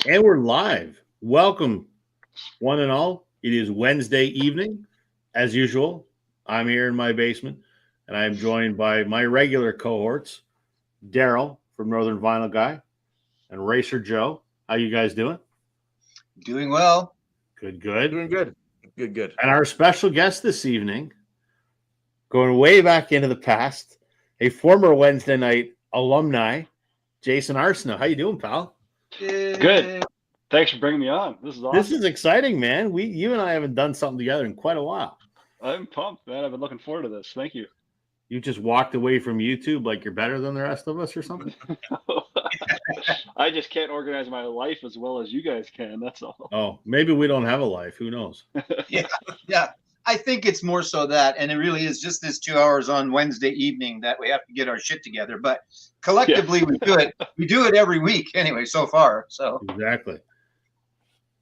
And we're live. Welcome, one and all. It is Wednesday evening. As usual, I'm here in my basement, and I'm joined by my regular cohorts, Daryl from Northern Vinyl Guy and Racer Joe. How you guys doing? Doing well. Good, good. Doing good. Good, good. And our special guest this evening, going way back into the past, a former Wednesday night alumni, Jason Arsenault. How you doing, pal? Good. Thanks for bringing me on. This is awesome. This is exciting, man. You and I haven't done something together in quite a while. I'm pumped, man. I've been looking forward to this. Thank you. You just walked away from YouTube like you're better than the rest of us or something? I just can't organize my life as well as you guys can. That's all. Oh, maybe we don't have a life. Who knows? Yeah. I think it's more so that, and it really is just this 2 hours on Wednesday evening that we have to get our shit together. But collectively, we do it. We do it every week anyway, so far. So exactly.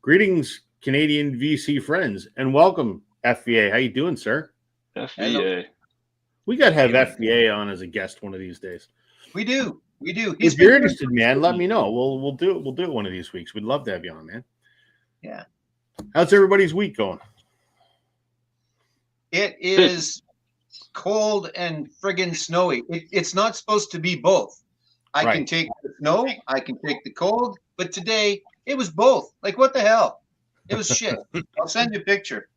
Greetings, Canadian VC friends, and welcome, FVA. How you doing, sir? FVA. We got to have FVA on as a guest one of these days. We do. If you're interested, man, let me know. We'll do it. We'll do it one of these weeks. We'd love to have you on, man. Yeah. How's everybody's week going? It is cold and friggin' snowy. It's not supposed to be both. I can take the snow, I can take the cold, but today it was both. Like, what the hell? It was shit. I'll send you a picture.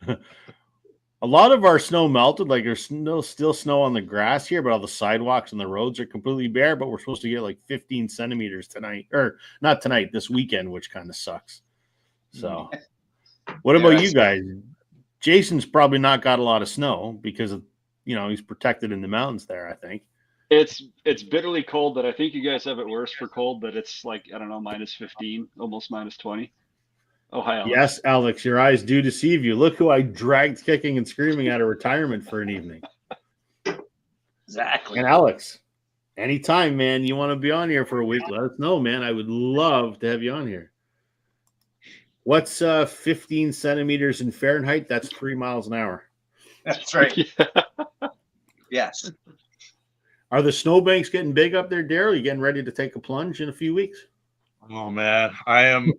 A lot of our snow melted. Like, there's still snow on the grass here, but all the sidewalks and the roads are completely bare. But we're supposed to get like 15 centimeters tonight, or not tonight, this weekend, which kind of sucks. So, what about you guys? Jason's probably not got a lot of snow because of, he's protected in the mountains there, I think. It's bitterly cold, but I think you guys have it worse for cold, but it's like, I don't know, minus 15, almost minus 20. Oh, hi, Alex. Yes, Alex, your eyes do deceive you. Look who I dragged kicking and screaming out of retirement for an evening. Exactly. And Alex, anytime, man, you want to be on here for a week, let us know, man. I would love to have you on here. What's 15 centimeters in Fahrenheit? That's 3 miles an hour. That's right. Yes. Are the snowbanks getting big up there, Daryl? You getting ready to take a plunge in a few weeks? Oh, man. I am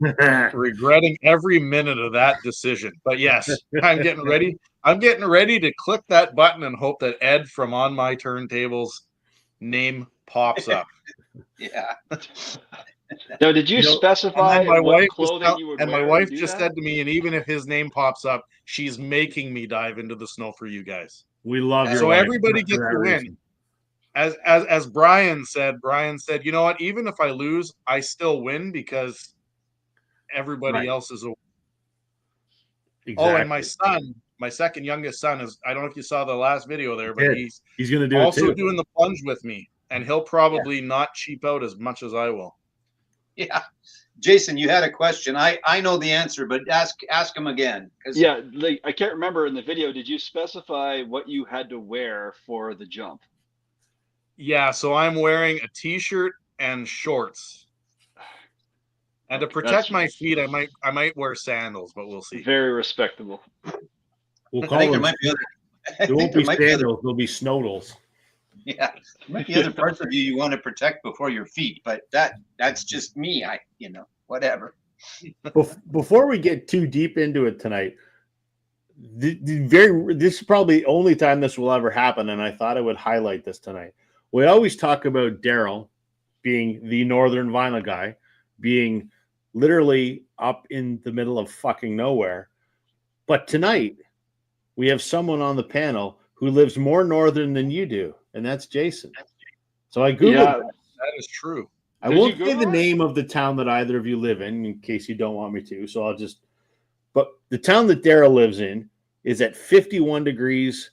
regretting every minute of that decision. But yes, I'm getting ready. I'm getting ready to click that button and hope that Ed from On My Turntable's name pops up. Yeah. Now, did you specify what clothing you would wear? And my wife just said to me, and even if his name pops up, she's making me dive into the snow for you guys. We love your so wife. Everybody gets to win. As Brian said, you know what? Even if I lose, I still win because everybody else is a. Exactly. Oh, and my son, my second youngest son is. I don't know if you saw the last video there, but he's going to do also doing the plunge with me, and he'll probably not cheap out as much as I will. Yeah, Jason, you had a question. I know the answer, but ask him again. Yeah, I can't remember in the video. Did you specify what you had to wear for the jump? Yeah, so I'm wearing a t-shirt and shorts, and to protect my feet, I might wear sandals, but we'll see. Very respectable. We'll call them. There won't be sandals. There'll be snowdles. Yeah, there might be other parts of you want to protect before your feet, but that's just me. Whatever. Before we get too deep into it tonight, this is probably the only time this will ever happen, and I thought I would highlight this tonight. We always talk about Daryl being the Northern Vinyl Guy, being literally up in the middle of fucking nowhere, but tonight we have someone on the panel who lives more northern than you do, and that's Jason. So I Googled that is true. I won't say the name of the town that either of you live in case you don't want me to. So but the town that Daryl lives in is at 51 degrees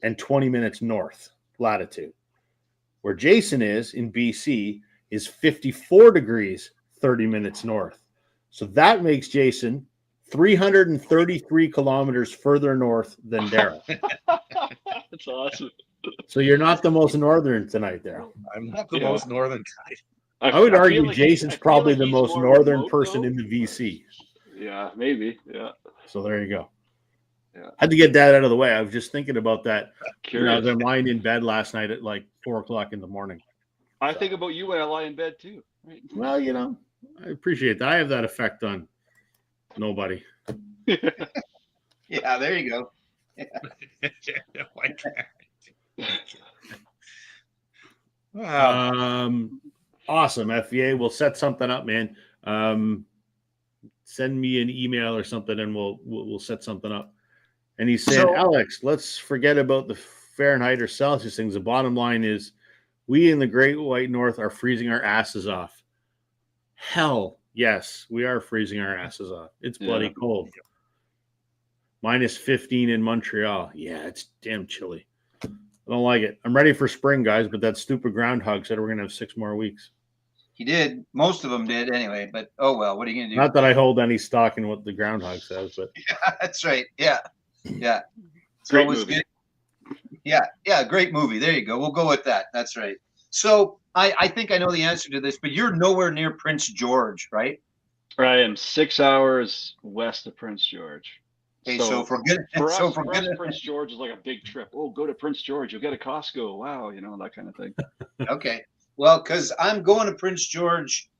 and 20 minutes north latitude. Where Jason is in BC is 54 degrees, 30 minutes north. So that makes Jason 333 kilometers further north than Daryl. That's awesome. So you're not the most northern tonight, Daryl. I'm not the most northern guy. I would argue Jason's probably the most northern person in the VC. Yeah, maybe. Yeah. So there you go. Yeah. Had to get that out of the way. I was just thinking about that. Curious. I was lying in bed last night at like 4 o'clock in the morning. I think about you when I lie in bed too. Right? Well, I appreciate that. I have that effect on nobody. Yeah, there you go. Why can't Wow. Awesome. FVA, we'll set something up, man. Send me an email or something, and we'll set something up. And he's saying, Alex, let's forget about the Fahrenheit or Celsius things. The bottom line is, we in the Great White North are freezing our asses off. Hell, yes, we are freezing our asses off. It's bloody cold. Minus 15 in Montreal. Yeah, it's damn chilly. I don't like it. I'm ready for spring, guys, but that stupid groundhog said we're going to have 6 more weeks. He did. Most of them did anyway, but oh well, what are you going to do? Not that I hold any stock in what the groundhog says, but. Yeah, that's right. Yeah. Yeah. Great movie. Good. Yeah. Great movie. There you go. We'll go with that. That's right. So I think I know the answer to this, but you're nowhere near Prince George, right? I am 6 hours west of Prince George. Okay, so forget Prince George is like a big trip. Oh, go to Prince George. You'll get a Costco. Wow, that kind of thing. Okay. Well, because I'm going to Prince George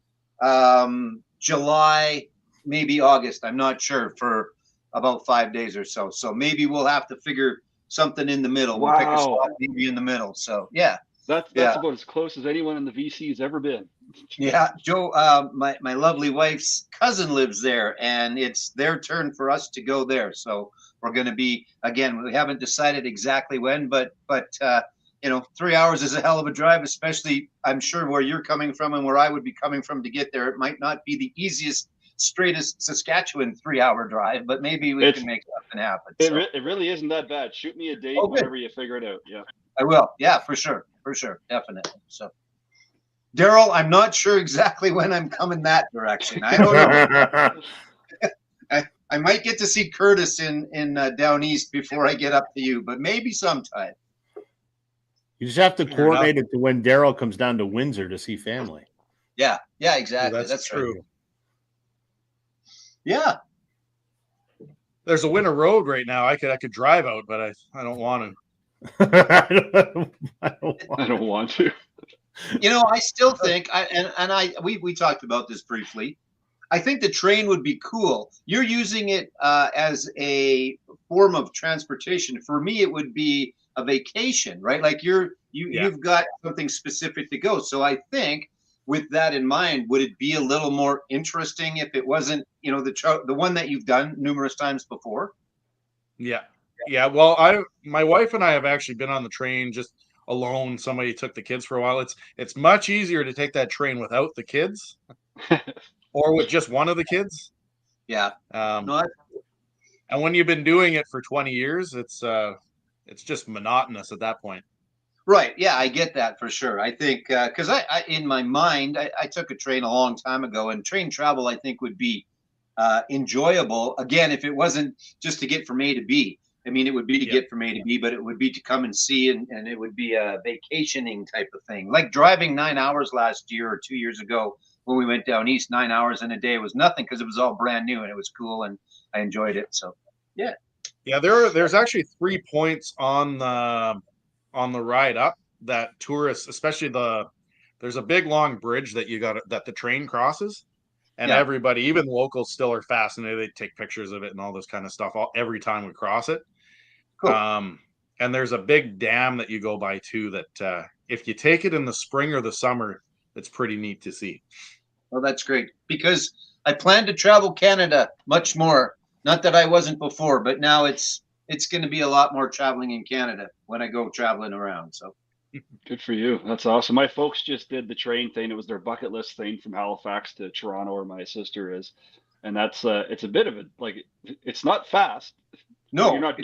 July, maybe August. I'm not sure, for about 5 days or so. So maybe we'll have to figure something in the middle. We'll pick a spot maybe in the middle. So yeah. That's about as close as anyone in the VC has ever been. Yeah, Joe, my lovely wife's cousin lives there, and it's their turn for us to go there. So we're going to be, again, we haven't decided exactly when, but 3 hours is a hell of a drive, especially I'm sure where you're coming from and where I would be coming from to get there. It might not be the easiest, straightest Saskatchewan 3-hour drive, but maybe we can make something happen. It really isn't that bad. Shoot me a date whenever you figure it out. Yeah, I will. Yeah, for sure, definitely. So. Daryl, I'm not sure exactly when I'm coming that direction. I don't know. I might get to see Curtis in down east before I get up to you, but maybe sometime. You just have to coordinate it to when Daryl comes down to Windsor to see family. Yeah, exactly. That's true. Right. Yeah. There's a winter road right now. I could drive out, but I don't want to. I don't want to. I still think, we talked about this briefly. I think the train would be cool. You're using it as a form of transportation. For me, it would be a vacation, right? Like you've got something specific to go. So I think with that in mind, would it be a little more interesting if it wasn't, the one that you've done numerous times before? Yeah. Well, my wife and I have actually been on the train just alone. Somebody took the kids for a while. It's much easier to take that train without the kids or with just one of the kids. Yeah. And when you've been doing it for 20 years, it's just monotonous at that point. Right. Yeah, I get that for sure. I think because I in my mind, I took a train a long time ago, and train travel I think would be enjoyable. Again, if it wasn't just to get from A to B. I mean, it would be to get from A to B, but it would be to come and see, and it would be a vacationing type of thing. Like driving 9 hours last year or 2 years ago when we went down east, 9 hours in a day was nothing because it was all brand new and it was cool and I enjoyed it. So, yeah. Yeah, there's actually 3 points on the ride up that tourists, especially there's a big long bridge that that the train crosses. And everybody, even locals, still are fascinated. They take pictures of it and all this kind of stuff every time we cross it. Cool. And there's a big dam that you go by too that if you take it in the spring or the summer, it's pretty neat to see. Well, that's great because I plan to travel Canada much more. Not that I wasn't before, but now it's going to be a lot more traveling in Canada when I go traveling around. So. Good for you. That's awesome. My folks just did the train thing. It was their bucket list thing from Halifax to Toronto, where my sister is. And that's it's a bit of it. Like it's not fast. No, you're not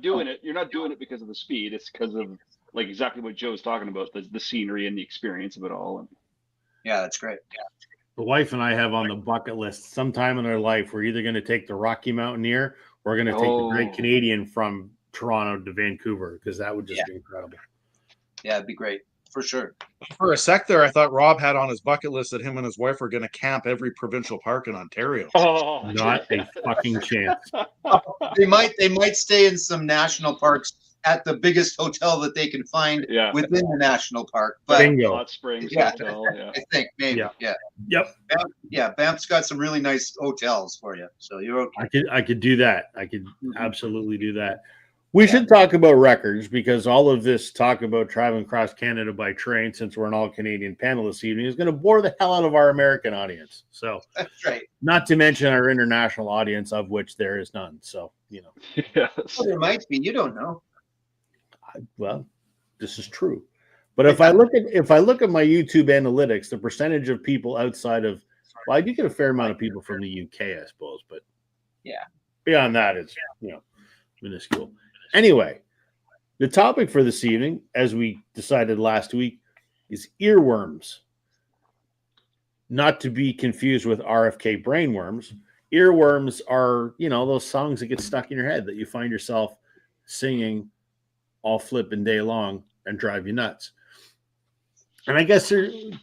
doing it. You're not doing it because of the speed. It's because of like exactly what Joe's talking about, the scenery and the experience of it all. And yeah, that's great. Yeah. The wife and I have on the bucket list sometime in our life, we're either going to take the Rocky Mountaineer or we're going to take the Great Canadian from Toronto to Vancouver because that would just be incredible. Yeah, it'd be great for sure. For a sec there, I thought Rob had on his bucket list that him and his wife were going to camp every provincial park in Ontario. Not a fucking chance. They might stay in some national parks at the biggest hotel that they can find within the national park. But Bingo. Hot Springs Yeah. Hotel. Yeah. I think maybe. Yeah. Yep. Banff's got some really nice hotels for you, so you're okay. I could do that. I could absolutely do that. We should talk about records, because all of this talk about traveling across Canada by train, since we're an all Canadian panel this evening, is going to bore the hell out of our American audience. So That's right. not to mention our international audience, of which there is none. So, Well, there might be. You don't know. Well, this is true. But if I look at my YouTube analytics, the percentage of people outside of, well, I do get a fair amount of people from the UK, I suppose, but beyond that, it's minuscule. Anyway, the topic for this evening, as we decided last week, is earworms. Not to be confused with RFK brainworms. Earworms are, those songs that get stuck in your head that you find yourself singing all flipping day long and drive you nuts. And I guess to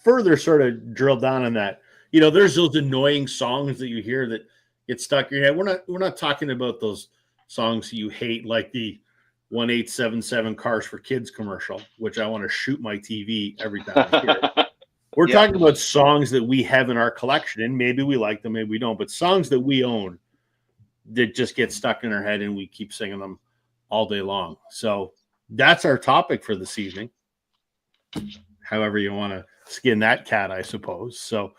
further sort of drill down on that, there's those annoying songs that you hear that get stuck in your head. We're not talking about those songs you hate, like the 1877 Cars for Kids commercial, which I want to shoot my TV every time I hear it. We're talking about songs that we have in our collection, and maybe we like them, maybe we don't, but songs that we own that just get stuck in our head and we keep singing them all day long. So that's our topic for this evening. However you want to skin that cat, I suppose. So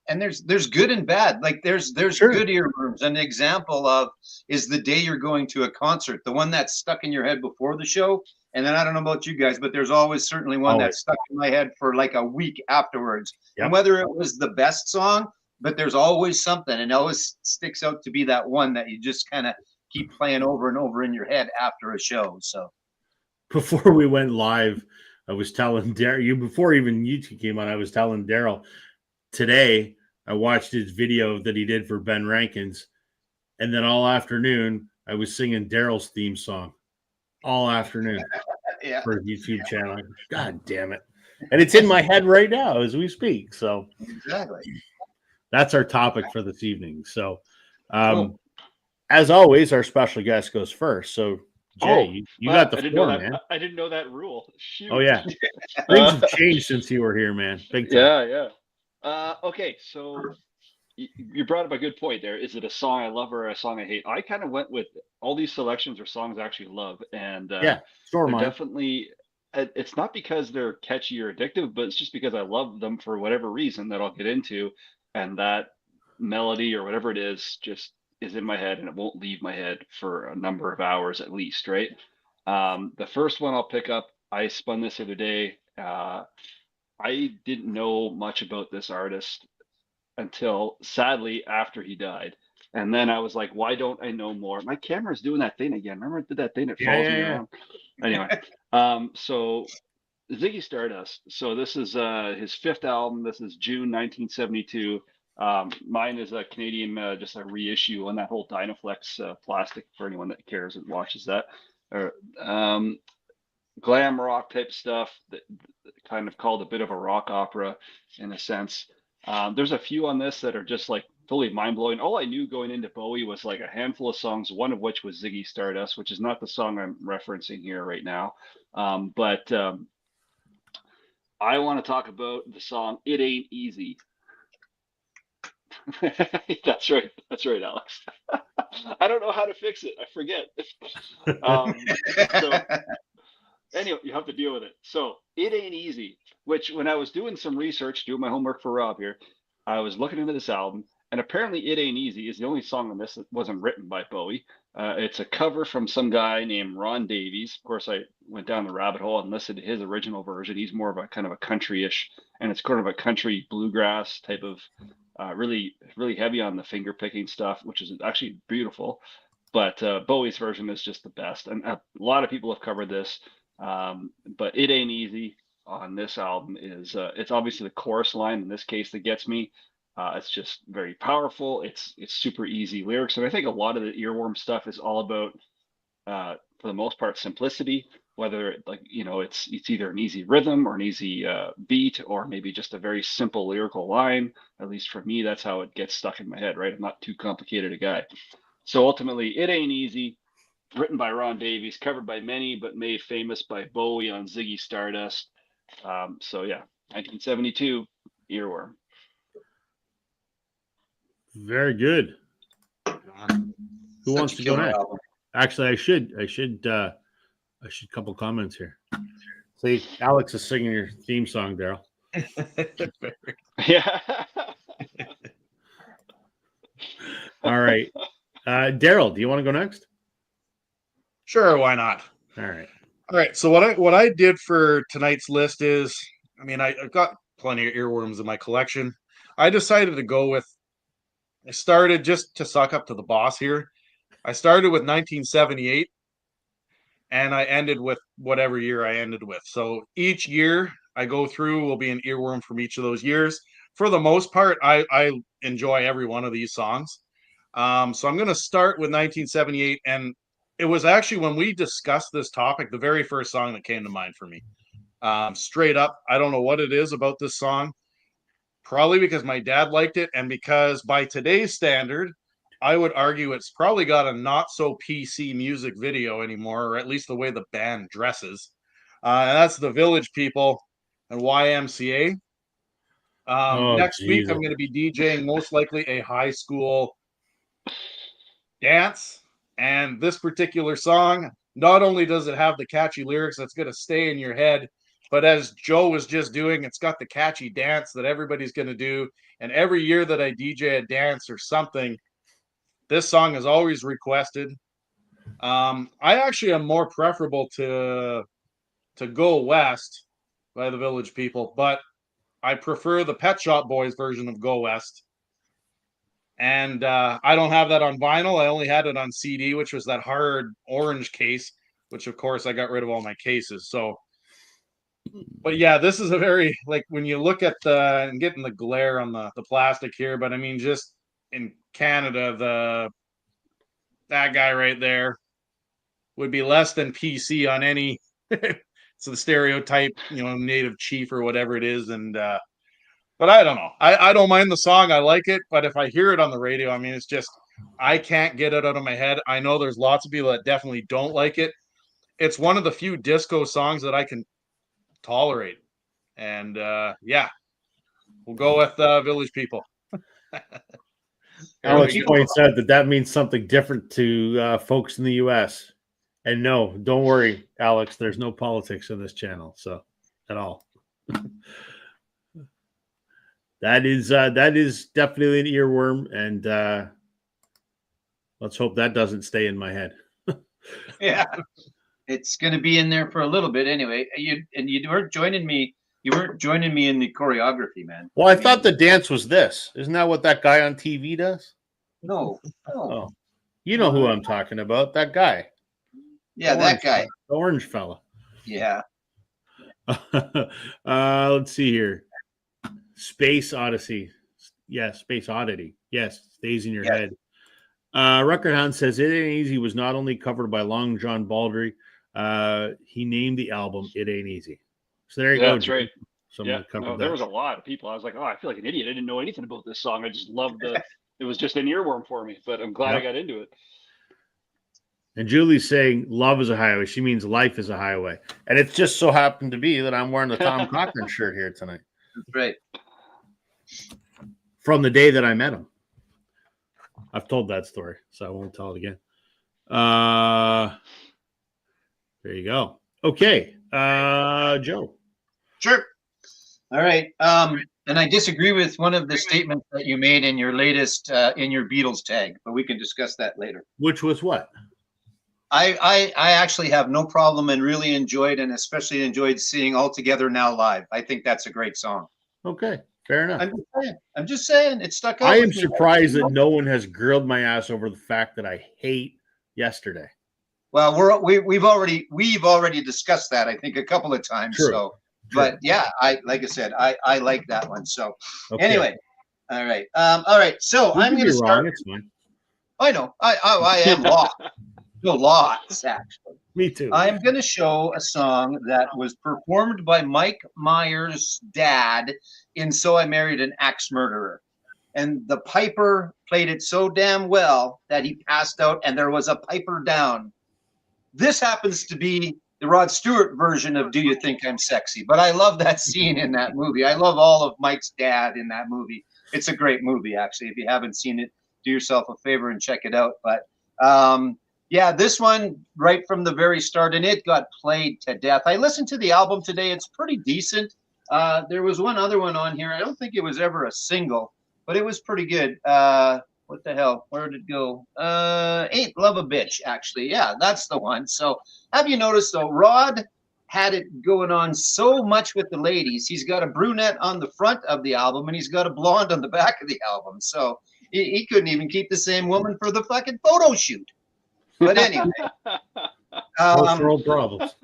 and there's good and bad. Like there's Sure. good earworms. An example of is the day you're going to a concert, the one that's stuck in your head before the show. And then I don't know about you guys, but there's always certainly one that's stuck in my head for like a week afterwards. And whether it was the best song, but there's always something, and it always sticks out to be that one that you just kind of keep playing over and over in your head after a show. So before we went live, I was telling Daryl, before even you two came on, I was telling Daryl today I watched his video that he did for Ben Rankins, and then all afternoon I was singing Daryl's theme song all afternoon for his YouTube channel. God damn it. And it's in my head right now as we speak. So exactly. That's our topic for this evening. So as always, our special guest goes first. So Jay, you got the floor, man. I didn't know that rule. Shoot. Oh yeah. Things have changed since you were here, man. Big time. Yeah. Okay, so you brought up a good point there. Is it a song I love or a song I hate? I kind of went with all these selections are songs I actually love, and definitely. It's not because they're catchy or addictive, but it's just because I love them for whatever reason that I'll get into, and that melody or whatever it is just is in my head and it won't leave my head for a number of hours at least, right? The first one I'll pick up, I spun this the other day. I didn't know much about this artist until sadly after he died. And then I was like, why don't I know more? My camera's doing that thing again. Remember it did that thing that follows me around? Anyway, so Ziggy Stardust. So this is his fifth album. This is June 1972. Mine is a Canadian, just a reissue on that whole Dynaflex plastic for anyone that cares and watches that. Glam rock type stuff that kind of called a bit of a rock opera in a sense. There's a few on this that are just like totally mind-blowing. All I knew going into Bowie was like a handful of songs, one of which was Ziggy Stardust, which is not the song I'm referencing here right now. But I want to talk about the song It Ain't Easy. That's right, Alex. I don't know how to fix it. I forget. Anyway, you have to deal with it. So It Ain't Easy, which when I was doing some research, doing my homework for Rob here, I was looking into this album, and apparently It Ain't Easy is the only song on this that wasn't written by Bowie. It's a cover from some guy named Ron Davies. Of course, I went down the rabbit hole and listened to his original version. He's more of a kind of a country-ish, and it's kind of a country bluegrass type of really, really heavy on the finger picking stuff, which is actually beautiful. But Bowie's version is just the best. And a lot of people have covered this. But It Ain't Easy on this album is it's obviously the chorus line in this case that gets me. It's just very powerful. It's super easy lyrics, and I think a lot of the earworm stuff is all about for the most part simplicity, whether it's either an easy rhythm or an easy beat, or maybe just a very simple lyrical line. At least for me, that's how it gets stuck in my head, right? I'm not too complicated a guy. So ultimately It Ain't Easy written by Ron Davies, covered by many, but made famous by Bowie on Ziggy Stardust. So yeah, 1972, Earworm. Very good. Who wants to go next? Album. Actually, I should couple comments here. See, Alex is singing your theme song, Daryl. Yeah. All right. Daryl, do you want to go next? Sure, why not? All right. So what I did for tonight's list is, I mean, I've got plenty of earworms in my collection. I decided to go with, I started just to suck up to the boss here. I started with 1978 and I ended with whatever year I ended with. So each year I go through will be an earworm from each of those years. For the most part, I enjoy every one of these songs. So I'm going to start with 1978. And it was actually when we discussed this topic, the very first song that came to mind for me. Straight up, I don't know what it is about this song. Probably because my dad liked it, and because by today's standard, I would argue it's probably got a not so PC music video anymore, or at least the way the band dresses. And that's the Village People and YMCA. Next week, I'm going to be DJing most likely a high school dance. And this particular song, not only does it have the catchy lyrics that's going to stay in your head, but as Joe was just doing, it's got the catchy dance that everybody's going to do. And every year that I DJ a dance or something, this song is always requested. I actually am more preferable to Go West by the Village People, but I prefer the Pet Shop Boys version of Go West. And I don't have that on vinyl. I only had it on CD, which was that hard orange case, which of course I got rid of all my cases. So, but yeah, this is a very, like, when you look at and getting the glare on the plastic here, but I mean, just in Canada, that guy right there would be less than PC on any, so the stereotype, native chief or whatever it is. And, but I don't know. I don't mind the song. I like it. But if I hear it on the radio, I mean, it's just, I can't get it out of my head. I know there's lots of people that definitely don't like it. It's one of the few disco songs that I can tolerate. And yeah, we'll go with Village People. Alex points out that means something different to folks in the U.S. And no, don't worry, Alex. There's no politics in this channel, so at all. That is definitely an earworm, and let's hope that doesn't stay in my head. Yeah, it's going to be in there for a little bit anyway. You weren't joining me. You weren't joining me in the choreography, man. Well, I thought the dance was this. Isn't that what that guy on TV does? No. Oh, you know who I'm talking about? That guy. Yeah, that guy. The orange fella. Yeah. Let's see here. Space Odyssey. Yes, Space Oddity. Yes, stays in your head. Record Hound says It Ain't Easy was not only covered by Long John Baldry, he named the album It Ain't Easy. So there you go. That's right. There was a lot of people. I was like, oh, I feel like an idiot. I didn't know anything about this song. I just loved it was just an earworm for me, but I'm glad I got into it. And Julie's saying love is a highway. She means life is a highway. And it just so happened to be that I'm wearing the Tom Cochran shirt here tonight. That's right. From the day that I met him. I've told that story, so I won't tell it again. There you go. Okay. Joe. Sure. All right. And I disagree with one of the statements that you made in your latest in your Beatles tag, but we can discuss that later. Which was what? I actually have no problem and really enjoyed, and especially enjoyed seeing All Together Now live. I think that's a great song. Okay, fair enough. I'm just saying it stuck out. I am surprised that no one has grilled my ass over the fact that I hate Yesterday. Well, we've already discussed that, I think, a couple of times. True. So, but yeah, like I said, I like that one. So anyway, all right. So I'm going to start. It's fine. I know. I am lost. No, lots, actually. Me too. I'm going to show a song that was performed by Mike Myers' dad in So I Married an Axe Murderer. And the piper played it so damn well that he passed out and there was a piper down This happens to be the Rod Stewart version of Do You Think I'm Sexy? But I love that scene in that movie. I love all of Mike's dad in that movie. It's a great movie, actually. If you haven't seen it, do yourself a favor and check it out. But yeah, this one right from the very start, and it got played to death. I listened to the album today. It's pretty decent. There was one other one on here. I don't think it was ever a single, but it was pretty good. What the hell? Where did it go? Ain't Love a Bitch, actually. Yeah, that's the one. So have you noticed, though, Rod had it going on so much with the ladies. He's got a brunette on the front of the album, and he's got a blonde on the back of the album. So he couldn't even keep the same woman for the fucking photo shoot. But anyway. Cultural problems.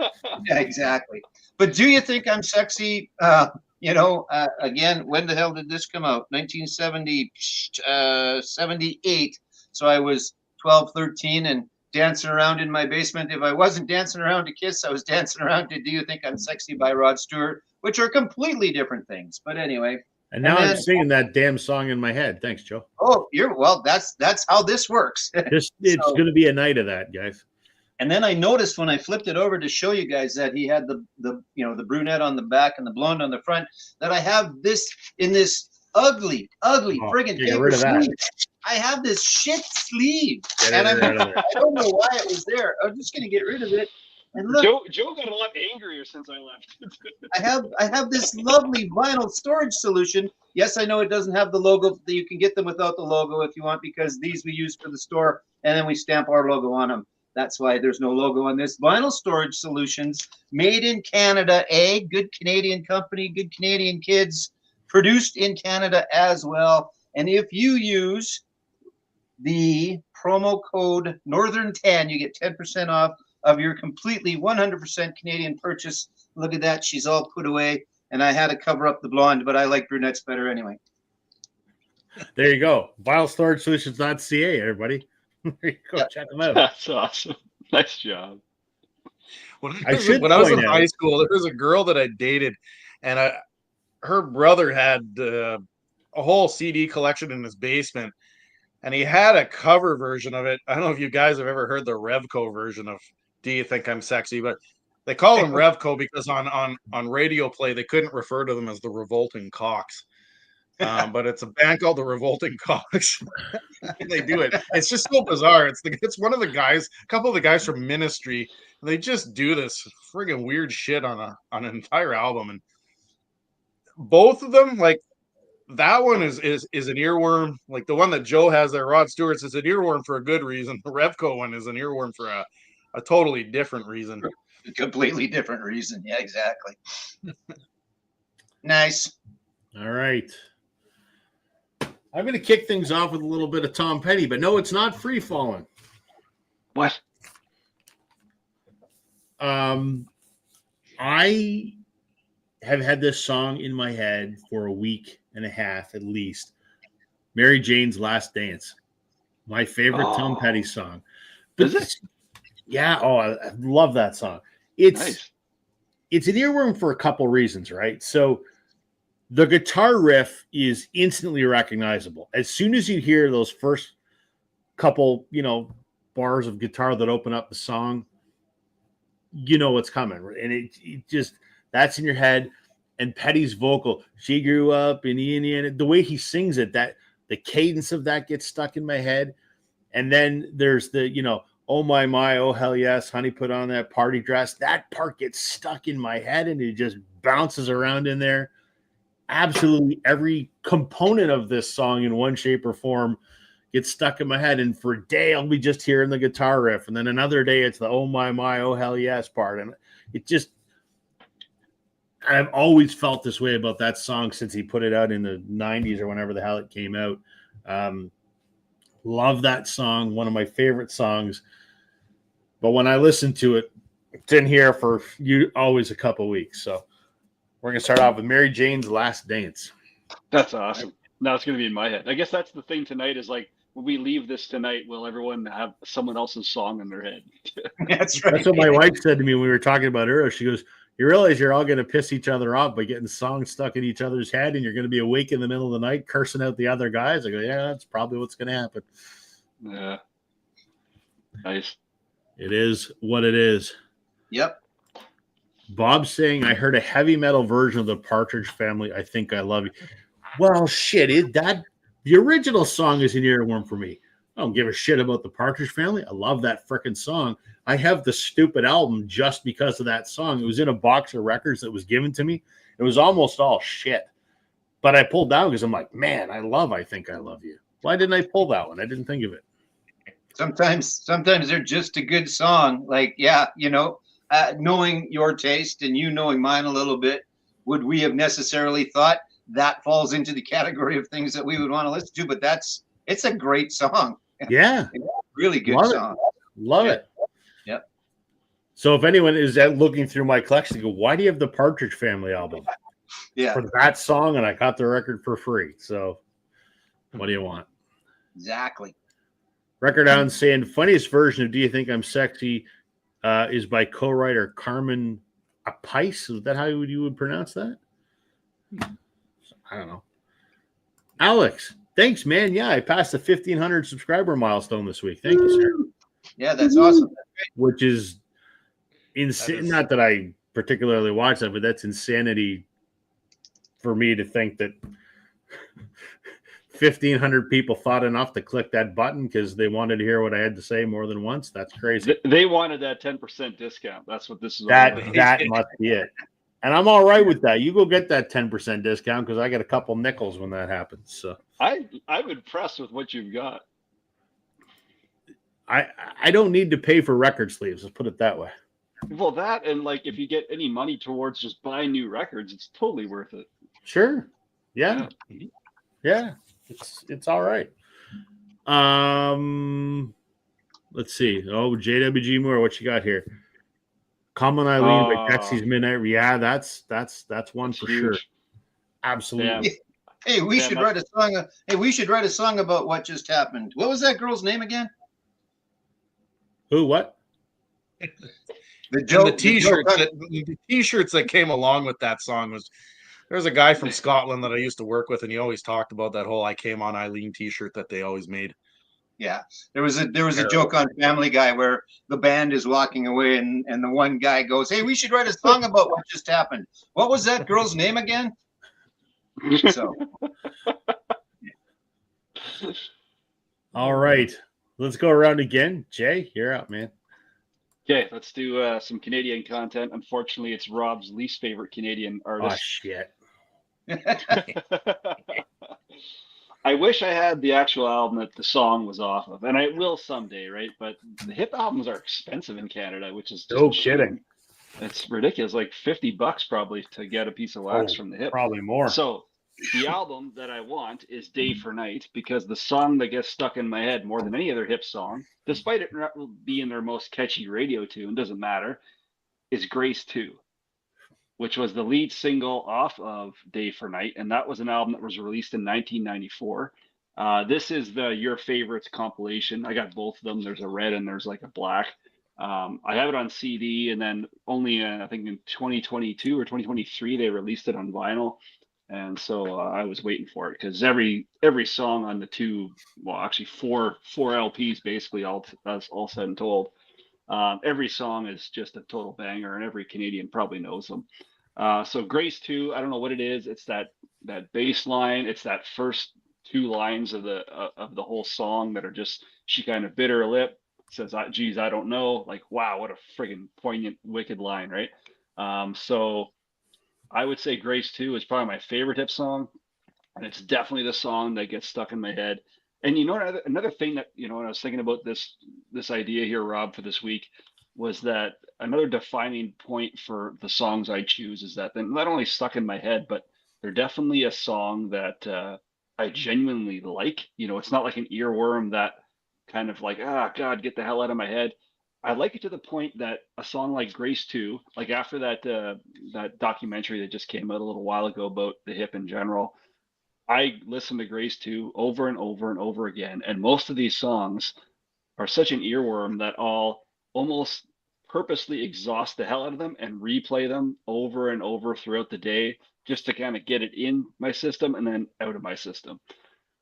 Yeah, exactly. But Do You Think I'm Sexy? Again, when the hell did this come out? 1978. So I was 12, 13 and dancing around in my basement. If I wasn't dancing around to Kiss, I was dancing around to Do You Think I'm Sexy by Rod Stewart, which are completely different things. But anyway. And now I'm singing that damn song in my head. Thanks, Joe. Oh, that's how this works. It's going to be a night of that, guys. And then I noticed when I flipped it over to show you guys that he had the brunette on the back and the blonde on the front, that I have this in this ugly friggin' paper sleeve. I have this shit sleeve. And I don't know why it was there. I'm just going to get rid of it. And look, Joe got a lot angrier since I left. I have this lovely vinyl storage solution. Yes, I know it doesn't have the logo. You can get them without the logo if you want, because these we use for the store, and then we stamp our logo on them. That's why there's no logo on this. Vinyl storage solutions, made in Canada, good Canadian company, good Canadian kids, produced in Canada as well. And if you use the promo code Northern10, you get 10% off of your completely 100% Canadian purchase. Look at that. She's all put away. And I had to cover up the blonde, but I like brunettes better anyway. There you go. Vinyl everybody. There you go. Yep. Check them out. That's awesome. Nice job. When I was in high school, there was a girl that I dated, and her brother had a whole CD collection in his basement, and he had a cover version of it. I don't know if you guys have ever heard the Revco version of Do You Think I'm Sexy, but they call them Revco because on radio play they couldn't refer to them as the Revolting Cocks. But it's a band called the Revolting Cocks. They do it. It's just so bizarre. It's one of the guys, a couple of the guys from Ministry, and they just do this friggin' weird shit on an entire album. And both of them, like that one is an earworm. Like the one that Joe has there, Rod Stewart's, is an earworm for a good reason. The Revco one is an earworm for a totally different reason. A completely different reason. Yeah, exactly. Nice. All right. I'm going to kick things off with a little bit of Tom Petty, but no, it's not Free Fallin'. What? I have had this song in my head for a week and a half at least. Mary Jane's Last Dance. My favorite Tom Petty song. But is it? Yeah. Oh, I love that song. It's an earworm for a couple reasons, right? So the guitar riff is instantly recognizable. As soon as you hear those first couple, bars of guitar that open up the song, you know what's coming. And it just, that's in your head. And Petty's vocal, she grew up in Indiana. The way he sings it, that the cadence of that gets stuck in my head. And then there's the, oh my, oh hell yes, honey, put on that party dress. That part gets stuck in my head and it just bounces around in there. Absolutely every component of this song in one shape or form gets stuck in my head. And for a day, I'll be just hearing the guitar riff. And then another day, it's the oh my, oh hell yes part. And it just, I've always felt this way about that song since he put it out in the 90s or whenever the hell it came out. Love that song. One of my favorite songs. But when I listen to it, it's in here for always a couple weeks. So we're going to start off with Mary Jane's Last Dance. That's awesome. Now it's going to be in my head. I guess that's the thing tonight is like, when we leave this tonight, will everyone have someone else's song in their head? That's right. That's what my wife said to me when we were talking about her. She goes, you realize you're all going to piss each other off by getting songs stuck in each other's head, and you're going to be awake in the middle of the night cursing out the other guys. I go, yeah, that's probably what's going to happen. Yeah. Nice. It is what it is. Yep. Bob's saying, I heard a heavy metal version of the Partridge Family. I think I love you. Well, shit, the original song is an earworm for me. I don't give a shit about the Partridge Family. I love that freaking song. I have the stupid album just because of that song. It was in a box of records that was given to me. It was almost all shit. But I pulled down because I'm like, man, I think I love you. Why didn't I pull that one? I didn't think of it. Sometimes they're just a good song. Like, yeah, knowing your taste and you knowing mine a little bit, would we have necessarily thought that falls into the category of things that we would want to listen to? But it's a great song. Yeah. It's a really good Love song. Love it. Yep. So if anyone is looking through my collection, go, why do you have the Partridge Family album? Yeah. For that song, and I got the record for free. So what do you want? Exactly. Record on saying funniest version of Do You Think I'm Sexy is by co-writer Carmen Appice. Is that how you would pronounce that? I don't know. Alex, thanks, man. Yeah, I passed the 1,500 subscriber milestone this week. Thank you, sir. Yeah, that's awesome. Which is insane. Not that I particularly watch that, but that's insanity for me to think that 1,500 people thought enough to click that button because they wanted to hear what I had to say more than once. That's crazy. They wanted that 10% discount. That's what this is all about. That must be it. And I'm all right with that. You go get that 10% discount because I get a couple nickels when that happens. So I'm impressed with what you've got. I don't need to pay for record sleeves. Let's put it that way. Well, that and like if you get any money towards just buying new records, it's totally worth it. Sure. Yeah. It's all right. Let's see. Oh, JWG Moore, what you got here? Come on, Eileen by Dexy's Midnight. Yeah, that's one for huge. Sure. Absolutely. Hey, we should write a song. Hey, we should write a song about what just happened. What was that girl's name again? Who? What? The t-shirts that came along with that song was. There's a guy from Scotland that I used to work with, and he always talked about that whole "I Came on Eileen" T-shirt that they always made. Yeah, there was a joke on Family Guy where the band is walking away, and the one guy goes, "Hey, we should write a song about what just happened. What was that girl's name again?" So, all right, let's go around again. Jay, you're up, man. Okay, let's do some Canadian content. Unfortunately, it's Rob's least favorite Canadian artist. Oh, shit. I wish I had the actual album that the song was off of, and I will someday, right? But the hip albums are expensive in Canada, which is just no kidding. It's ridiculous, like $50 probably to get a piece of wax from the hip. Probably more. So the album that I want is Day for Night, because the song that gets stuck in my head more than any other hip song, despite it not being their most catchy radio tune, doesn't matter, is Grace 2. Which was the lead single off of Day for Night, and that was an album that was released in 1994. This is the Your Favorites compilation. I got both of them. There's a red and there's like a black. I have it on CD, and then only I think in 2022 or 2023 they released it on vinyl, and so I was waiting for it because every song on the four LPs basically all said and told. Every song is just a total banger, and every Canadian probably knows them. So Grace 2, I don't know what it is. It's that bass line. It's that first two lines of the whole song that are just, she kind of bit her lip, says, geez, I don't know. Like, wow, what a friggin' poignant, wicked line, right? So I would say Grace 2 is probably my favorite hip song. And it's definitely the song that gets stuck in my head. And you know, another thing that, when I was thinking about this idea here, Rob, for this week, was that another defining point for the songs I choose is that they're not only stuck in my head, but they're definitely a song that I genuinely like. It's not like an earworm that kind of like, God, get the hell out of my head. I like it to the point that a song like Grace 2, like after that documentary that just came out a little while ago about the hip in general, I listen to Grace 2 over and over and over again. And most of these songs are such an earworm that I'll almost purposely exhaust the hell out of them and replay them over and over throughout the day just to kind of get it in my system and then out of my system.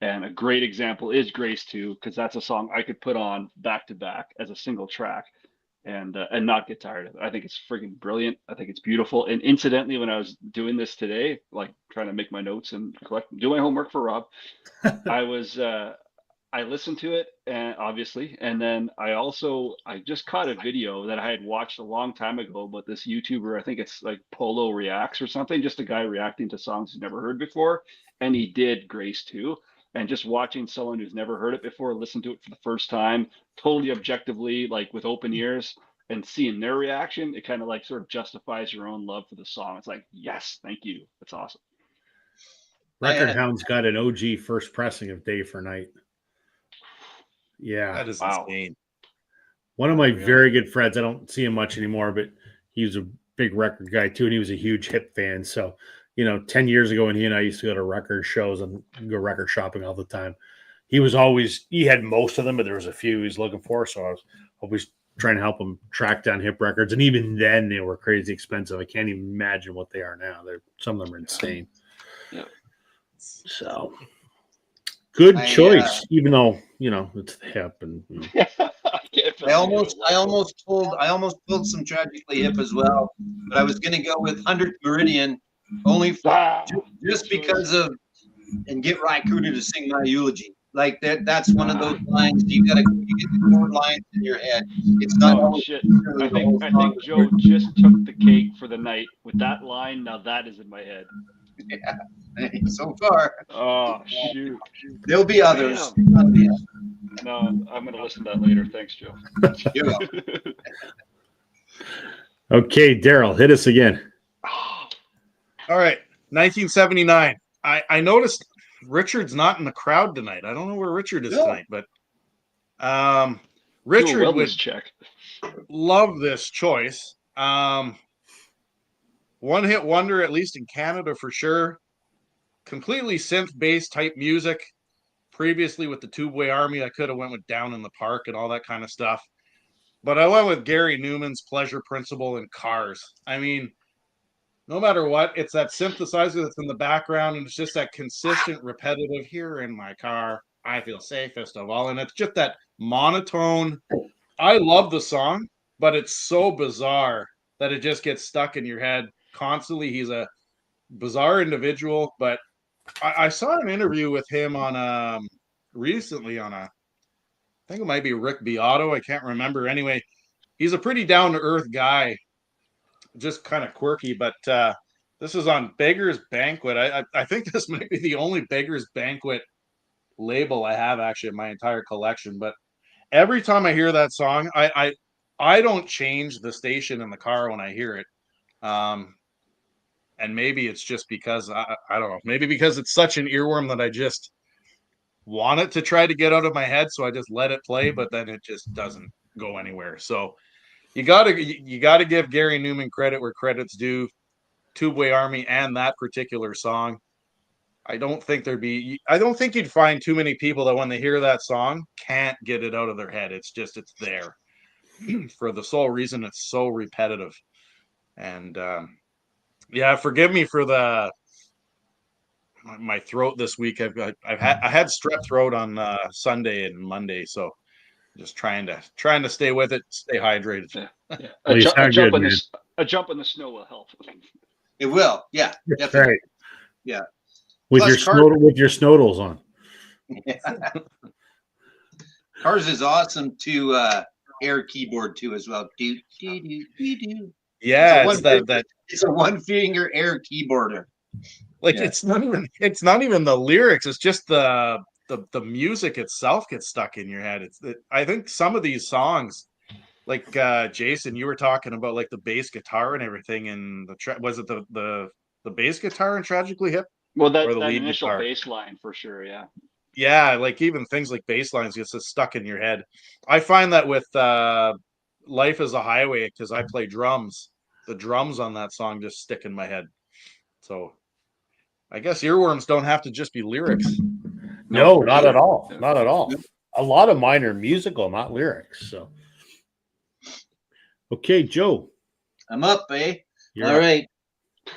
And a great example is Grace 2, because that's a song I could put on back to back as a single track. and not get tired of it. I think it's friggin' brilliant. I think it's beautiful. And incidentally, when I was doing this today, like trying to make my notes and do my homework for Rob, I listened to it, and obviously, and then I just caught a video that I had watched a long time ago about this YouTuber. I think it's like Polo Reacts or something, just a guy reacting to songs he's never heard before, and he did Grace too. And just watching someone who's never heard it before listen to it for the first time, totally objectively, like with open ears, and seeing their reaction, it kind of like sort of justifies your own love for the song. It's like, yes, thank you, that's awesome. Record Hound's got an OG first pressing of Day for Night. Yeah, that is insane. One of my very good friends, I don't see him much anymore, but he was a big record guy too, and he was a huge hip fan. So, 10 years ago when he and I used to go to record shows and go record shopping all the time, he had most of them, but there was a few he was looking for. So I was always trying to help him track down hip records. And even then they were crazy expensive. I can't even imagine what they are now. Some of them are insane. Yeah. So good choice, even though it's the hip and. I almost pulled some Tragically Hip as well, but I was going to go with 100th Meridian only just because of and get Raikuda to sing my eulogy. Like that's one of those lines you get the chord lines in your head. It's not. Oh shit! I think Joe just took the cake for the night with that line. Now that is in my head. Yeah, so far. Oh shoot! There'll be others. No, I'm gonna listen to that later. Thanks, Joe. Okay, Daryl, hit us again. All right, 1979. I noticed Richard's not in the crowd tonight. I don't know where Richard is tonight, but Richard would love this choice. One hit wonder, at least in Canada for sure. Completely synth-based type music. Previously with the Tubeway Army, I could have went with Down in the Park and all that kind of stuff. But I went with Gary Newman's Pleasure Principle and Cars. I mean, no matter what, it's that synthesizer that's in the background, and it's just that consistent, repetitive, here in my car, I feel safest of all. And it's just that monotone. I love the song, but it's so bizarre that it just gets stuck in your head constantly. He's a bizarre individual, but I saw an interview with him on recently on I think it might be Rick Beato. I can't remember. Anyway, he's a pretty down-to-earth guy, just kind of quirky, but this is on Beggar's Banquet. I think this might be the only Beggar's Banquet label I have actually in my entire collection. But every time I hear that song, I don't change the station in the car when I hear it. And maybe it's just because I don't know, maybe because it's such an earworm that I just want it to try to get out of my head. So I just let it play, but then it just doesn't go anywhere. So you gotta give Gary Newman credit where credit's due. Tubeway Army and that particular song. I don't think you'd find too many people that when they hear that song can't get it out of their head. It's there for the sole reason it's so repetitive. And yeah, forgive me for my throat this week. I had strep throat on Sunday and Monday, so just trying to stay with it, stay hydrated. Yeah. A jump in the snow will help. It will, yeah, definitely. Right. Yeah, with your snowdles on. Yeah. Cars is awesome to air keyboard too as well. Do. Yeah, it's a one finger air keyboarder. Like it's not even the lyrics. It's just the music itself gets stuck in your head. I think some of these songs, like Jason, you were talking about like the bass guitar and everything, and was it the bass guitar in Tragically Hip? Well, that initial bass line for sure, yeah. Yeah, like even things like bass lines get stuck in your head. I find that with Life is a Highway, because I play drums. The drums on that song just stick in my head. So I guess earworms don't have to just be lyrics. No, not at all. Not at all. A lot of mine are musical, not lyrics. So okay, Joe. I'm up, eh? All right.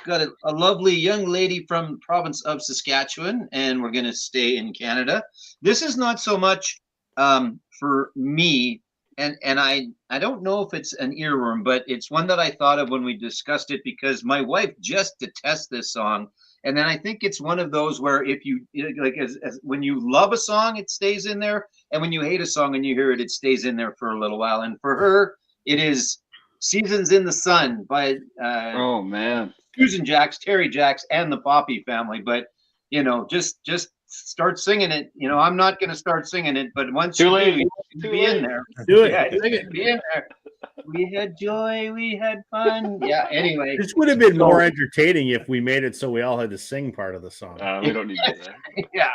Got a lovely young lady from province of Saskatchewan, and we're going to stay in Canada. This is not so much for me and I don't know if it's an earworm, but it's one that I thought of when we discussed it because my wife just detests this song. And then I think it's one of those where if you like, as when you love a song, it stays in there, and when you hate a song and you hear it, it stays in there for a little while. And for her, it is "Seasons in the Sun" by oh man, Susan Jacks, Terry Jacks, and the Poppy family. But just start singing it. I'm not going to start singing it, but once you do, you be in there. Do it. Yeah, be in there. We had joy, we had fun. Yeah. Anyway, this would have been more entertaining if we made it so we all had to sing part of the song. We don't need that. Yeah.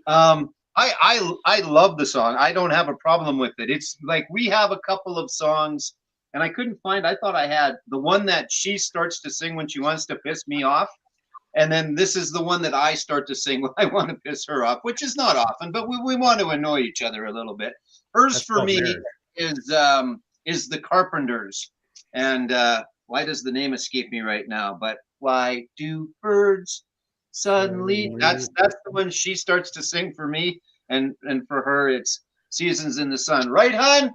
I love the song. I don't have a problem with it. It's like we have a couple of songs, and I couldn't find. I thought I had the one that she starts to sing when she wants to piss me off. And then this is the one that I start to sing when I want to piss her off, which is not often, but we want to annoy each other a little bit. Hers That's for me is the Carpenters. And why does the name escape me right now? But why do birds suddenly? That's the one she starts to sing for me, and for her it's "Seasons in the Sun." Right, hon?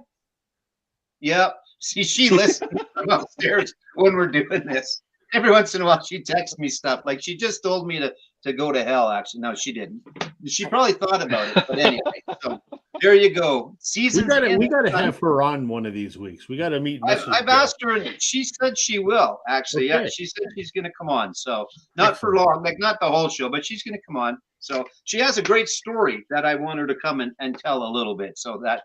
Yep. See, she listens from upstairs when we're doing this. Every once in a while, she texts me stuff. Like she just told me to go to hell. Actually, no, she didn't. She probably thought about it, but anyway. So there you go. We got to have her on one of these weeks. We got to meet. I've asked her, and she said she will. Actually, okay. Yeah, she said she's going to come on. So not for long, like not the whole show, but she's going to come on. So she has a great story that I want her to come and tell a little bit. So that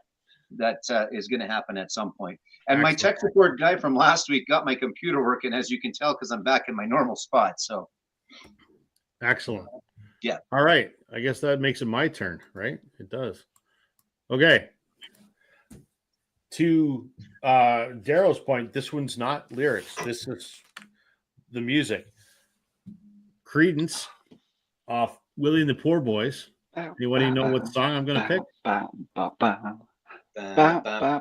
is going to happen at some point. And Excellent. My tech support guy from last week got my computer working, as you can tell, because I'm back in my normal spot. So excellent. Yeah. All right. I guess that makes it my turn, right? It does. Okay. To Daryl's point, this one's not lyrics. This is the music. Creedence off Willie and the Poor Boys. Anybody know what song I'm going to pick? Down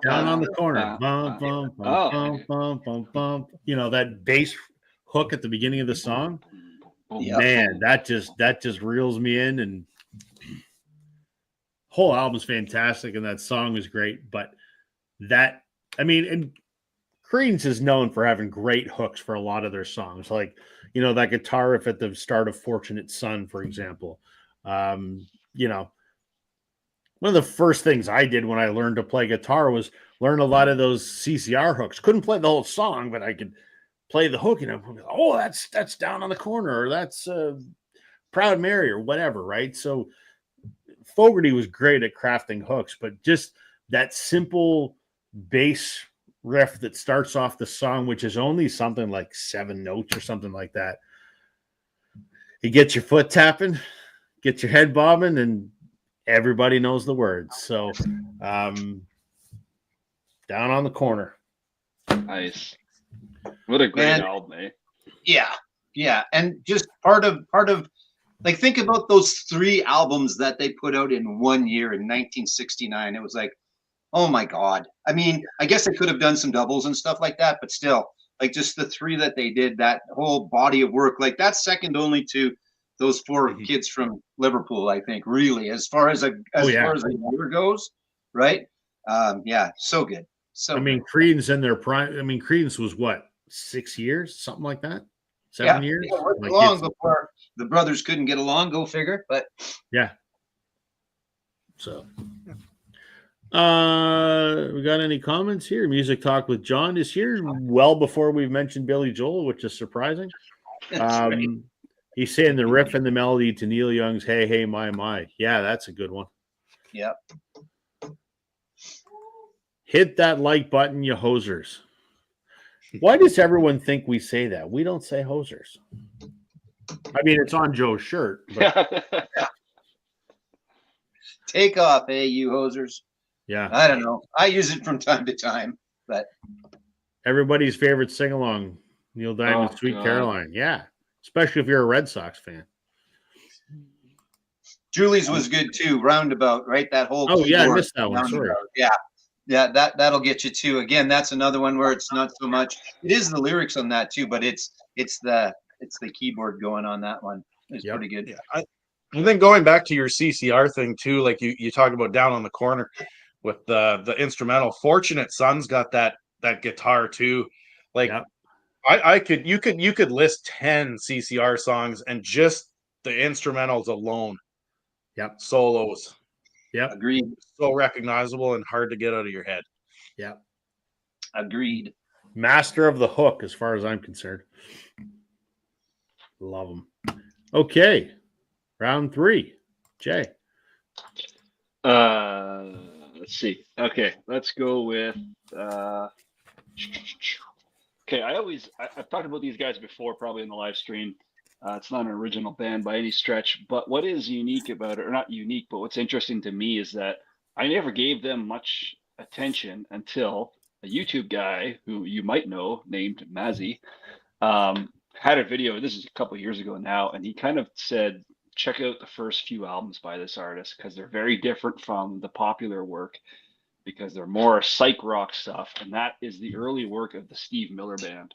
on the corner. Bum, bum, bum, bum, bum, bum. That bass hook at the beginning of the song. Yep. Man, that just reels me in, and whole album's fantastic, and that song is great. But and Creedence is known for having great hooks for a lot of their songs, like that guitar riff at the start of "Fortunate Son," for example. One of the first things I did when I learned to play guitar was learn a lot of those CCR hooks. Couldn't play the whole song, but I could play the hook. Oh, that's Down on the Corner, or that's Proud Mary, or whatever, right? So Fogerty was great at crafting hooks, but just that simple bass riff that starts off the song, which is only something like 7 notes or something like that. You get your foot tapping, get your head bobbing, and everybody knows the words. So Down on the Corner. Nice. What a great album, eh? Yeah. And just part of like, think about those 3 albums that they put out in 1 year in 1969. It was like, oh my God. I mean, I guess they could have done some doubles and stuff like that, but still, like, just the 3 that they did, that whole body of work, like, that's second only to those 4 kids from Liverpool, I think, really, as far as a year goes, right? So good. So Creedence in their prime. Creedence was what, 6 years, something like that, 7 years. Yeah, long before the brothers couldn't get along. Go figure. But yeah. So, we got any comments here? Music Talk with John is here well before we've mentioned Billy Joel, which is surprising. Right. He's saying the riff and the melody to Neil Young's "Hey Hey My My." Yeah, that's a good one. Yep. Hit that like button, you hosers. Why does everyone think we say that? We don't say hosers. It's on Joe's shirt. But... Take off, hey, you hosers. Yeah. I don't know. I use it from time to time, but everybody's favorite sing-along, Neil Diamond's "Sweet Caroline." Yeah. Especially if you're a Red Sox fan. Julie's was good too. Roundabout, right? That whole. Oh yeah, I missed that one. Sorry. Yeah. That'll get you too. Again, that's another one where it's not so much. It is the lyrics on that too, but it's the keyboard going on that one. It's pretty good. Yeah. I think going back to your CCR thing too, like you talked about Down on the Corner. with the instrumental. Fortunate Son's got that guitar too. Like you could list 10 CCR songs and just the instrumentals alone. Solos. Agreed. So recognizable and hard to get out of your head. Agreed. Master of the hook, as far as I'm concerned. Love them. Okay. Round 3. Jay. Let's see. Okay, let's go with okay, I've talked about these guys before, probably in the live stream. It's not an original band by any stretch, but what is unique about it, or not unique, but what's interesting to me is that I never gave them much attention until a YouTube guy who you might know named Mazzy had a video. This is a couple years ago now, and he kind of said, check out the first few albums by this artist because they're very different from the popular work, because they're more psych rock stuff, and that is the early work of the Steve Miller Band.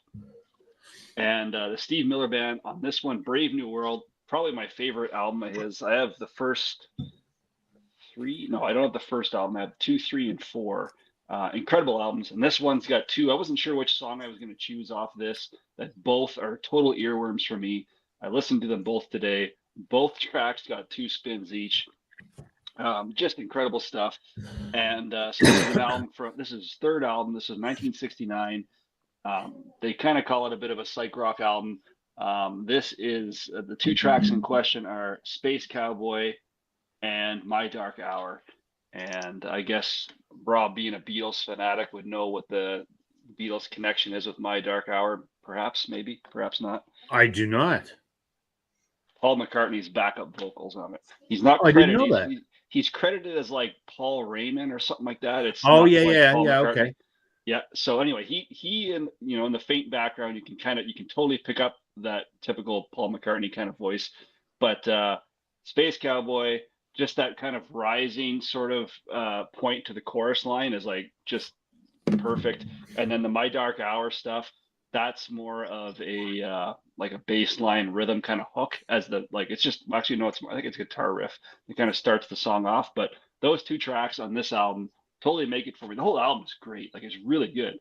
And the Steve Miller Band on this one, Brave New World, probably my favorite album of his. I have the first 3. No, I don't have the first album. I have 2, 3, and 4. Incredible albums. And this one's got 2. I wasn't sure which song I was going to choose off this. That both are total earworms for me. I listened to them both today. Both tracks got 2 spins each. Just incredible stuff. And so this is an album this is his third album. This is 1969. They kind of call it a bit of a psych rock album. This is the 2 tracks in question are Space Cowboy and My Dark Hour. And I guess Rob, being a Beatles fanatic, would know what the Beatles connection is with My Dark Hour. Perhaps, maybe, perhaps not. I do not. Paul McCartney's backup vocals on it. He's not credited. I didn't know that. He's credited as like Paul Raymond or something like that. It's Paul McCartney. Okay. Yeah. So anyway, he and in the faint background, you can totally pick up that typical Paul McCartney kind of voice. But Space Cowboy, just that kind of rising sort of point to the chorus line is like just perfect. And then the My Dark Hour stuff, that's more of a like a bass line rhythm kind of hook as it's just actually no, I think it's a guitar riff. It kind of starts the song off. But those 2 tracks on this album totally make it for me. The whole album is great. Like, it's really good.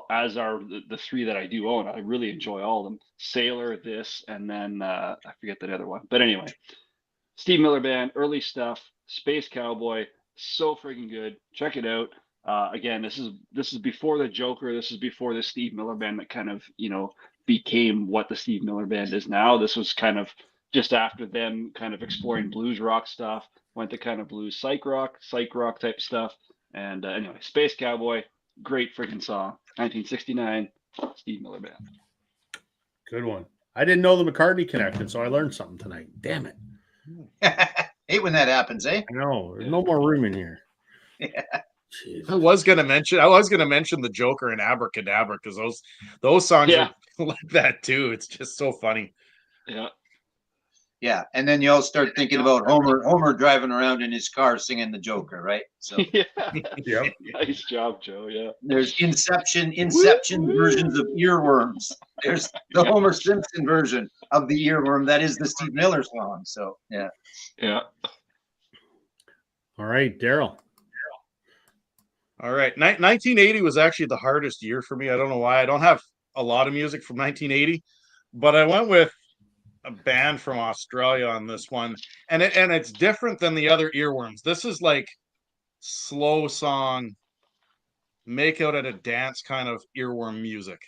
As are the 3 that I do own. I really enjoy all of them. Sailor, this, and then I forget the other one. But anyway, Steve Miller Band, early stuff. Space Cowboy, so freaking good. Check it out. Again, this is before the Joker. This is before the Steve Miller Band that kind of became what the Steve Miller Band is now. This was kind of just after them kind of exploring blues rock stuff. Went to kind of blues psych rock type stuff. And anyway, Space Cowboy, great freaking song. 1969, Steve Miller Band. Good one. I didn't know the McCartney connection, so I learned something tonight. Damn it. Hate when that happens, eh? I know. There's no more room in here. Yeah. I was gonna mention the Joker and Abracadabra because those songs are like that too. It's just so funny. Yeah. Yeah, and then you all start thinking about Homer driving around in his car singing the Joker, right? So yeah. Nice job, Joe. Yeah. There's Inception versions of Earworms. There's the Homer Simpson version of the Earworm. That is the Steve Miller song. So yeah. Yeah. All right, Daryl. All right. 1980 was actually the hardest year for me. I don't know why. I don't have a lot of music from 1980, but I went with a band from Australia on this one. And it's different than the other Earworms. This is like slow song, make out at a dance kind of earworm music.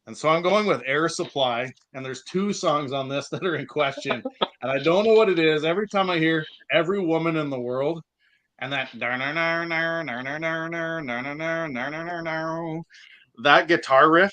And so I'm going with Air Supply. And there's 2 songs on this that are in question. And I don't know what it is. Every time I hear Every Woman in the World, and that guitar riff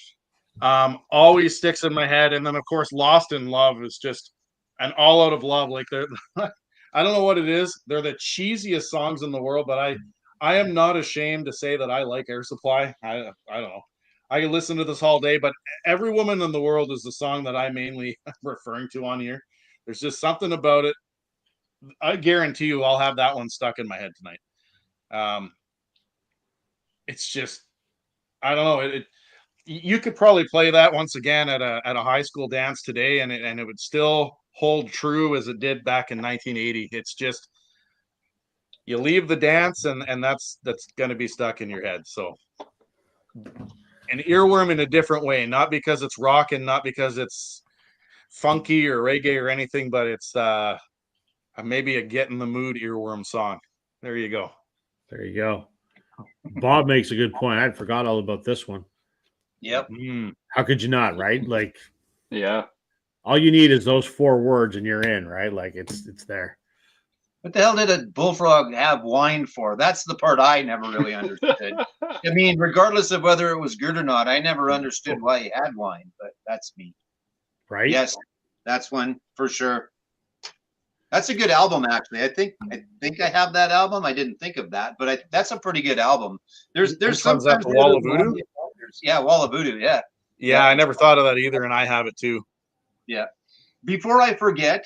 always sticks in my head. And then of course Lost in Love is just an all out of love. Like they're I don't know what it is. They're the cheesiest songs in the world, but I am not ashamed to say that I like Air Supply. I don't know. I can listen to this all day, but Every Woman in the World is the song that I mainly referring to on here. There's just something about it. I guarantee you I'll have that one stuck in my head tonight. It's just, I don't know. You could probably play that once again at a high school dance today, and it would still hold true as it did back in 1980. It's just, you leave the dance, and that's going to be stuck in your head. So an earworm in a different way, not because it's rock and not because it's funky or reggae or anything, but it's maybe a get in the mood earworm song. There you go. There you go. Bob makes a good point. I forgot all about this one. Yep. How could you not, right? Like, yeah. All you need is those 4 words and you're in, right? Like it's there. What the hell did a bullfrog have wine for? That's the part I never really understood. I mean, regardless of whether it was good or not, I never understood why he had wine, but that's me. Right? Yes, that's one for sure. That's a good album, actually. I think I have that album. I didn't think of that, but that's a pretty good album. There's sometimes the Wall of Voodoo. Yeah, Wall of Voodoo. Yeah. Yeah, I never thought of that either, and I have it too. Yeah. Before I forget,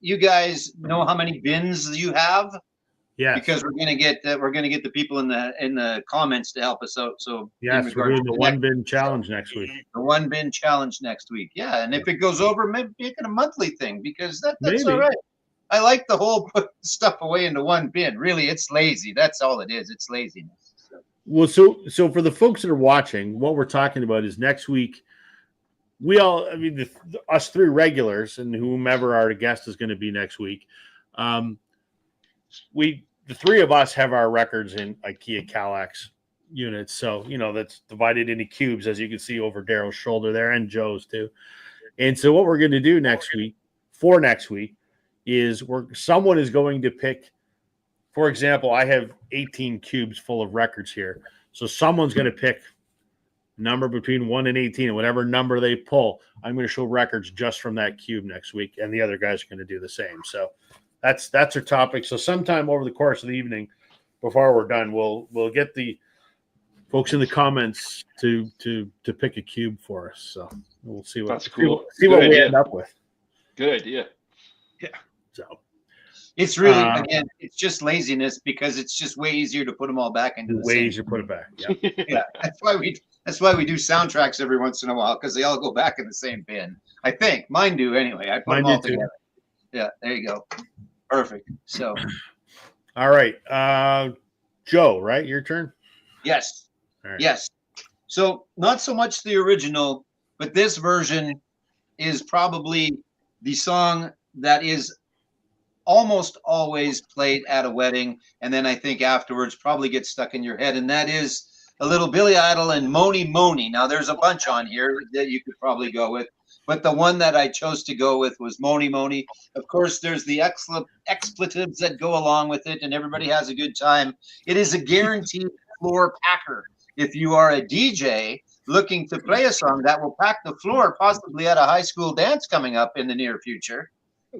you guys know how many bins you have? Yeah. Because we're gonna get the people in the comments to help us out. So yes, we're doing the 1 bin challenge next week. The 1 bin challenge next week. Yeah, and if it goes over, maybe make it a monthly thing because that's maybe. all right. I like the whole put stuff away into 1 bin. Really, it's lazy. That's all it is. It's laziness. So. Well, so for the folks that are watching, what we're talking about is next week. Us 3 regulars and whomever our guest is going to be next week. The 3 of us have our records in IKEA Kallax units. So, that's divided into cubes, as you can see over Daryl's shoulder there and Joe's too. And so what we're going to do next week is someone is going to pick, for example, I have 18 cubes full of records here. So someone's going to pick number between 1 and 18, and whatever number they pull, I'm going to show records just from that cube next week. And the other guys are going to do the same. So that's our topic. So sometime over the course of the evening, before we're done, we'll get the folks in the comments to pick a cube for us. So we'll see what that's cool. See what we end up with. Good idea. Yeah. So it's really again, it's just laziness because it's just way easier to put them all back into the way same. easier to put it back. Yeah. Yeah. That's why we do soundtracks every once in a while because they all go back in the same bin. I think mine do anyway. I put them all together. Yeah. There you go. Perfect. So. All right. Joe, right? Your turn? Yes. Right. Yes. So not so much the original, but this version is probably the song that is almost always played at a wedding. And then I think afterwards probably gets stuck in your head. And that is a little Billy Idol and Mony Mony. Now there's a bunch on here that you could probably go with. But the one that I chose to go with was Mony Mony. Of course, there's the expletives that go along with it, and everybody has a good time. It is a guaranteed floor packer. If you are a DJ looking to play a song that will pack the floor, possibly at a high school dance coming up in the near future,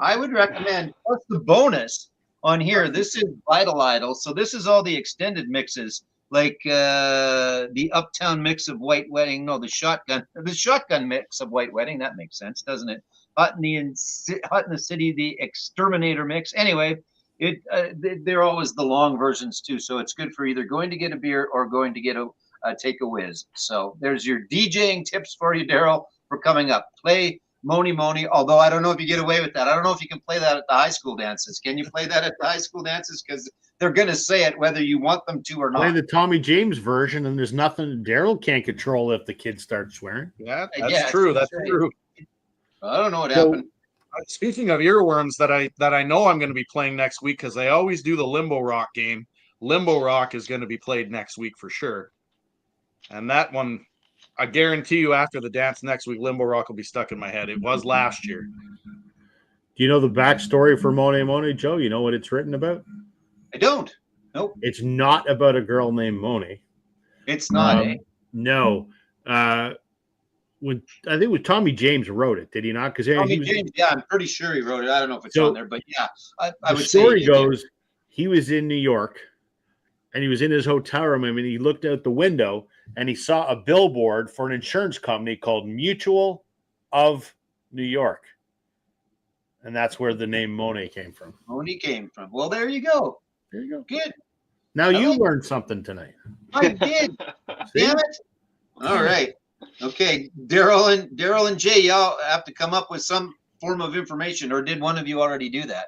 I would recommend. Plus the bonus on here, this is Vital Idol. So this is all the extended mixes, like the Uptown mix of White Wedding. No, the shotgun mix of White Wedding. That makes sense, doesn't it? Hot in the City, the Exterminator mix. Anyway, they're always the long versions too. So it's good for either going to get a beer or going to get take a whiz. So there's your DJing tips for you, Daryl, for coming up. Play Mony Mony, although I don't know if you get away with that. I don't know if you can play that at the high school dances. Can you play that at the high school dances? Because they're going to say it whether you want them to or not. Play the Tommy James version, and there's nothing Daryl can't control if the kids start swearing. Yeah, that's true. That's true. I don't know what happened. Speaking of earworms that I know I'm going to be playing next week because I always do the Limbo Rock game. Limbo Rock is going to be played next week for sure. And that one, I guarantee you after the dance next week, Limbo Rock will be stuck in my head. It was last year. Do you know the backstory for Mony Mony, Joe? You know what it's written about? I don't. Nope. It's not about a girl named Mony. It's not, No. I think Tommy James wrote it. Did he not? Because Tommy James, yeah, I'm pretty sure he wrote it. I don't know if it's on there, but yeah, I would say. The story goes, he was in New York, and he was in his hotel room, and he looked out the window, and he saw a billboard for an insurance company called Mutual of New York. And that's where the name Mony came from. Mony came from. Well, there you go. There you go. Good. Now you learned something tonight. I did. Damn it. All right. Okay. Daryl and Jay, y'all have to come up with some form of information, or did one of you already do that?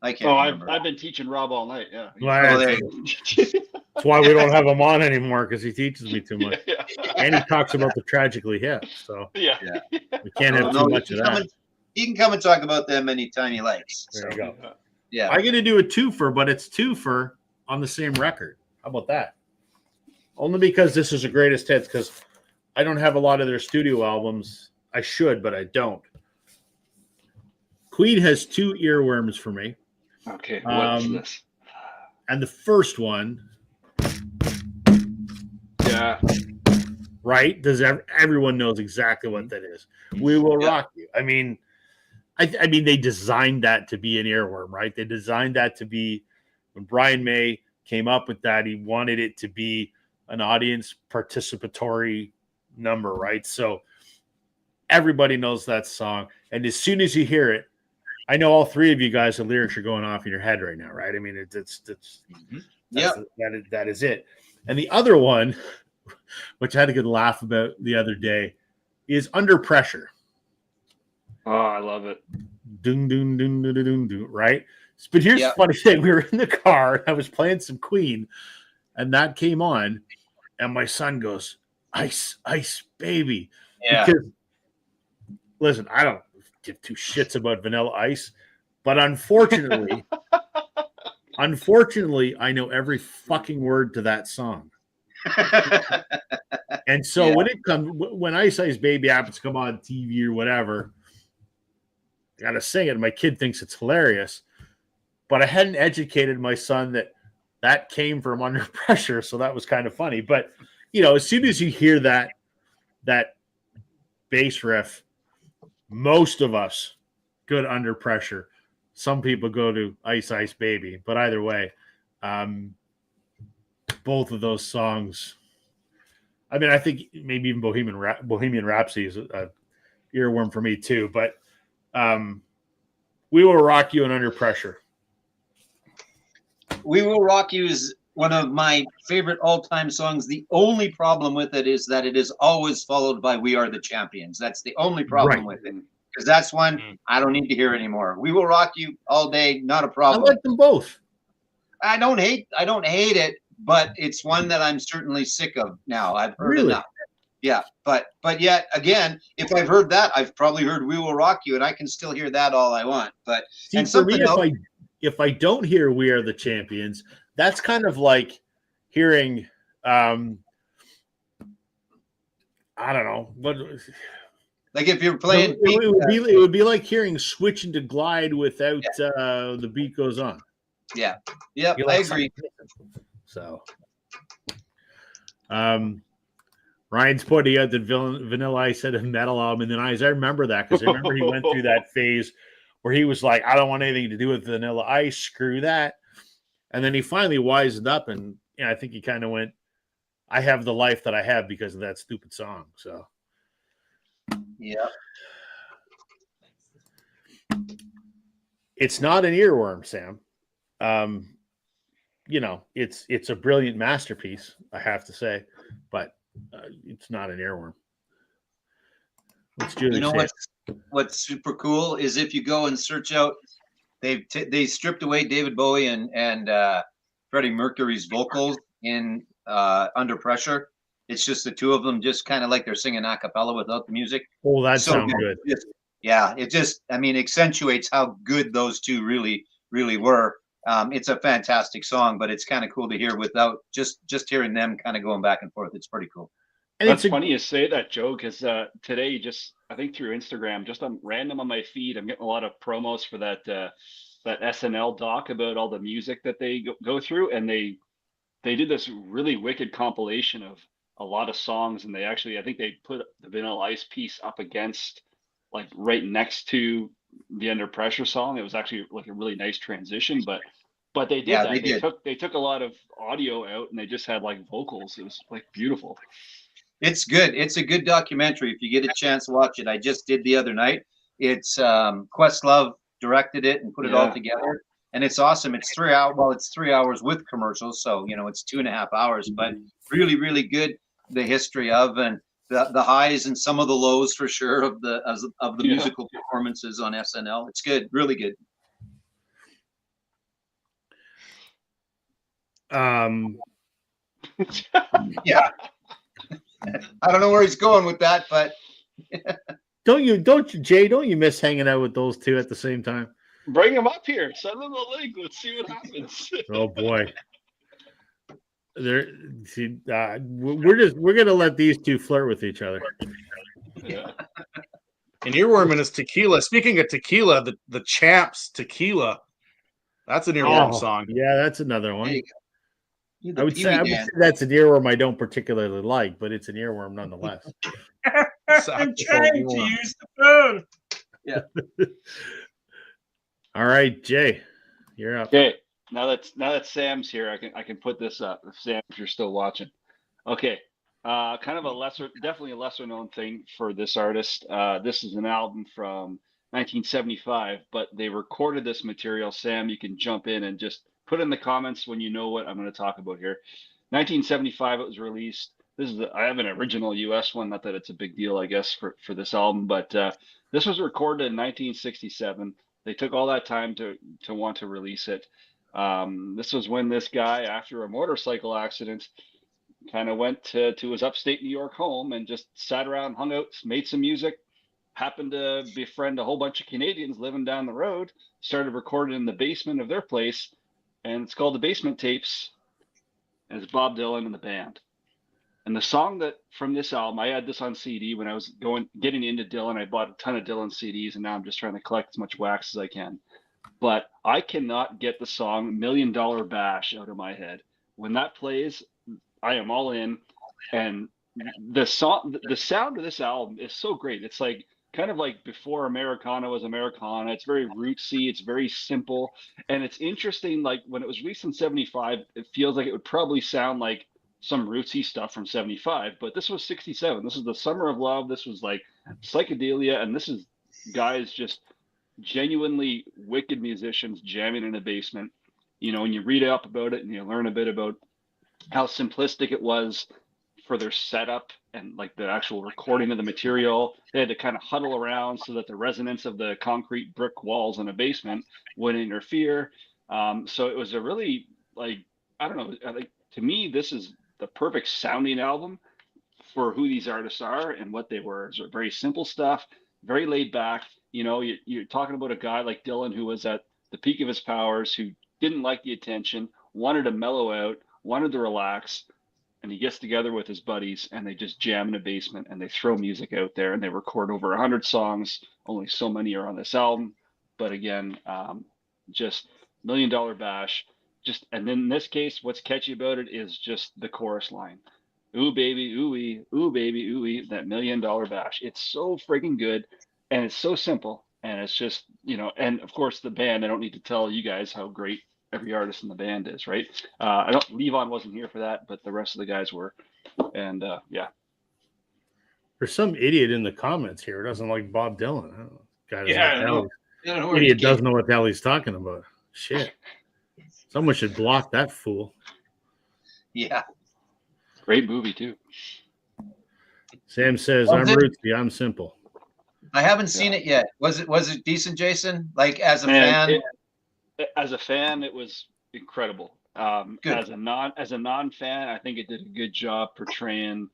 I can't remember. I've been teaching Rob all night. Yeah. That's why we don't have him on anymore, because he teaches me too much. Yeah. And he talks about the Tragically Hip. So yeah. We can't have too much of that. He can come and talk about them anytime he likes. There you go. Yeah. I'm going to do a twofer, but it's twofer on the same record. How about that? Only because this is the greatest hits, because I don't have a lot of their studio albums. I should, but I don't. Queen has 2 earworms for me. Okay, what is this? And the first one, yeah, right? Everyone knows exactly what that is? We Will Rock You. I mean, I mean, they designed that to be an earworm, right? They designed that to be, when Brian May came up with that, he wanted it to be an audience participatory number, right? So everybody knows that song, and as soon as you hear it, I know all 3 of you guys, the lyrics are going off in your head right now, right? I mean, that is it. And the other one, which I had a good laugh about the other day, is Under Pressure. Oh, I love it. Doom, doom, doom, doom, doom, doom, right? But here's the funny thing. We were in the car, and I was playing some Queen, and that came on, and my son goes, "Ice, ice, baby." Yeah. Because, listen, I don't give 2 shits about Vanilla Ice, but unfortunately, I know every fucking word to that song. And so when Ice Ice Baby happens to come on TV or whatever, I gotta sing it. My kid thinks it's hilarious, but I hadn't educated my son that came from Under Pressure, so that was kind of funny. But as soon as you hear that bass riff, most of us go to Under Pressure. Some people go to Ice Ice Baby, but either way, both of those songs. I mean, I think maybe even Bohemian Rhapsody is a earworm for me too. But We Will Rock You and Under Pressure. We Will Rock You is one of my favorite all-time songs. The only problem with it is that it is always followed by We Are the Champions. That's the only problem with it. Because that's one I don't need to hear anymore. We Will Rock You all day, not a problem. I like them both. I don't hate it, but it's one that I'm certainly sick of now. I've heard enough. Yeah, but yet again, if I've heard that, I've probably heard We Will Rock You, and I can still hear that all I want. But see, for me, if I don't hear We Are the Champions, that's kind of like hearing I don't know what. Like if you're playing, it would be like hearing Switch into Glide without the beat goes on. Yeah, yeah, I agree. So, Ryan's pointing out that Vanilla Ice had a metal album in the 90s. I remember that because I remember he went through that phase where he was like, "I don't want anything to do with Vanilla Ice. Screw that." And then he finally wisened up, and I think he kind of went, "I have the life that I have because of that stupid song." So. Yeah. It's not an earworm, Sam. It's a brilliant masterpiece, I have to say, but it's not an earworm. What's super cool is if you go and search out, they stripped away David Bowie and Freddie Mercury's vocals in Under Pressure. It's just the 2 of them, just kind of like they're singing a cappella without the music. Oh, that sounds good. It just, accentuates how good those 2 really, really were. It's a fantastic song, but it's kind of cool to hear without just hearing them kind of going back and forth. It's pretty cool. And that's funny you say that, Joe, because today, I think through Instagram, just on random on my feed, I'm getting a lot of promos for that SNL doc about all the music that they go through, and they did this really wicked compilation of a lot of songs, and I think they put the Vanilla Ice piece up against, like, right next to the Under Pressure song. It was actually like a really nice transition, but they did that. They took a lot of audio out and they just had like vocals. It was like beautiful. It's good. It's a good documentary. If you get a chance to watch it, I just did the other night. It's Questlove directed it and put it all together, and it's awesome. It's 3 hours. Well, it's 3 hours with commercials, so it's 2.5 hours. But really, really good. The history of and the highs and some of the lows for sure of the musical performances on SNL. It's good, really good. Yeah. I don't know where he's going with that, but don't you, Jay? Don't you miss hanging out with those two at the same time? Bring him up here. Send him the link. Let's see what happens. Oh boy. We're gonna let these two flirt with each other. Yeah. And Earworm is tequila. Speaking of tequila, the Champs tequila. That's an Earworm song. Yeah, that's another one. I would say Dan. that's an earworm I don't particularly like, but it's an earworm nonetheless. I'm trying to use the phone. Yeah. All right, Jay, you're up. Okay. Now that Sam's here, I can put this up. Sam, if you're still watching. Okay. Kind of definitely a lesser known thing for this artist. This is an album from 1975, but they recorded this material. Sam, you can jump in and just put in the comments when you know what I'm going to talk about here. 1975, it was released. I have an original US one, not that it's a big deal, I guess, for this album, but this was recorded in 1967. They took all that time to want to release it. This was when this guy, after a motorcycle accident, kind of went to his upstate New York home and just sat around, hung out, made some music, happened to befriend a whole bunch of Canadians living down the road, started recording in the basement of their place, and it's called The Basement Tapes, and it's Bob Dylan and the band. And the song that from this album, I had this on CD when I was getting into Dylan. I bought a ton of Dylan CDs, and now I'm just trying to collect as much wax as I can. But I cannot get the song $1 Million Bash out of my head. When that plays, I am all in. And the sound of this album is so great. It's like kind of like before Americana was Americana. It's very rootsy. It's very simple. And it's interesting, like when it was released in 75, it feels like it would probably sound like some rootsy stuff from 75, but this was 67. This is the summer of love. This was like psychedelia. And this is guys just genuinely wicked musicians jamming in a basement. You know, and you read up about it and you learn a bit about how simplistic it was for their setup and like the actual recording of the material. They had to kind of huddle around so that the resonance of the concrete brick walls in a basement wouldn't interfere. So it was a really, like, I don't know, like to me, this is the perfect sounding album for who these artists are and what they were. It's very simple stuff, very laid back. You know, you're talking about a guy like Dylan who was at the peak of his powers, who didn't like the attention, wanted to mellow out, wanted to relax, and he gets together with his buddies and they just jam in a basement and they throw music out there and they record over 100 songs. Only so many are on this album, but again, just $1 Million Bash. Just, and then in this case, what's catchy about it is just the chorus line. Ooh baby, ooh baby, ooh, that $1 Million Bash. It's so freaking good, and it's so simple, and it's just, you know, and of course the band. I don't need to tell you guys how great every artist in the band is, right? Levon wasn't here for that, but the rest of the guys were, and yeah. There's some idiot in the comments here who doesn't like Bob Dylan. Yeah, idiot doesn't know what the hell he's talking about. Shit. Someone should block that fool. Yeah. Great movie too. Sam says, I'm rootsy, I'm simple. I haven't seen it yet. Was it decent, Jason? Like as a fan? As a fan, it was incredible. As a non-fan, I think it did a good job portraying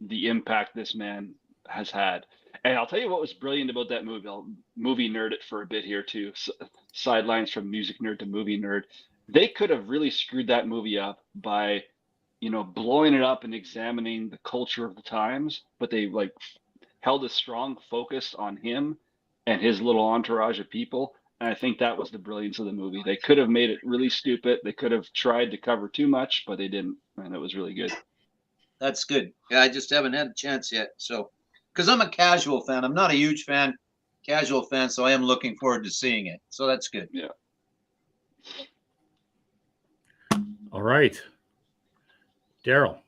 the impact this man has had. And I'll tell you what was brilliant about that movie. I'll movie nerd it for a bit here too. Sidelines from music nerd to movie nerd. They could have really screwed that movie up by, you know, blowing it up and examining the culture of the times, but they like held a strong focus on him and his little entourage of people. And I think that was the brilliance of the movie. They could have made it really stupid. They could have tried to cover too much, but they didn't. And it was really good. That's good. Yeah, I just haven't had a chance yet. So, because I'm a casual fan. I'm not a huge fan, casual fan. So I am looking forward to seeing it. So that's good. Yeah. All right. Daryl.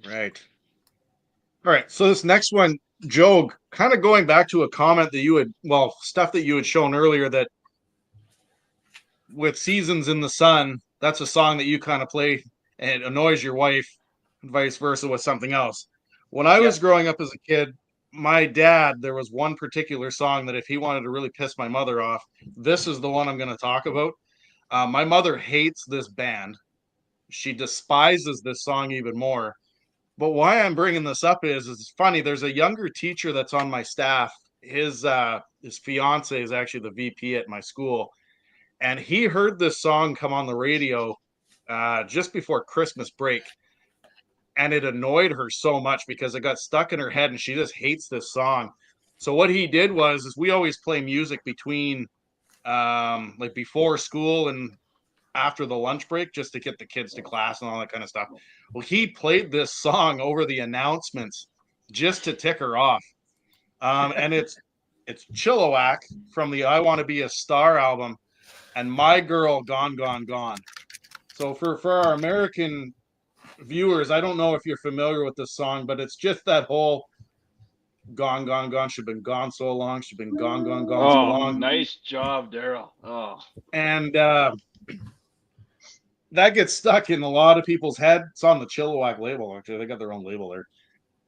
Right. All right. So this next one, Joe, kind of going back to a comment that stuff that you had shown earlier, that with Seasons in the Sun, that's a song that you kind of play and it annoys your wife, and vice versa with something else. When I was growing up as a kid, my dad, there was one particular song that if he wanted to really piss my mother off, this is the one I'm going to talk about. My mother hates this band. She despises this song even more. But why I'm bringing this up is it's funny. There's a younger teacher that's on my staff. His fiance is actually the VP at my school, and he heard this song come on the radio just before Christmas break, and it annoyed her so much because it got stuck in her head, and she just hates this song. So what he did is we always play music between like before school and after the lunch break just to get the kids to class and all that kind of stuff. Well, he played this song over the announcements just to tick her off. And it's Chilliwack from the I Want to Be a Star album and My Girl Gone, Gone, Gone. So for our American viewers, I don't know if you're familiar with this song, but it's just that whole gone, gone, gone. She's been gone so long. She's been gone, gone, gone so long. Nice job, Daryl. Oh. And that gets stuck in a lot of people's head. It's on the Chilliwack label, actually. They got their own label there.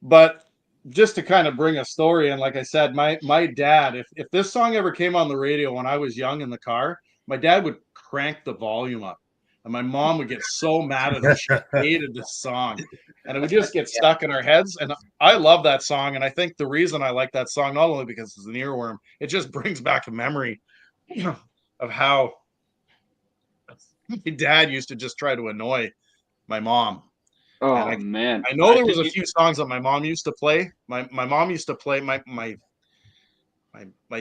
But just to kind of bring a story, and like I said, my dad, if this song ever came on the radio when I was young in the car, my dad would crank the volume up. And my mom would get so mad at her. She hated this song. And it would just get stuck in our heads. And I love that song. And I think the reason I like that song, not only because it's an earworm, it just brings back a memory of how my dad used to just try to annoy my mom. Oh, man. I know there was a few songs that my mom used to play. My mom used to play my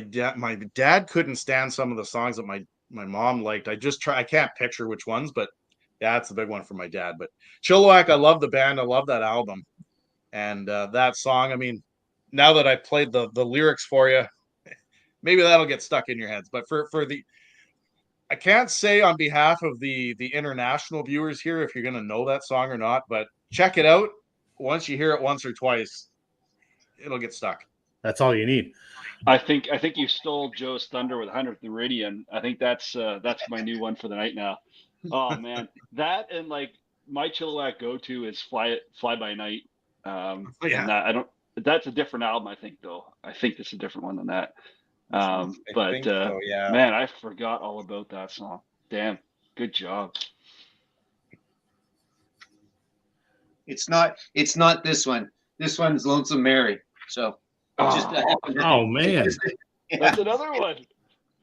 dad couldn't stand some of the songs that my mom liked. I can't picture which ones, but that's the big one for my dad. But Chilliwack, I love the band. I love that album. And that song, I mean, now that I played the lyrics for you, maybe that'll get stuck in your heads. But I can't say on behalf of the international viewers here if you're going to know that song or not, but check it out. Once you hear it once or twice, it'll get stuck. That's all you need. I think you stole Joe's thunder with 100th Meridian. I think that's my new one for the night now. Oh man, that and like my Chilliwack go-to is Fly by Night. And that's a different album, I think, though. I think it's a different one than that. Man, I forgot all about that song. Damn, good job. It's not this one. This one's Lonesome Mary. So oh man, that's another one.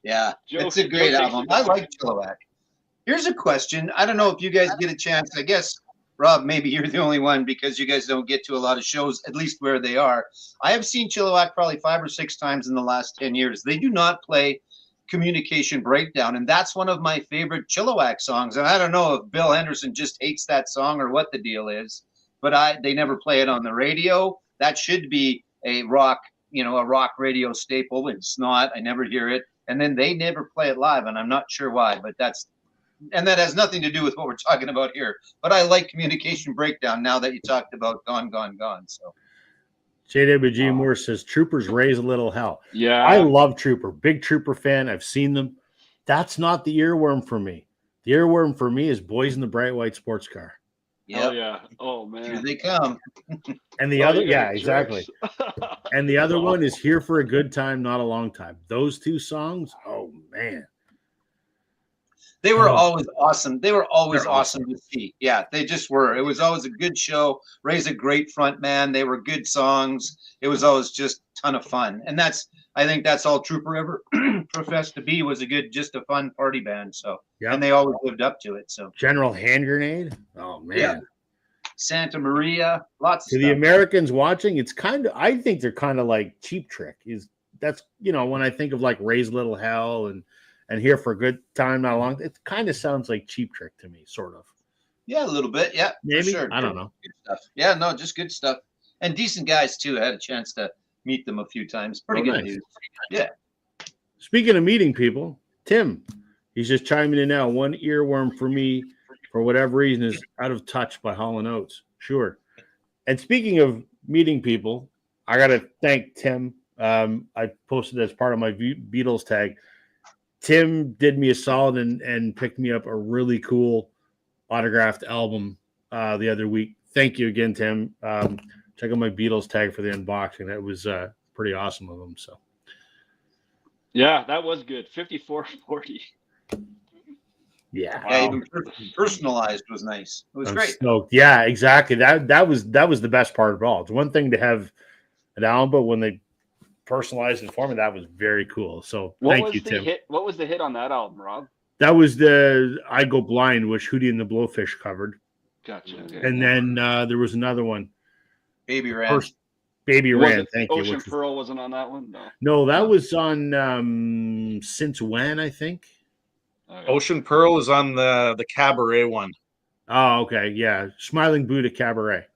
Yeah, it's a great album. I like Chilliwack. Here's a question. I don't know if you guys get a chance. I guess, Rob, maybe you're the only one because you guys don't get to a lot of shows, at least where they are. I have seen Chilliwack probably 5 or 6 times in the last 10 years. They do not play Communication Breakdown, and that's one of my favorite Chilliwack songs. And I don't know if Bill Henderson just hates that song or what the deal is, but they never play it on the radio. That should be a rock radio staple. It's not. I never hear it. And then they never play it live, and I'm not sure why, but that has nothing to do with what we're talking about here. But I like Communication Breakdown now that you talked about Gone, Gone, Gone. So JWG Moore says Troopers raise a little hell. Yeah. I love Trooper. Big Trooper fan. I've seen them. That's not the earworm for me. The earworm for me is Boys in the Bright White Sports Car. Yep. Oh yeah. Oh man. Here they come. And the other, exactly. And the other one is Here for a Good Time, Not a Long Time. Those two songs, oh man. They were always awesome. They were always awesome to see. Yeah, they just were. It was always a good show. Ray's a great front man. They were good songs. It was always just a ton of fun. And I think that's all Trooper ever professed to be, was just a fun party band. So, and they always lived up to it. So General Hand Grenade. Oh man. Yeah. Santa Maria. Lots of stuff. The Americans watching, I think they're kind of like Cheap Trick. That's when I think of like Raise Little Hell and Here for a Good Time, Not Long, it kind of sounds like Cheap Trick to me, sort of. Yeah, a little bit. Yeah, maybe. Sure. I don't know. Good stuff. Yeah, no, just good stuff. And decent guys, too. I had a chance to meet them a few times. Pretty good dudes. Yeah. Speaking of meeting people, Tim, he's just chiming in now. One earworm for me, for whatever reason, is Out of Touch by Hall & Oates. Sure. And speaking of meeting people, I got to thank Tim. I posted as part of my Beatles tag. Tim did me a solid and picked me up a really cool autographed album the other week. Thank you again, Tim. Check out my Beatles tag for the unboxing. That was pretty awesome of him. So, yeah, that was good. 54-40. Yeah. Yeah, even personalized was nice. It was great. Stoked. Yeah, exactly. That was the best part of it all. It's one thing to have an album, but when they personalized it for me, that was very cool. So thank you, Tim. What was the hit on that album, Rob? That was the I Go Blind, which Hootie and the Blowfish covered. Gotcha. Okay, and then there was another one. Baby Ran. Baby Ran, thank you. Ocean Pearl wasn't on that one? No, that was on Since When, I think. Okay. Ocean Pearl is on the Cabaret one. Oh, okay. Yeah. Smiling Buddha Cabaret.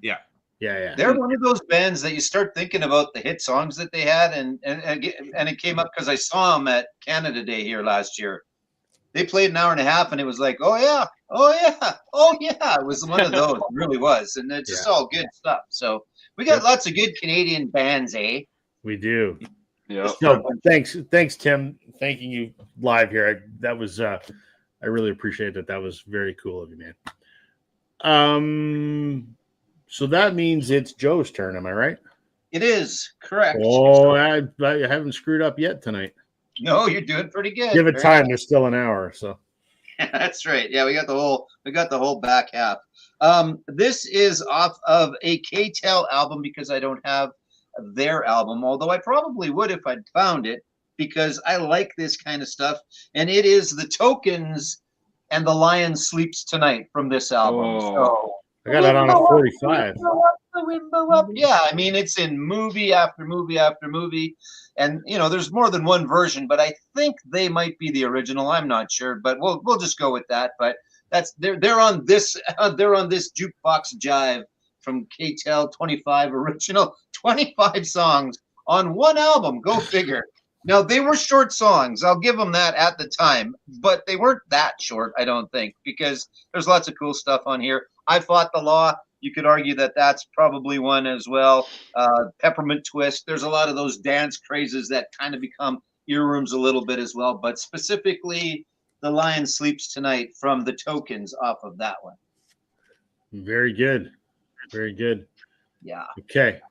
Yeah. Yeah. They're one of those bands that you start thinking about the hit songs that they had, and it came up because I saw them at Canada Day here last year. They played an hour and a half, and it was like, oh yeah. It was one of those. It really was, and it's just all good stuff. So we got lots of good Canadian bands, eh? We do. Yeah. So thanks, Tim. Thanking you live here. That was I really appreciate that. That was very cool of you, man. So that means it's Joe's turn. Am I right? It is correct. Oh, I haven't screwed up yet tonight. No, you're doing pretty good. Give it time. There's still an hour, so. That's right. Yeah, we got the whole back half. This is off of a K-Tel album because I don't have their album, although I probably would if I'd found it, because I like this kind of stuff. And it is The Tokens and The Lion Sleeps Tonight from this album. So I got it on a 45. Yeah, I mean, it's in movie after movie after movie. And there's more than one version, but I think they might be the original. I'm not sure, but we'll just go with that. But they're on this jukebox jive from K-Tel 25 original, 25 songs on one album. Go figure. Now they were short songs. I'll give them that at the time, but they weren't that short, I don't think, because there's lots of cool stuff on here. I Fought the Law. You could argue that that's probably one as well. Peppermint Twist. There's a lot of those dance crazes that kind of become earworms a little bit as well. But specifically, The Lion Sleeps Tonight from The Tokens off of that one. Very good. Very good. Yeah. Okay.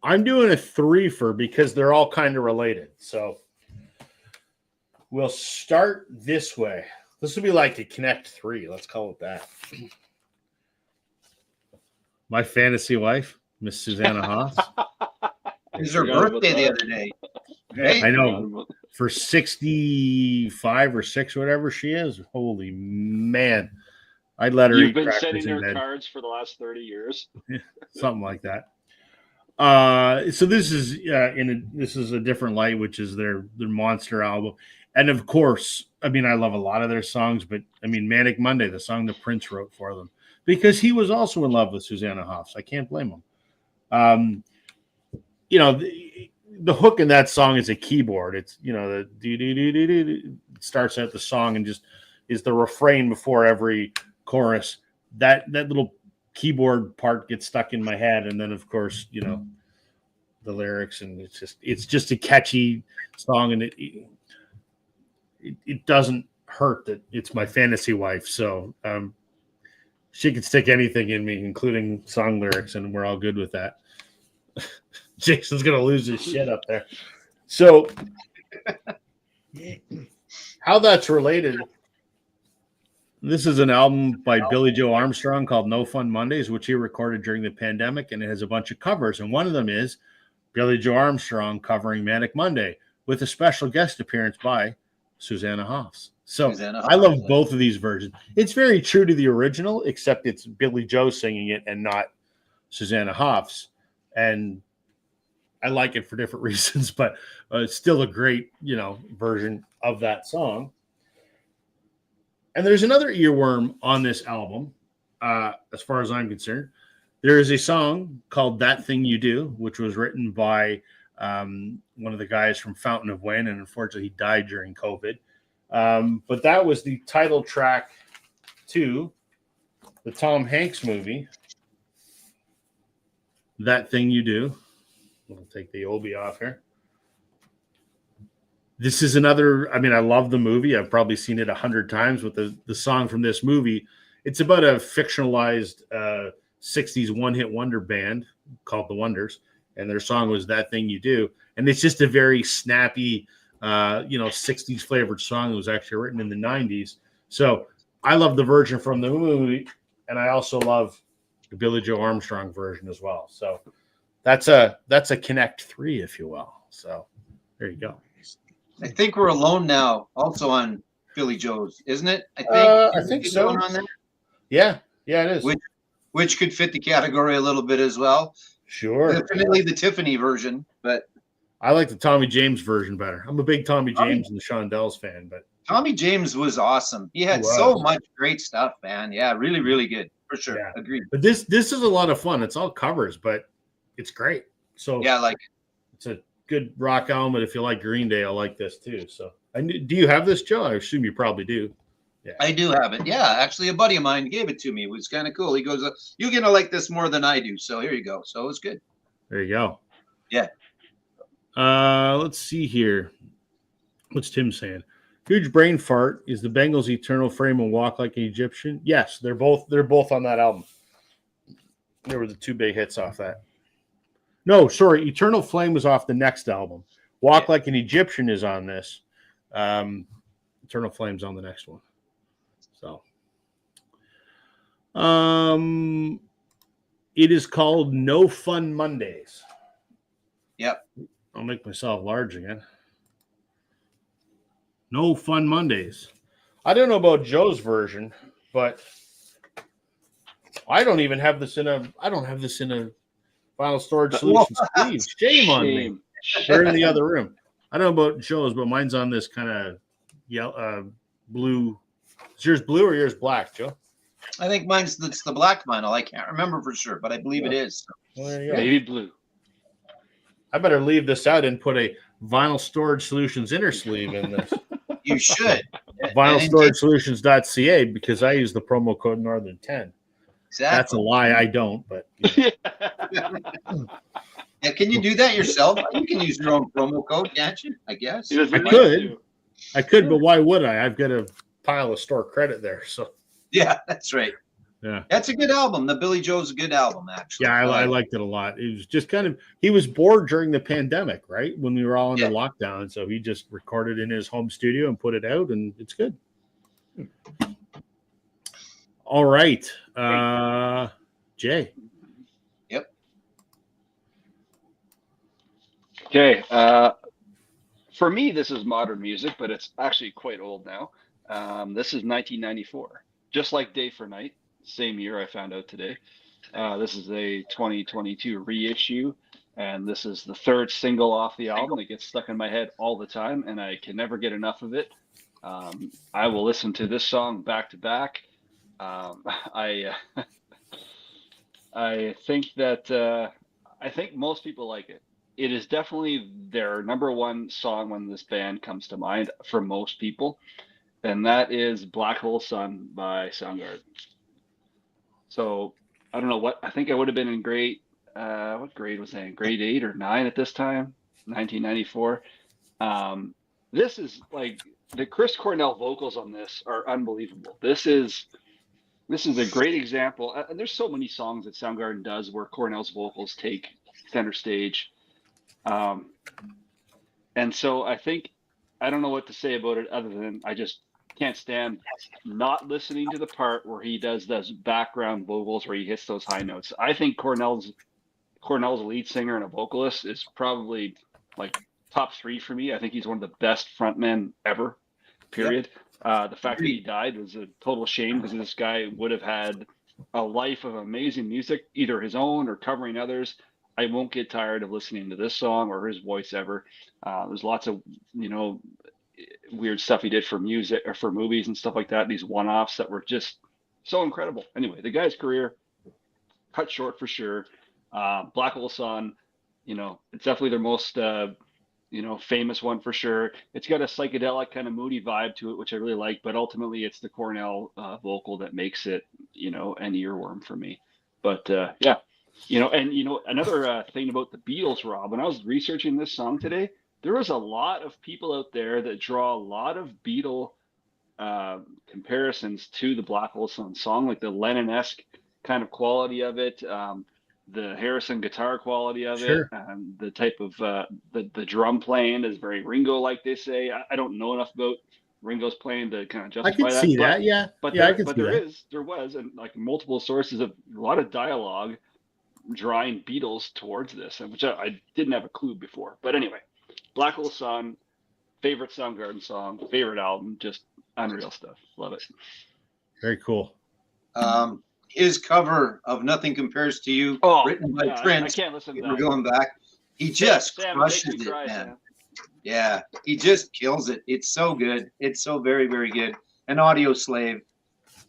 I'm doing a threefer because they're all kind of related. So we'll start this way. This will be like a Connect 3. Let's call it that. My fantasy wife, Miss Susanna Haas. It was her birthday the other day. Right? I know. For 65 or 6, whatever she is. Holy man. I'd let her. You've been sending her cards for the last 30 years. Something like that. So this is this is a different light, which is their monster album. And of course, I mean, I love a lot of their songs, but I mean, Manic Monday, the song that Prince wrote for them, because he was also in love with Susanna Hoffs. I can't blame him. The hook in that song is a keyboard. It's, the it starts out the song and just is the refrain before every chorus. That little keyboard part gets stuck in my head, and then of course, the lyrics, and it's just a catchy song, and it doesn't hurt that it's my fantasy wife. So she can stick anything in me, including song lyrics, and we're all good with that. Jason's gonna lose his shit up there. So how that's related, this is an album by Billy Joe Armstrong called No Fun Mondays, which he recorded during the pandemic, and it has a bunch of covers, and one of them is Billy Joe Armstrong covering Manic Monday with a special guest appearance by Susanna Hoffs. So I love both of these versions. It's very true to the original, except it's Billy Joe singing it and not Susanna Hoffs. And I like it for different reasons, but it's still a great, version of that song. And there's another earworm on this album, as far as I'm concerned. There is a song called That Thing You Do, which was written by one of the guys from Fountain of Wayne, and unfortunately he died during COVID. But that was the title track to the Tom Hanks movie, That Thing You Do. We'll take the Obi off here. This is another, I love the movie. I've probably seen it 100 times with the song from this movie. It's about a fictionalized 60s one-hit wonder band called The Wonders, and their song was That Thing You Do. And it's just a very snappy, 60s flavored song. It was actually written in the 90s. So I love the version from the movie, and I also love the Billy Joe Armstrong version as well. So that's a Connect 3, if you will. So there you go. I think we're alone now, also on Billy Joe's, isn't it? I think so. On there? Yeah, it is. Which could fit the category a little bit as well. Sure. Definitely the Tiffany version, but I like the Tommy James version better. I'm a big Tommy James and the Shondells fan, but Tommy James was awesome. He had so much great stuff, man. Yeah, really, really good for sure. Yeah. Agreed. But this is a lot of fun. It's all covers, but it's great. So yeah, like it's a good rock album. But if you like Green Day, I like this too. So do you have this, Joe? I assume you probably do. Yeah, I do have it. Yeah, actually, a buddy of mine gave it to me. It was kind of cool. He goes, "You're gonna like this more than I do." So here you go. So it was good. There you go. Yeah. Let's see here. What's Tim saying? Huge brain fart. Is the Bengals Eternal Frame and Walk Like an Egyptian? Yes, they're both on that album. There were the two big hits off that. No, sorry, Eternal Flame was off the next album. Walk Like an Egyptian is on this. Eternal Flame's on the next one. So it is called No Fun Mondays. Yep. I'll make myself large again. No Fun Mondays. I don't know about Joe's version, but I don't even have this in a Vinyl Storage Solutions sleeve. Shame on me. They're in the other room. I don't know about Joe's, but mine's on this kind of yellow, blue. Is yours blue or yours black, Joe? I think it's the black vinyl. I can't remember for sure, but I believe it is. Well, there maybe blue. I better leave this out and put a Vinyl Storage Solutions inner sleeve in this. You should. VinylStorageSolutions.ca because I use the promo code Northern10. Exactly. That's a lie. I don't, but yeah, can you do that yourself? You can use your own promo code, can't you? I guess. I could, but why would I? I've got a pile of store credit there. So yeah, that's right. Yeah, that's a good album. The Billy Joe's a good album, actually. Yeah, I liked it a lot. It was just kind of he was bored during the pandemic, right? When we were all in the lockdown, so he just recorded in his home studio and put it out, and it's good. All right, Jay. Yep. Okay. For me, this is modern music, but it's actually quite old now. This is 1994, just like Day for Night. Same year I found out today. This is a 2022 reissue, and this is the third single off the album. It gets stuck in my head all the time, and I can never get enough of it. I will listen to this song back to back. I think most people like it. It is definitely their number one song when this band comes to mind for most people, and that is Black Hole Sun by Soundgarden. So I don't know what, I think I would have been in what grade was I in? Grade 8 or 9 at this time, 1994. This is like the Chris Cornell vocals on this are unbelievable. This is a great example. And there's so many songs that Soundgarden does where Cornell's vocals take center stage. And so I don't know what to say about it other than I just can't stand not listening to the part where he does those background vocals where he hits those high notes. I think Cornell's lead singer and a vocalist is probably like top 3 for me. I think he's one of the best frontmen ever, period. Yep. The fact that he died was a total shame because this guy would have had a life of amazing music, either his own or covering others. I won't get tired of listening to this song or his voice ever. There's lots of, weird stuff he did for music or for movies and stuff like that. These one-offs that were just so incredible. Anyway, the guy's career cut short for sure. Black Hole Sun, it's definitely their most, famous one for sure. It's got a psychedelic kind of moody vibe to it, which I really like, but ultimately it's the Cornell vocal that makes it, an earworm for me. But yeah, another thing about the Beatles, Rob, when I was researching this song today, there was a lot of people out there that draw a lot of Beatle comparisons to the Black Hole Sun song, like the Lennon-esque kind of quality of it, the Harrison guitar quality of it, and the type of the drum playing is very Ringo, like they say. I don't know enough about Ringo's playing to kind of justify I can that. see that, yeah. But yeah, there was, and like multiple sources of a lot of dialogue drawing Beatles towards this, and which I didn't have a clue before. But anyway, Black Hole Sun, favorite Soundgarden song, favorite album, just unreal stuff. Love it. Very cool. His cover of "Nothing Compares to You," written by Prince. I can't listen to that. We're going back. He just crushes it, man. Sam. Yeah, he just kills it. It's so good. It's so very, very good. An Audio Slave.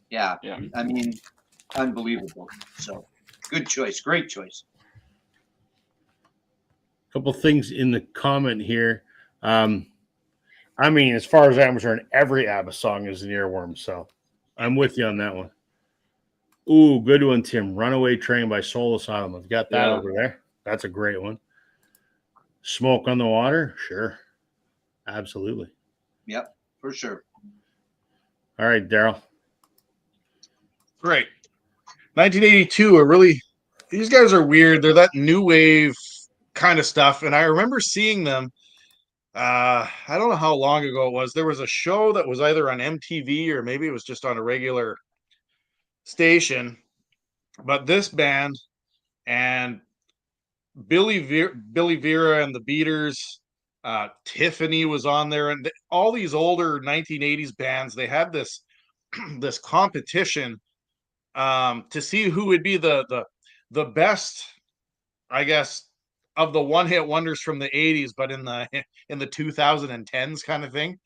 Yeah. I mean, unbelievable. So, good choice. Great choice. A couple things in the comment here. I mean, as far as I'm concerned, every ABBA song is an earworm, so I'm with you on that one. Ooh, good one, Tim. Runaway Train by Soul Asylum. I've got that over there. That's a great one. Smoke on the Water? Sure. Absolutely. Yep, for sure. All right, Daryl. Great. 1982 are really, these guys are weird. They're that new wave kind of stuff. And I remember seeing them. I don't know how long ago it was. There was a show that was either on MTV or maybe it was just on a regular station. But this band and Billy Vera and the Beaters, Tiffany was on there, and all these older 1980s bands. They had this this competition to see who would be the best, I guess, of the one-hit wonders from the 80s, but in the 2010s kind of thing.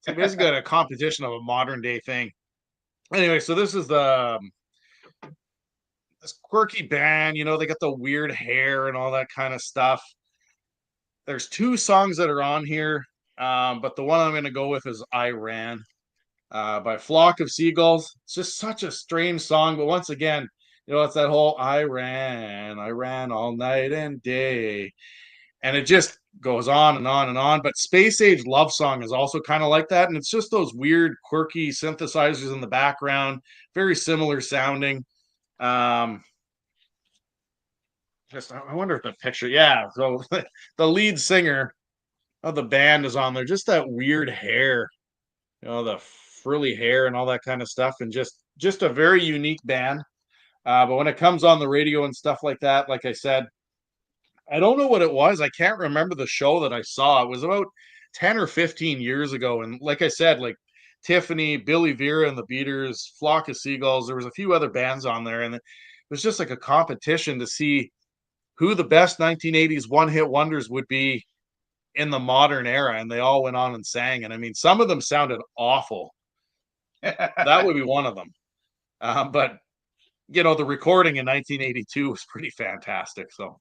So basically a competition of a modern day thing. Anyway, so this is this quirky band, you know, they got the weird hair and all that kind of stuff. There's two songs that are on here, but the one I'm going to go with is I Ran by Flock of Seagulls. It's just such a strange song, but once again, you know, it's that whole I ran all night and day. And it just goes on and on and on. But Space Age Love Song is also kind of like that. And it's just those weird, quirky synthesizers in the background, very similar sounding. Just I wonder if the picture, so the lead singer of the band is on there, just that weird hair, you know, the frilly hair and all that kind of stuff, and just a very unique band. But when it comes on the radio and stuff like that, like I said, I don't know what it was. I can't remember the show that I saw. It was about 10 or 15 years ago. And like I said, like Tiffany, Billy Vera and the Beaters, Flock of Seagulls, there was a few other bands on there. And it was just like a competition to see who the best 1980s one-hit wonders would be in the modern era. And they all went on and sang. And I mean, some of them sounded awful. That would be one of them. But, you know, the recording in 1982 was pretty fantastic. So,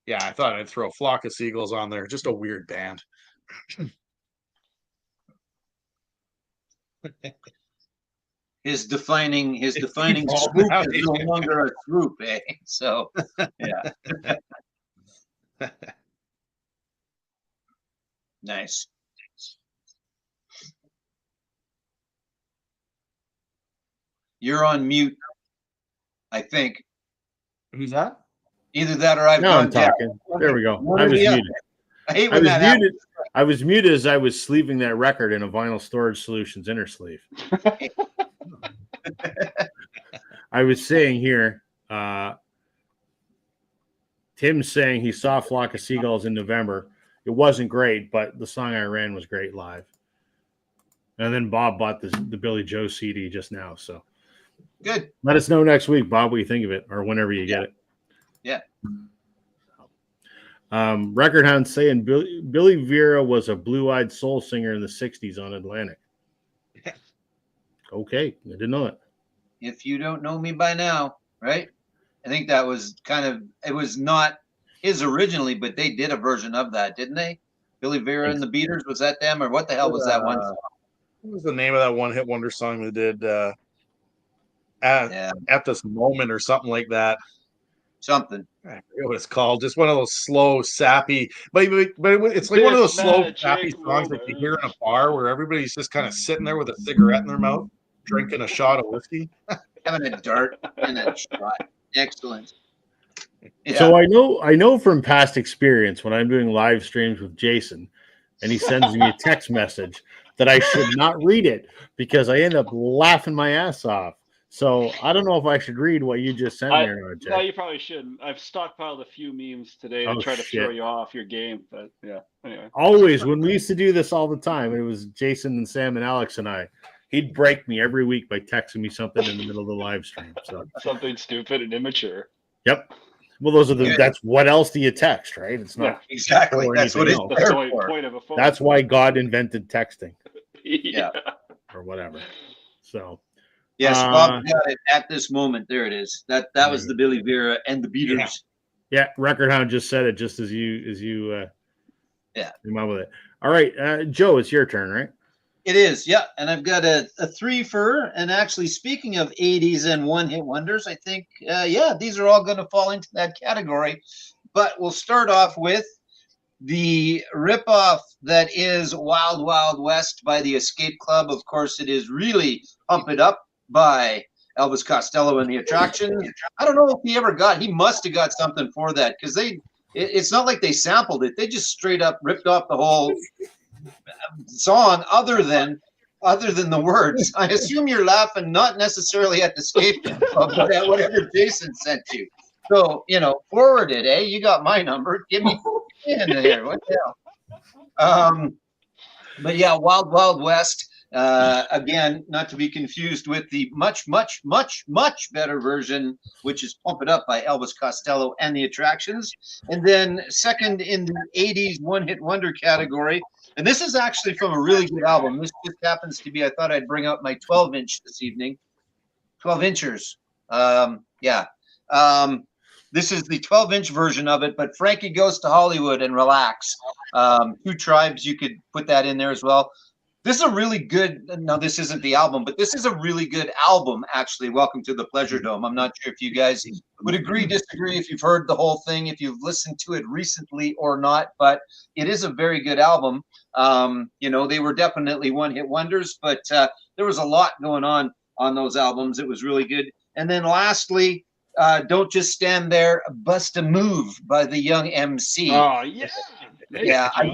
yeah, I thought I'd throw Flock of Seagulls on there. Just a weird band. His defining swoop is no longer a swoop, eh? So, yeah. Nice. You're on mute, I think. Who's that? Either that or I've gone talking. There we go. I was muted. I hate when that happens. I was muted as I was sleeving that record in a Vinyl Storage Solutions inner sleeve. I was saying here, Tim's saying he saw Flock of Seagulls in November. It wasn't great, but the song I Ran was great live. And then Bob bought the Billy Joe CD just now. So good. Let us know next week, Bob, what you think of it, or whenever you get it. Yeah. Record Hound saying Billy Vera was a blue-eyed soul singer in the 60s on Atlantic. Okay, I didn't know that. If you don't know me by now, right? I think that was it was not his originally, but they did a version of that, didn't they? Billy Vera and the Beaters, was that them, or what the hell was that one song? What was the name of that one-hit wonder song they did? At This Moment or something like that. Something. I forget what it's called. Just one of those slow, sappy, but it's like one of those slow, sappy songs that you hear in a bar where everybody's just kind of sitting there with a cigarette in their mouth, drinking a shot of whiskey, having a dart and a shot. Excellent. Yeah. So I know from past experience when I'm doing live streams with Jason, and he sends me a text message, that I should not read it because I end up laughing my ass off. So I don't know if I should read what you just sent me or not, no, you probably shouldn't. I've stockpiled a few memes today to try to throw you off your game, but yeah. Anyway, always when we used to do this all the time, it was Jason and Sam and Alex and I. He'd break me every week by texting me something in the middle of the live stream. So something stupid and immature. Yep. Well, that's what else do you text, right? It's not exactly. That's what it's That's the point of a phone. That's why God invented texting. Yeah. Or whatever. So yes, Bob got it at this moment. There it is. That was the Billy Vera and the Beaters. Yeah, Record Hound just said it just as you came up with it. All right, Joe, it's your turn, right? It is, yeah. And I've got a three-fer. And actually, speaking of 80s and one-hit wonders, I think, these are all going to fall into that category. But we'll start off with the ripoff that is Wild Wild West by the Escape Club. Of course, it is really Pump It Up by Elvis Costello and the Attractions. I don't know if he must have got something for that, because it's not like they sampled it. They just straight up ripped off the whole song other than the words. I assume you're laughing not necessarily at the Escape Club, but at whatever Jason sent you. So, forward it, eh? You got my number. Give me in there. What the hell? But yeah, Wild Wild West. Again, not to be confused with the much, much, much, much better version, which is Pump It Up by Elvis Costello and the Attractions. And then second in the 80s one-hit wonder category. And this is actually from a really good album. This just happens to be, I thought I'd bring out my 12-inch this evening. 12-inchers. This is the 12-inch version of it, but Frankie Goes to Hollywood and Relax. Two Tribes, you could put that in there as well. This is a really good, no, this isn't the album, but this is a really good album, actually. Welcome to the Pleasure Dome. I'm not sure if you guys would agree, disagree, if you've heard the whole thing, if you've listened to it recently or not, but it is a very good album. They were definitely one-hit wonders, but there was a lot going on those albums. It was really good. And then lastly, Don't Just Stand There, Bust a Move by the Young MC. Oh, yeah. Yeah, I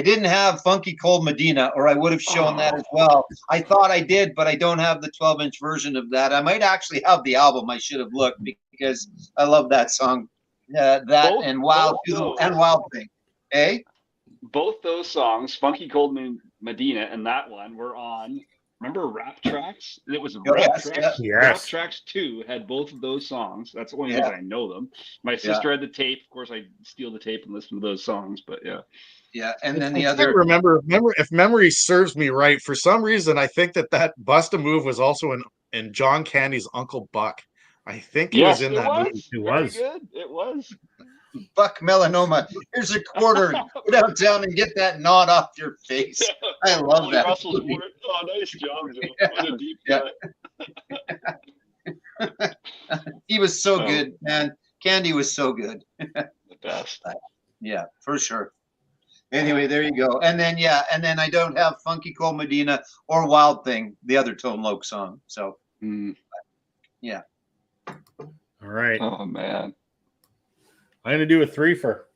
didn't have Funky Cold Medina, or I would have shown that as well. I thought I did, but I don't have the 12-inch version of that. I might actually have the album. I should have looked, because I love that song. And Wild Thing. Eh? Both those songs, Funky Cold Medina and that one, were on. Remember Rap Tracks? It was Rap Tracks. Yes. Rap Tracks 2 had both of those songs. That's the only reason I know them. My sister had the tape. Of course, I steal the tape and listen to those songs. But yeah. Yeah, and then I remember if memory serves me right, for some reason I think that Bust a Move was also in John Candy's Uncle Buck. I think he was in that movie. It was. Good. It was. Buck Melanoma. Here's a quarter. Go downtown and get that knot off your face. I love that. Oh, nice job, Joe. What a deep cut. He was so good, man. Candy was so good. The best. Yeah, for sure. Anyway, there you go. And then I don't have Funky Cold Medina or Wild Thing, the other Tone Loc song. So, yeah. All right. Oh man. I'm going to do a three-fer.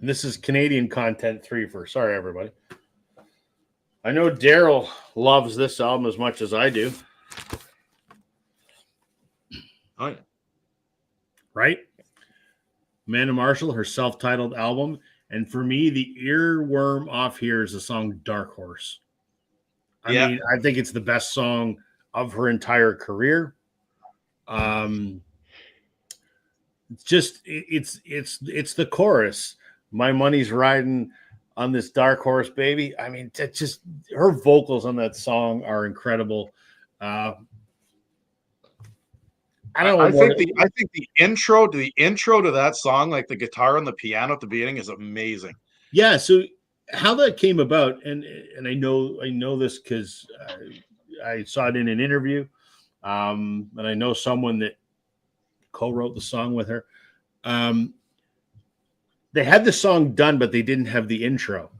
This is Canadian content three-fer. Sorry, everybody. I know Daryl loves this album as much as I do. Oh, yeah. Right? Amanda Marshall, her self-titled album. And for me, the earworm off here is the song Dark Horse. I mean, I think it's the best song of her entire career. It's the chorus. My money's riding on this dark horse, baby. I mean, just her vocals on that song are incredible. I think the intro to that song, like the guitar and the piano at the beginning, is amazing. Yeah. So how that came about, and I know this because I saw it in an interview, and I know someone that co-wrote the song with her. They had the song done, but they didn't have the intro.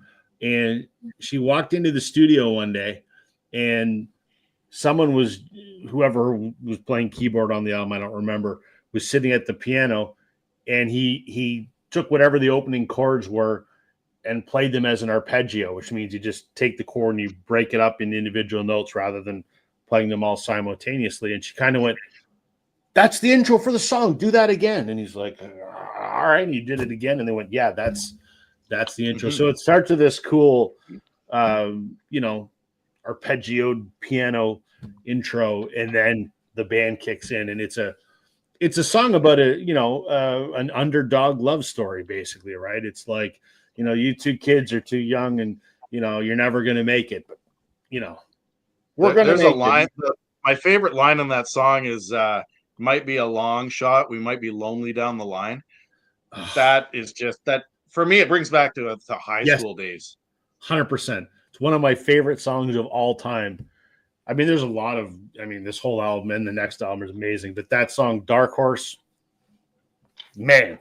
And she walked into the studio one day, and whoever was playing keyboard on the album, I don't remember, was sitting at the piano, and he took whatever the opening chords were and played them as an arpeggio, which means you just take the chord and you break it up in individual notes rather than playing them all simultaneously. And she kind of went, "That's the intro for the song. Do that again." And he's like, "All right." And he did it again. And they went, "Yeah, that's the intro." So it starts with this cool, arpeggiated piano intro, and then the band kicks in, and it's a song about an underdog love story, basically, right? It's like, you two kids are too young, and you're never going to make it, but we're going to make There's a line. My favorite line in that song is might be a long shot, we might be lonely down the line. That is just that for me, it brings back to the high school days. 100%. It's one of my favorite songs of all time. I mean, there's a lot of, this whole album and the next album is amazing, but that song, Dark Horse, man,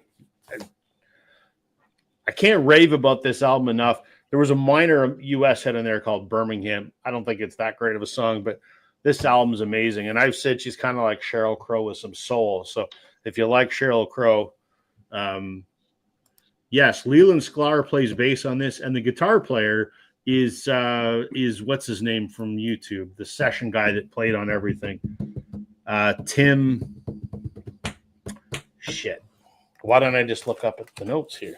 I can't rave about this album enough. There was a minor US hit in there called Birmingham. I don't think it's that great of a song, but this album is amazing. And I've said she's kind of like Sheryl Crow with some soul. So if you like Sheryl Crow, yes, Leland Sklar plays bass on this, and the guitar player is what's his name from YouTube, the session guy that played on everything. Tim. Shit. Why don't I just look up at the notes here?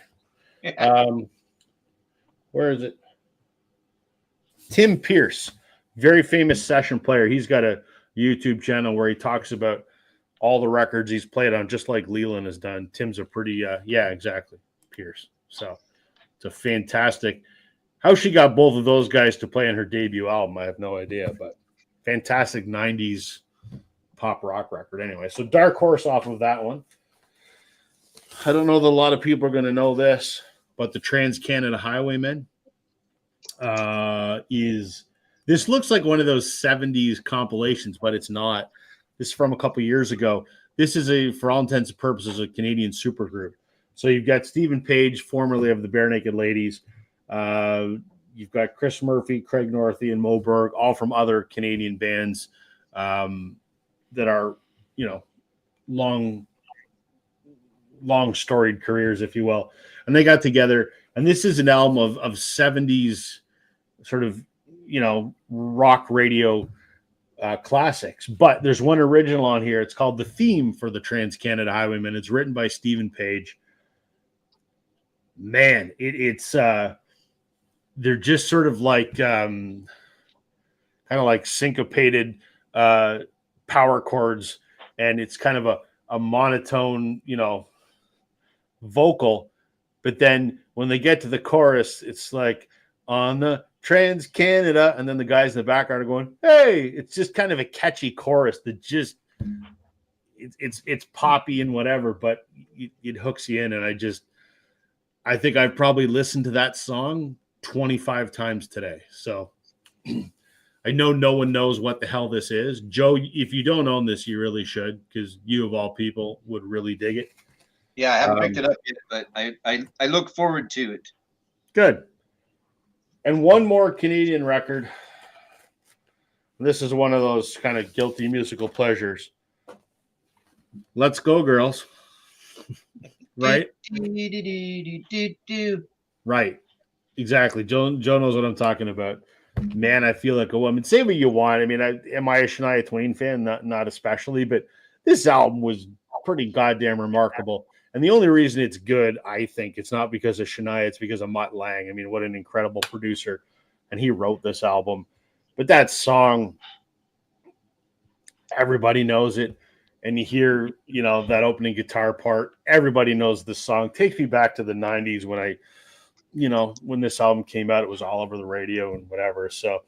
Where is it? Tim Pierce, very famous session player. He's got a YouTube channel where he talks about all the records he's played on, just like Leland has done. Tim's a pretty, exactly, Pierce. So it's a fantastic. How she got both of those guys to play on her debut album, I have no idea, but fantastic 90s pop rock record anyway. So Dark Horse off of that one. I don't know that a lot of people are going to know this, but the Trans-Canada Highwaymen this looks like one of those 70s compilations, but it's not. This is from a couple years ago. This is for all intents and purposes, a Canadian supergroup. So you've got Stephen Page, formerly of the Bare Naked Ladies. You've got Chris Murphy, Craig Northey, and Mo Berg, all from other Canadian bands that are, long storied careers, if you will. And they got together, and this is an album of 70s sort of, rock radio classics. But there's one original on here. It's called The Theme for the Trans-Canada Highwaymen. It's written by Stephen Page. Man, it's they're just sort of like kind of like syncopated power chords, and it's kind of a monotone, vocal. But then when they get to the chorus, it's like on the Trans-Canada, and then the guys in the background are going, "Hey!" It's just kind of a catchy chorus that just it's poppy and whatever, but it hooks you in. And I think I've probably listened to that song 25 times today. So I know no one knows what the hell this is. Joe, if you don't own this, you really should, because you of all people would really dig it. Yeah, I haven't picked it up yet, but I look forward to it. Good. And one more Canadian record. This is one of those kind of guilty musical pleasures. Let's Go, Girls. Right? Right. Exactly. Joe knows what I'm talking about. Man, I feel like a woman. Say what you want. I mean, am I a Shania Twain fan? Not especially, but this album was pretty goddamn remarkable. And the only reason it's good, I think, it's not because of Shania, it's because of Mutt Lange. I mean, what an incredible producer. And he wrote this album. But that song, everybody knows it. And you hear, that opening guitar part. Everybody knows the song. Takes me back to the 90s when when this album came out, it was all over the radio and whatever. So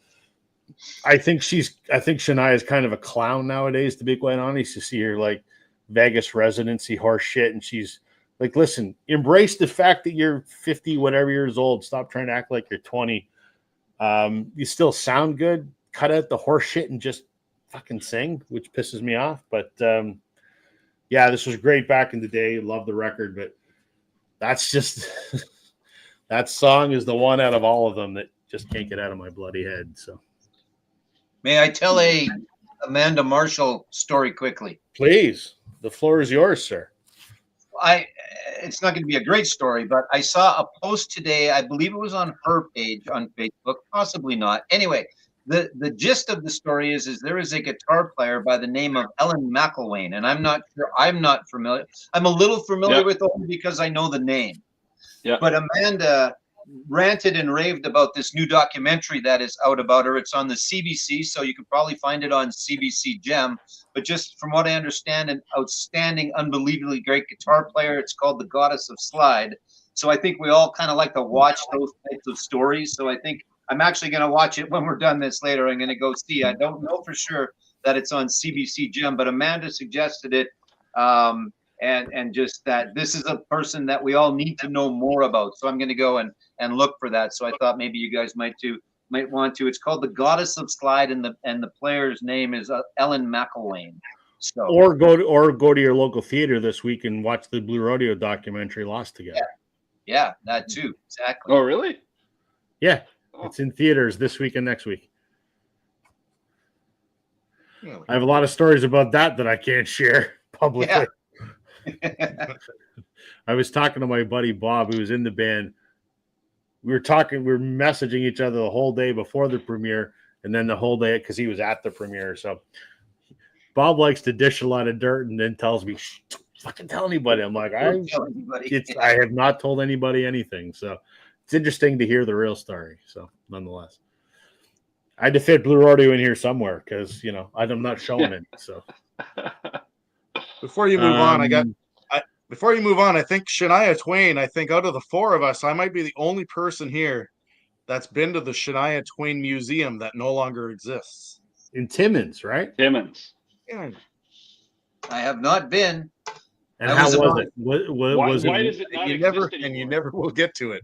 I think Shania is kind of a clown nowadays, to be quite honest. You see her like Vegas residency horse shit, and she's like, listen, embrace the fact that you're 50 whatever years old. Stop trying to act like you're 20. You still sound good. Cut out the horse shit and just fucking sing, which pisses me off. But yeah, this was great back in the day. Love the record, but that's just that song is the one out of all of them that just can't get out of my bloody head. So may I tell a Amanda Marshall story quickly? Please. The floor is yours, sir. it's not going to be a great story, but I saw a post today. I believe it was on her page on Facebook, possibly not. Anyway, the gist of the story is there is a guitar player by the name of Ellen McElwain, and I'm not sure. I'm not familiar. I'm a little familiar with only because I know the name. Yeah. But Amanda ranted and raved about this new documentary that is out about her. It's on the CBC, so you can probably find it on CBC Gem. But just from what I understand, an outstanding, unbelievably great guitar player. It's called The Goddess of Slide. So I think we all kind of like to watch those types of stories. So I think I'm actually going to watch it when we're done this later. I'm going to go see. I don't know for sure that it's on CBC Gem, but Amanda suggested it. And just that this is a person that we all need to know more about. So I'm going to go and look for that. So I thought maybe you guys might want to. It's called The Goddess of Slide, and the player's name is Ellen McElwain. So or go to your local theater this week and watch the Blue Rodeo documentary Lost Together. Yeah, that too. Exactly. Oh, really? Yeah, it's in theaters this week and next week. I have a lot of stories about that I can't share publicly. Yeah. I was talking to my buddy Bob, who was in the band. We were messaging each other the whole day before the premiere, and then the whole day because he was at the premiere. So Bob likes to dish a lot of dirt and then tells me, don't fucking tell anybody. I'm like, I have not told anybody anything. So it's interesting to hear the real story. So nonetheless, I had to fit Blue Rodeo in here somewhere because, I'm not showing it. So before you move on, I think Shania Twain, I think out of the four of us, I might be the only person here that's been to the Shania Twain Museum that no longer exists. In Timmins, right? Timmins. Yeah. I have not been. And how was it? Why does it not exist anymore? And you never will get to it.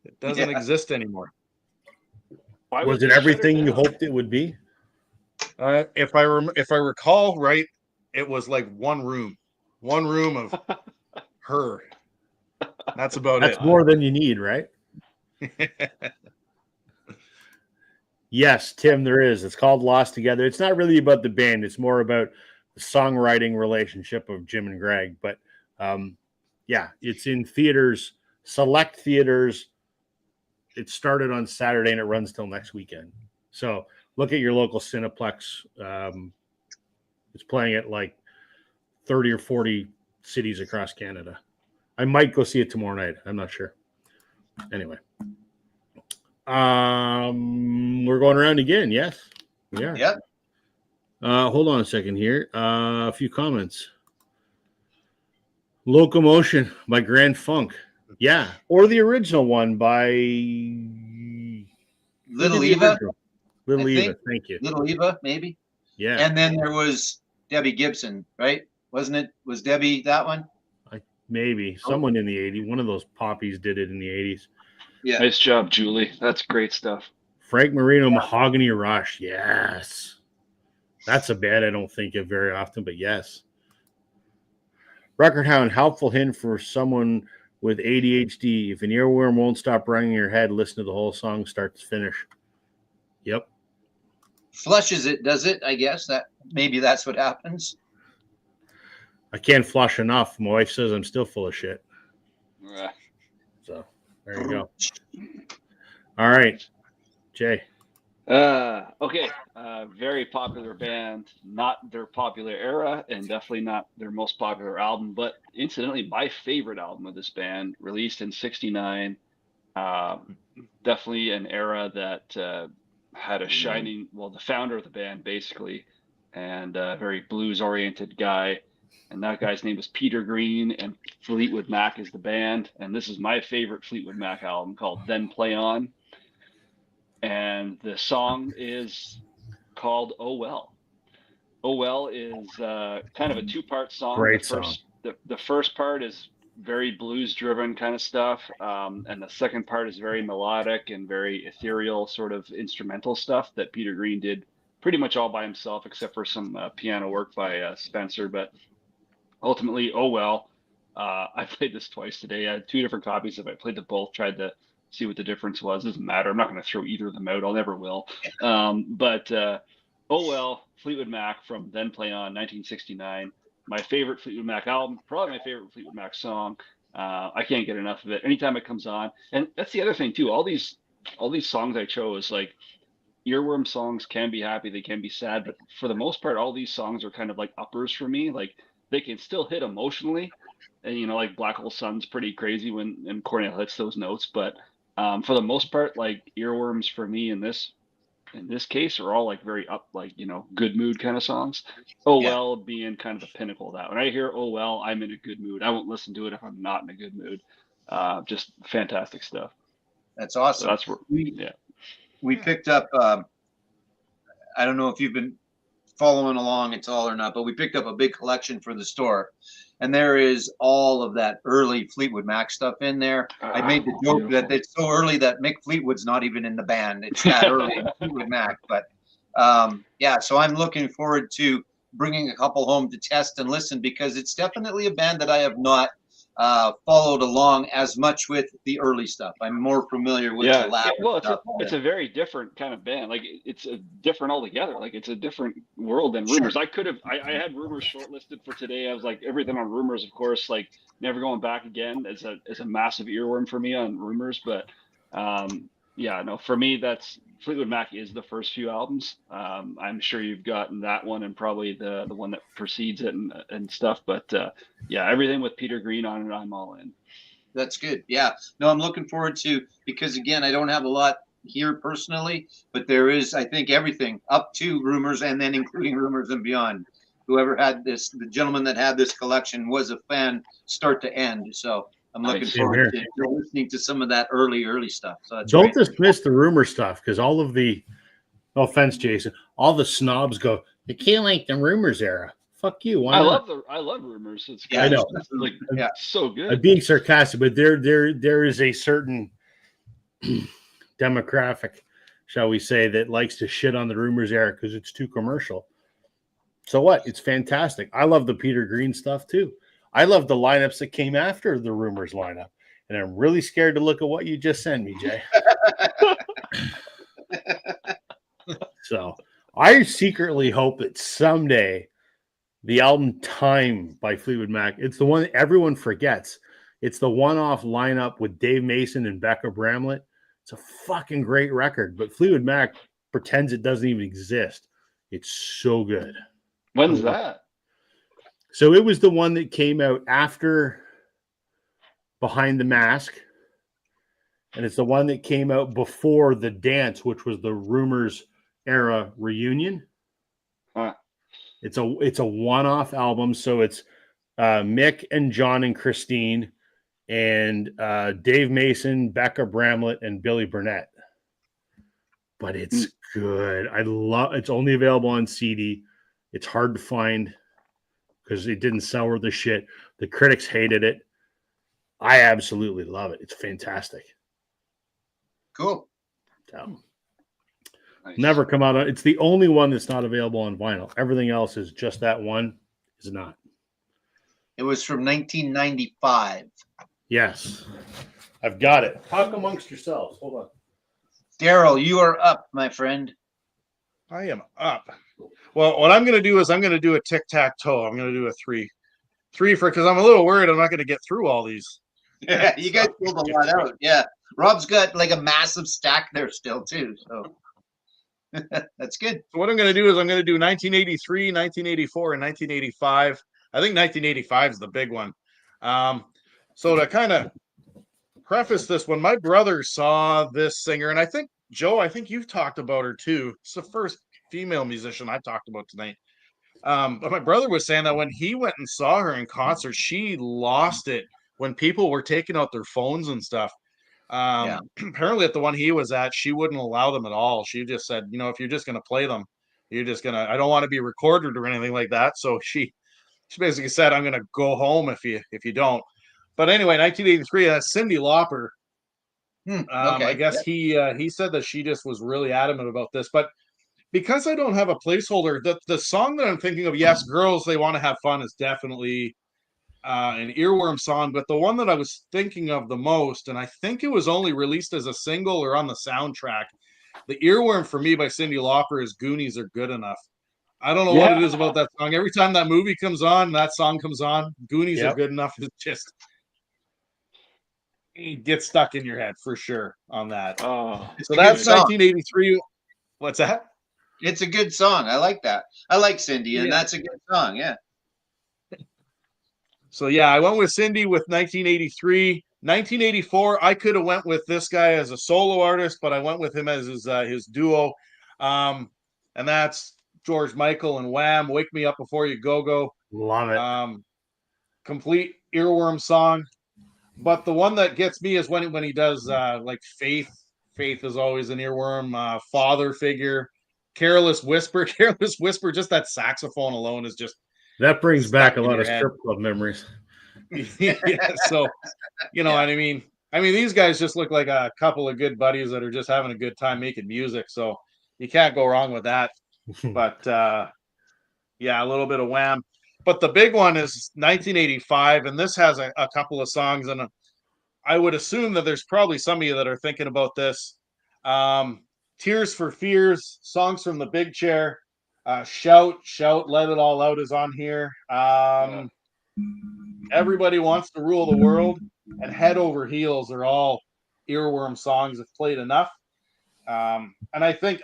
It doesn't exist anymore. Was it everything you hoped it would be? If I recall right, it was like one room of her. That's about it. That's more than you need, right? Yes, Tim, there is. It's called Lost Together. It's not really about the band. It's more about the songwriting relationship of Jim and Greg. But it's in theaters, select theaters. It started on Saturday and it runs till next weekend. So look at your local Cineplex. It's playing at like 30 or 40 cities across Canada. I might go see it tomorrow night. I'm not sure. Anyway. We're going around again. Yes, we are. Yep. Hold on a second here. A few comments. Locomotion by Grand Funk. Yeah. Or the original one by Little Eva. Little Eva. Thank you. Little Eva, maybe. Yeah. And then there was Debbie Gibson, right? Wasn't it? Was Debbie that one? Maybe. Someone in the 80s. One of those poppies did it in the 80s. Yeah. Nice job, Julie. That's great stuff. Frank Marino, Mahogany Rush. Yes. That's a band I don't think of very often, but yes. Record Hound, helpful hint for someone with ADHD. If an earworm won't stop ringing your head, listen to the whole song start to finish. Yep. Flushes it, does it? I guess maybe that's what happens. I can't flush enough. My wife says I'm still full of shit. So there you go. All right, Jay. Okay. Very popular band, not their popular era, and definitely not their most popular album, but incidentally, my favorite album of this band, released in '69. Definitely an era that had a shining, the founder of the band, basically, and a very blues-oriented guy. And that guy's name is Peter Green, and Fleetwood Mac is the band. And this is my favorite Fleetwood Mac album, called Then Play On. And the song is called Oh Well. Oh Well is kind of a two-part song. Great song. The first part is very blues-driven kind of stuff, and the second part is very melodic and very ethereal sort of instrumental stuff that Peter Green did pretty much all by himself, except for some piano work by Spencer. But ultimately, Oh Well. I played this twice today. I had two different copies of it. I played them both, tried to see what the difference was. Doesn't matter. I'm not going to throw either of them out. I'll never will. But Oh Well, Fleetwood Mac from Then Play On, 1969. my favorite Fleetwood Mac album, probably my favorite Fleetwood Mac song. I can't get enough of it. Anytime it comes on, and that's the other thing too. All these songs I chose, like earworm songs, can be happy, they can be sad, but for the most part, all these songs are kind of like uppers for me. Like they can still hit emotionally, and like Black Hole Sun's pretty crazy when Cornell hits those notes, but for the most part, like earworms for me in this case are all like very up, like good mood kind of songs. Oh well, being kind of the pinnacle of that. When I hear oh well, I'm in a good mood. I won't listen to it if I'm not in a good mood. Just fantastic stuff. That's awesome. So that's where we picked up. I don't know if you've been following along at all or not, but we picked up a big collection for the store, and there is all of that early Fleetwood Mac stuff in there. I made the joke that it's so early that Mick Fleetwood's not even in the band. It's that early Fleetwood Mac, but so I'm looking forward to bringing a couple home to test and listen, because it's definitely a band that I have not followed along as much with the early stuff. I'm more familiar with the latter stuff. It's a very different kind of band. Like it's a different altogether. Like it's a different world than Rumors. Sure. I had Rumors shortlisted for today. I was like, everything on Rumors, of course, like Never Going Back Again is a massive earworm for me on Rumors. But for me, that's Fleetwood Mac is the first few albums. I'm sure you've gotten that one and probably the one that precedes it and stuff. But everything with Peter Green on it, I'm all in. That's good. Yeah. No, I'm looking forward to, because again, I don't have a lot here personally, but there is, I think, everything up to Rumors and then including Rumors and beyond. Whoever had this, the gentleman that had this collection was a fan start to end. So I'm looking forward to listening to some of that early stuff. So that's don't dismiss the Rumor stuff, because all of the, no offense, Jason, all the snobs go, you can't like the Rumors era. Fuck you. Why not? I love Rumors. It's I know. Like so good. I'm being sarcastic, but there is a certain demographic, shall we say, that likes to shit on the Rumors era because it's too commercial. So what? It's fantastic. I love the Peter Green stuff too. I love the lineups that came after the Rumors lineup, and I'm really scared to look at what you just sent me, Jay. So I secretly hope that someday the album Time by Fleetwood Mac, it's the one that everyone forgets. It's the one-off lineup with Dave Mason and Becca Bramlett. It's a fucking great record, but Fleetwood Mac pretends it doesn't even exist. It's so good. When's that? So it was the one that came out after Behind the Mask, and it's the one that came out before The Dance, which was the Rumors era reunion. Huh. It's a one-off album, so it's Mick and John and Christine and Dave Mason, Becca Bramlett, and Billy Burnett. But it's good. It's only available on CD. It's hard to find because it didn't sell worth the shit. The critics hated it. I absolutely love it. It's fantastic. Cool. So, nice. Never come out. It's the only one that's not available on vinyl. Everything else is just that one is not. It was from 1995. Yes. I've got it. Talk amongst yourselves. Hold on. Daryl, you are up, my friend. I am up. Well, what I'm going to do is I'm going to do a tic-tac-toe. I'm going to do a three because I'm a little worried I'm not going to get through all these. Yeah, you guys pulled a lot out. Yeah. Rob's got like a massive stack there still too. So that's good. So what I'm going to do is I'm going to do 1983, 1984, and 1985. I think 1985 is the big one. So to kind of preface this, when my brother saw this singer, and I think, Joe, you've talked about her too. It's the first female musician I've talked about tonight. But my brother was saying that when he went and saw her in concert, she lost it when people were taking out their phones and stuff. Apparently at the one he was at, she wouldn't allow them at all. She just said, if you're just going to play them, I don't want to be recorded or anything like that. So she basically said, I'm going to go home if you don't. But anyway, 1983, that's Cyndi Lauper. Okay. I guess he said that she just was really adamant about this, but because I don't have a placeholder, the song that I'm thinking of, yes, Girls They Want to Have Fun, is definitely an earworm song, but the one that I was thinking of the most, and I think it was only released as a single or on the soundtrack, the earworm for me by Cyndi Lauper is Goonies Are Good Enough. I don't know what it is about that song. Every time that movie comes on, that song comes on. Goonies are good enough to just get stuck in your head for sure on that. Oh, so that's 1983. What's that? It's a good song. I like that. I like Cindy, and that's a good song. Yeah. So yeah, I went with Cindy with 1983. 1984, I could have went with this guy as a solo artist, but I went with him as his duo, and that's George Michael and Wham. Wake Me Up Before You Go Go. Love it. Complete earworm song. But the one that gets me is when he does like Faith. Faith is always an earworm. Father Figure. Careless Whisper. Careless Whisper. Just that saxophone alone is just that brings back a lot of strip club memories. Yeah, so you know what I mean. These guys just look like a couple of good buddies that are just having a good time making music. So you can't go wrong with that. But yeah, a little bit of Wham. But the big one is 1985, and this has a couple of songs, and I would assume that there's probably some of you that are thinking about this. Tears for Fears, Songs from the Big Chair, Shout, Let It All Out is on here. Everybody Wants to Rule the World and Head Over Heels are all earworm songs if played enough. And I think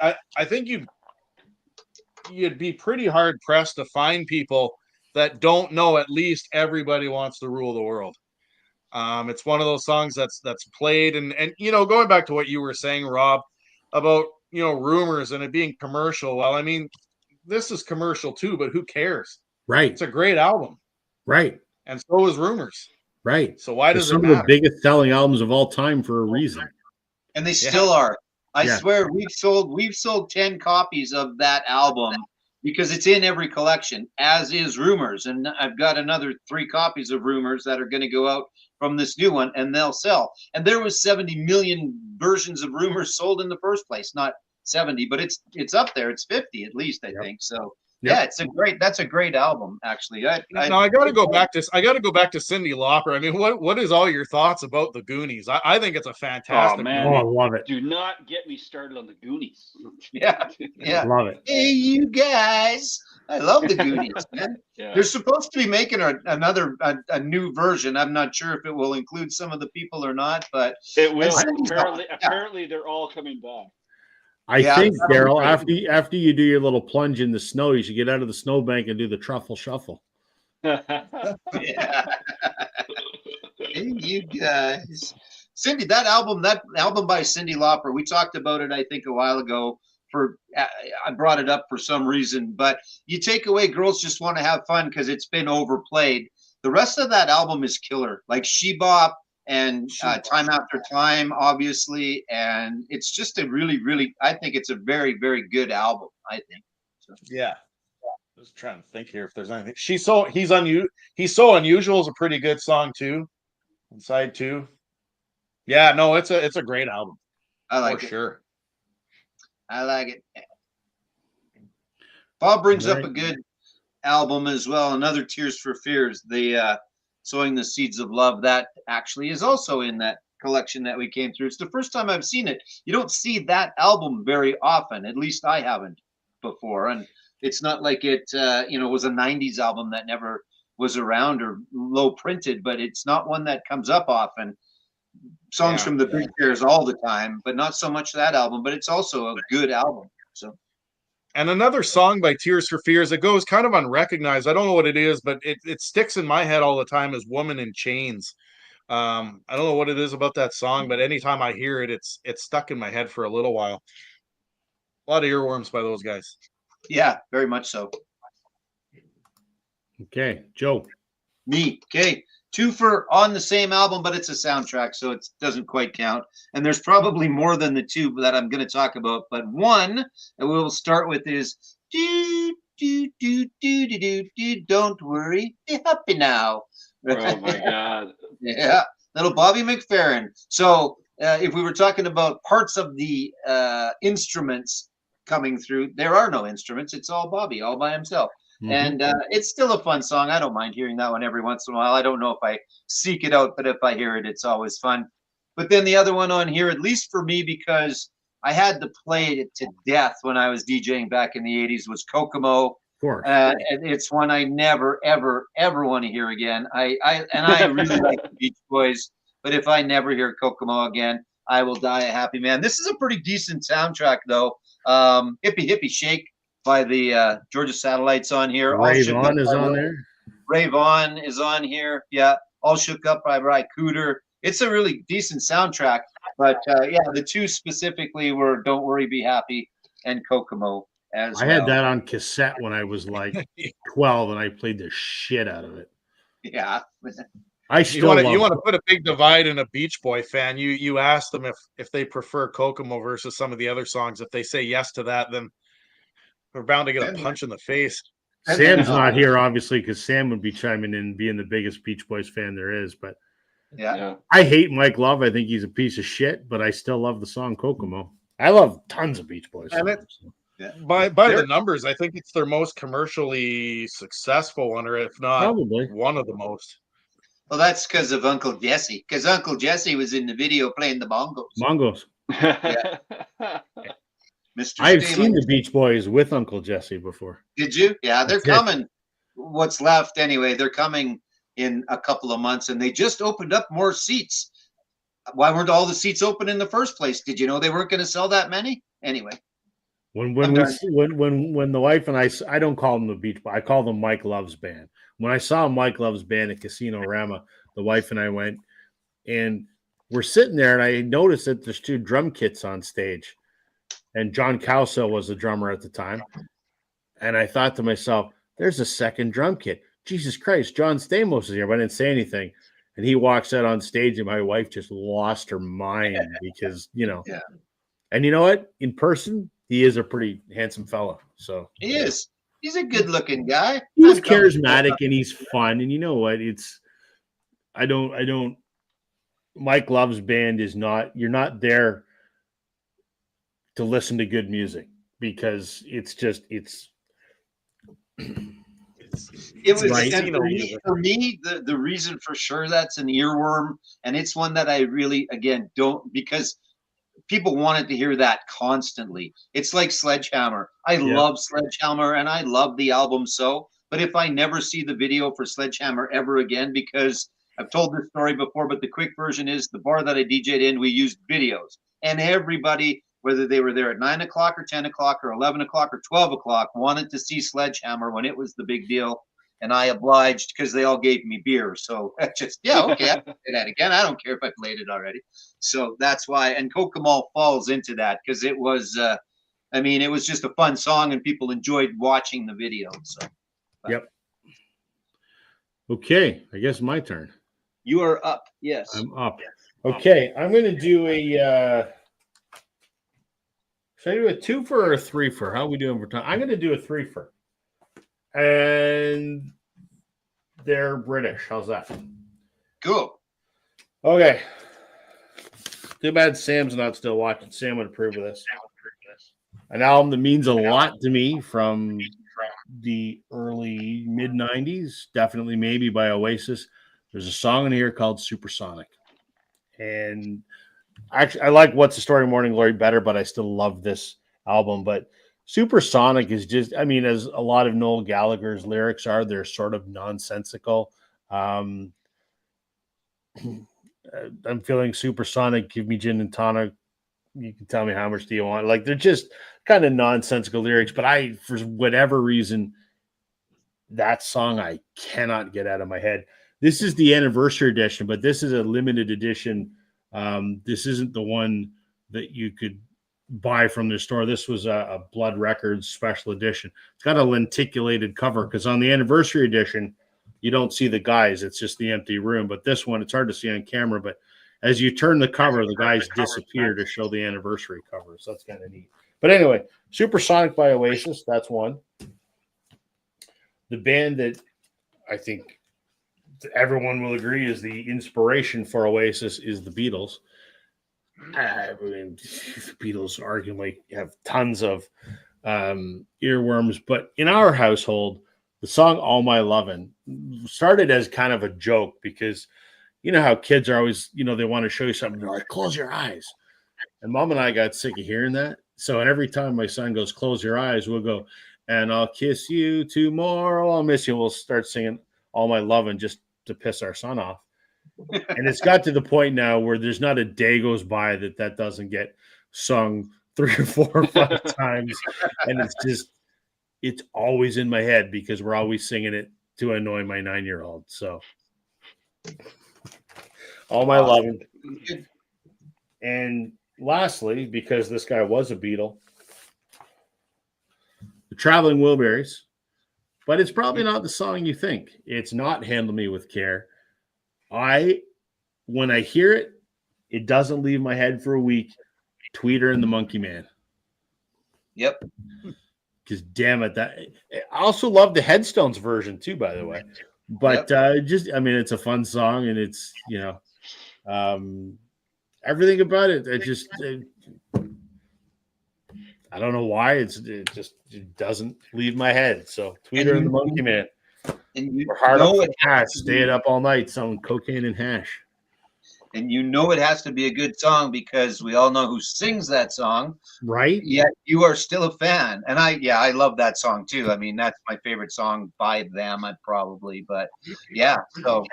you'd be pretty hard pressed to find people that don't know at least Everybody Wants to Rule the World. It's one of those songs that's played, and you know, going back to what you were saying, Rob, about, you know, Rumors and it being commercial. Well, I mean, this is commercial too, but who cares? Right. It's a great album. Right. And so is Rumors. Right. So why does it matter? Some of the biggest selling albums of all time for a reason. And they still are. I swear we've sold 10 copies of that album because it's in every collection, as is Rumors. And I've got another 3 copies of Rumors that are going to go out from this new one, and they'll sell. And there was 70 million versions of Rumors sold in the first place. Not 70, but it's up there. It's 50 at least, I think. So yeah, that's a great album, actually. I got to go back to Cyndi Lauper. I mean, what is all your thoughts about the Goonies? I think it's a fantastic movie. I love it. Do not get me started on the Goonies. Yeah. Love it. Hey, you guys. I love the Goonies, man. They're supposed to be making a new version. I'm not sure if it will include some of the people or not, but it will. Apparently they're all coming back. I think, Daryl, after you do your little plunge in the snow, you should get out of the snowbank and do the truffle shuffle. Hey, you guys. Cindy, that album by Cyndi Lauper, we talked about it, I think, a while ago. I brought it up for some reason, but you take away Girls Just Want to Have Fun because it's been overplayed. The rest of that album is killer, like She Bop and Time After Time, obviously, and it's just a really, really, I think it's a very, very good album, I think. So. Yeah. Just trying to think here if there's anything. He's so unusual is a pretty good song too. Inside too. Yeah, no, it's a great album. I like it. Sure. I like it. Bob brings up a good album as well. Another Tears for Fears, the Sowing the Seeds of Love. That actually is also in that collection that we came through. It's the first time I've seen it. You don't see that album very often. At least I haven't before. And it's not like it, was a 90s album that never was around or low printed, but it's not one that comes up often. Songs from the Big Chairs all the time, but not so much that album, but it's also a good album. So, and another song by Tears for Fears that goes kind of unrecognized. I don't know what it is, but it sticks in my head all the time is Woman in Chains. I don't know what it is about that song, but anytime I hear it, it's stuck in my head for a little while. A lot of earworms by those guys. Yeah, very much so. Okay, Joe. Me. Okay. 2 for on the same album, but it's a soundtrack, so it doesn't quite count. And there's probably more than the 2 that I'm going to talk about, but one that we'll start with is do do do do do do do. Don't worry, be happy now. Oh my God! Yeah, little Bobby McFerrin. So if we were talking about parts of the instruments coming through, there are no instruments. It's all Bobby, all by himself. Mm-hmm. And it's still a fun song. I don't mind hearing that one every once in a while. I don't know if I seek it out, but if I hear it, it's always fun. But then the other one on here, at least for me, because I had to play it to death when I was DJing back in the 80s, was Kokomo. course. And it's one I never, ever, ever want to hear again. I really like the Beach Boys, but if I never hear Kokomo again, I will die a happy man. This is a pretty decent soundtrack, though. Hippie Hippie Shake by the Georgia Satellites on here. Ray Vaughan is on there. Ray Vaughan is on here. Yeah. All Shook Up by Ry Cooder. It's a really decent soundtrack. But yeah, the two specifically were Don't Worry, Be Happy and Kokomo. I had that on cassette when I was like 12, and I played the shit out of it. Yeah. You want to put a big divide in a Beach Boy fan. You ask them if they prefer Kokomo versus some of the other songs. If they say yes to that, then we're bound to get a punch in the face. Sam's not here, obviously, because Sam would be chiming in, being the biggest Beach Boys fan there is. But yeah, I hate Mike Love. I think he's a piece of shit, but I still love the song Kokomo. I love tons of Beach Boys songs. By the numbers, I think it's their most commercially successful one, or if not probably one of the most. Well, that's because of Uncle Jesse. Because Uncle Jesse was in the video playing the bongos. Bongos. Yeah. Mr. I've seen the Beach Boys with Uncle Jesse before. Did you? Yeah, they're coming. What's left anyway? They're coming in a couple of months, and they just opened up more seats. Why weren't all the seats open in the first place? Did you know they weren't going to sell that many? Anyway. When the wife and I don't call them the Beach Boys, I call them Mike Love's band. When I saw Mike Love's band at Casino Rama, the wife and I went, and we're sitting there, and I noticed that there's two drum kits on stage, and John Cowsill was the drummer at the time, and I thought to myself, "There's a second drum kit. Jesus Christ, John Stamos is here." But I didn't say anything, and he walks out on stage, and my wife just lost her mind because Yeah. And you know what? In person, he is a pretty handsome fella. So he is. He's a good-looking guy. He's charismatic and he's fun. And you know what? Mike Love's band is not. You're not there to listen to good music because it was right. And for me, the reason for sure that's an earworm, and it's one that I really don't, because people wanted to hear that constantly. It's like Sledgehammer. I love Sledgehammer and I love the album but if I never see the video for Sledgehammer ever again, because I've told this story before, but the quick version is the bar that I DJ'd in, we used videos, and everybody, whether they were there at 9 o'clock or 10 o'clock or 11 o'clock or 12 o'clock, wanted to see Sledgehammer when it was the big deal. And I obliged because they all gave me beer. So okay, I'll play that again. I don't care if I played it already. So that's why. And Kokomo falls into that because it was, it was just a fun song and people enjoyed watching the video. So. Yep. Okay, I guess my turn. You are up. Yes. I'm up. Okay, I'm going to do should I do a twofer or a threefer? How are we doing for time? I'm going to do a threefer. And they're British. How's that? Cool. Okay. Too bad Sam's not still watching. Sam would approve of this. An album that means a lot to me from the early mid-90s, definitely maybe by Oasis. There's a song in here called Supersonic. And actually, I like What's the Story Morning Glory better, but I still love this album. But Supersonic is just, as a lot of Noel Gallagher's lyrics are, they're sort of nonsensical. I'm feeling supersonic. Give me gin and tonic. You can tell me how much do you want. Like, they're just kind of nonsensical lyrics. But for whatever reason, that song I cannot get out of my head. This is the anniversary edition, but this is a limited edition. This isn't the one that you could buy from the store. This was a Blood Records special edition. It's got a lenticulated cover because on the anniversary edition, you don't see the guys. It's just the empty room. But this one, it's hard to see on camera. But as you turn the cover, the guys disappear to show the anniversary cover. So that's kind of neat. But anyway, Supersonic by Oasis, that's one. The band that I think everyone will agree is the inspiration for Oasis is the Beatles. The Beatles arguably have tons of earworms, but in our household, the song All My Lovin' started as kind of a joke because you know how kids are always, they want to show you something. They're like, close your eyes. And Mom and I got sick of hearing that. So and every time my son goes, close your eyes, we'll go, And I'll kiss you tomorrow. I'll miss you. We'll start singing All My Lovin' just to piss our son off. And it's got to the point now where there's not a day goes by that doesn't get sung 3 or 4 or 5 times. And it's always in my head because we're always singing it to annoy my 9-year-old. So All My Lovin'. And lastly, because this guy was a Beatle, the Traveling Wilburys. But it's probably not the song you think. It's not Handle Me With Care. When I hear it, it doesn't leave my head for a week. Tweeter and the Monkey Man. Yep. Because damn it, I also love the Headstones version too, by the way. But it's a fun song, and it's everything about it. I don't know why it doesn't leave my head. So Tweeter and the Monkey Man. And we're hard up the hash, staying up all night selling cocaine and hash. And it has to be a good song because we all know who sings that song. Right. Yet you are still a fan. And I love that song too. I mean, that's my favorite song by them, but yeah, so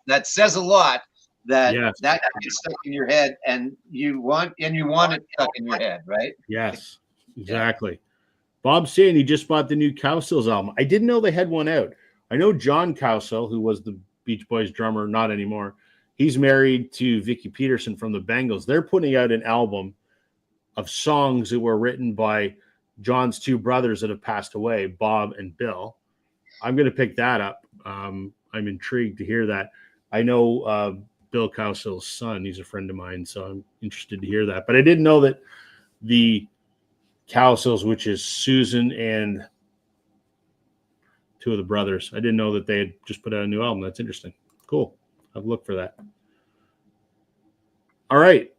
that says a lot that gets stuck in your head and you want it stuck in your head, right? Yes, exactly. Yeah. Bob's saying he just bought the new Cowsills album. I didn't know they had one out. I know John Cowsill, who was the Beach Boys drummer, not anymore. He's married to Vicky Peterson from the Bengals. They're putting out an album of songs that were written by John's 2 brothers that have passed away, Bob and Bill. I'm going to pick that up. I'm intrigued to hear that. I know Bill Cowsill's son. He's a friend of mine, so I'm interested to hear that. But I didn't know that the Cowsills, which is Susan and 2 of the brothers, I didn't know that they had just put out a new album. That's interesting. Cool. I'll look for that. All right.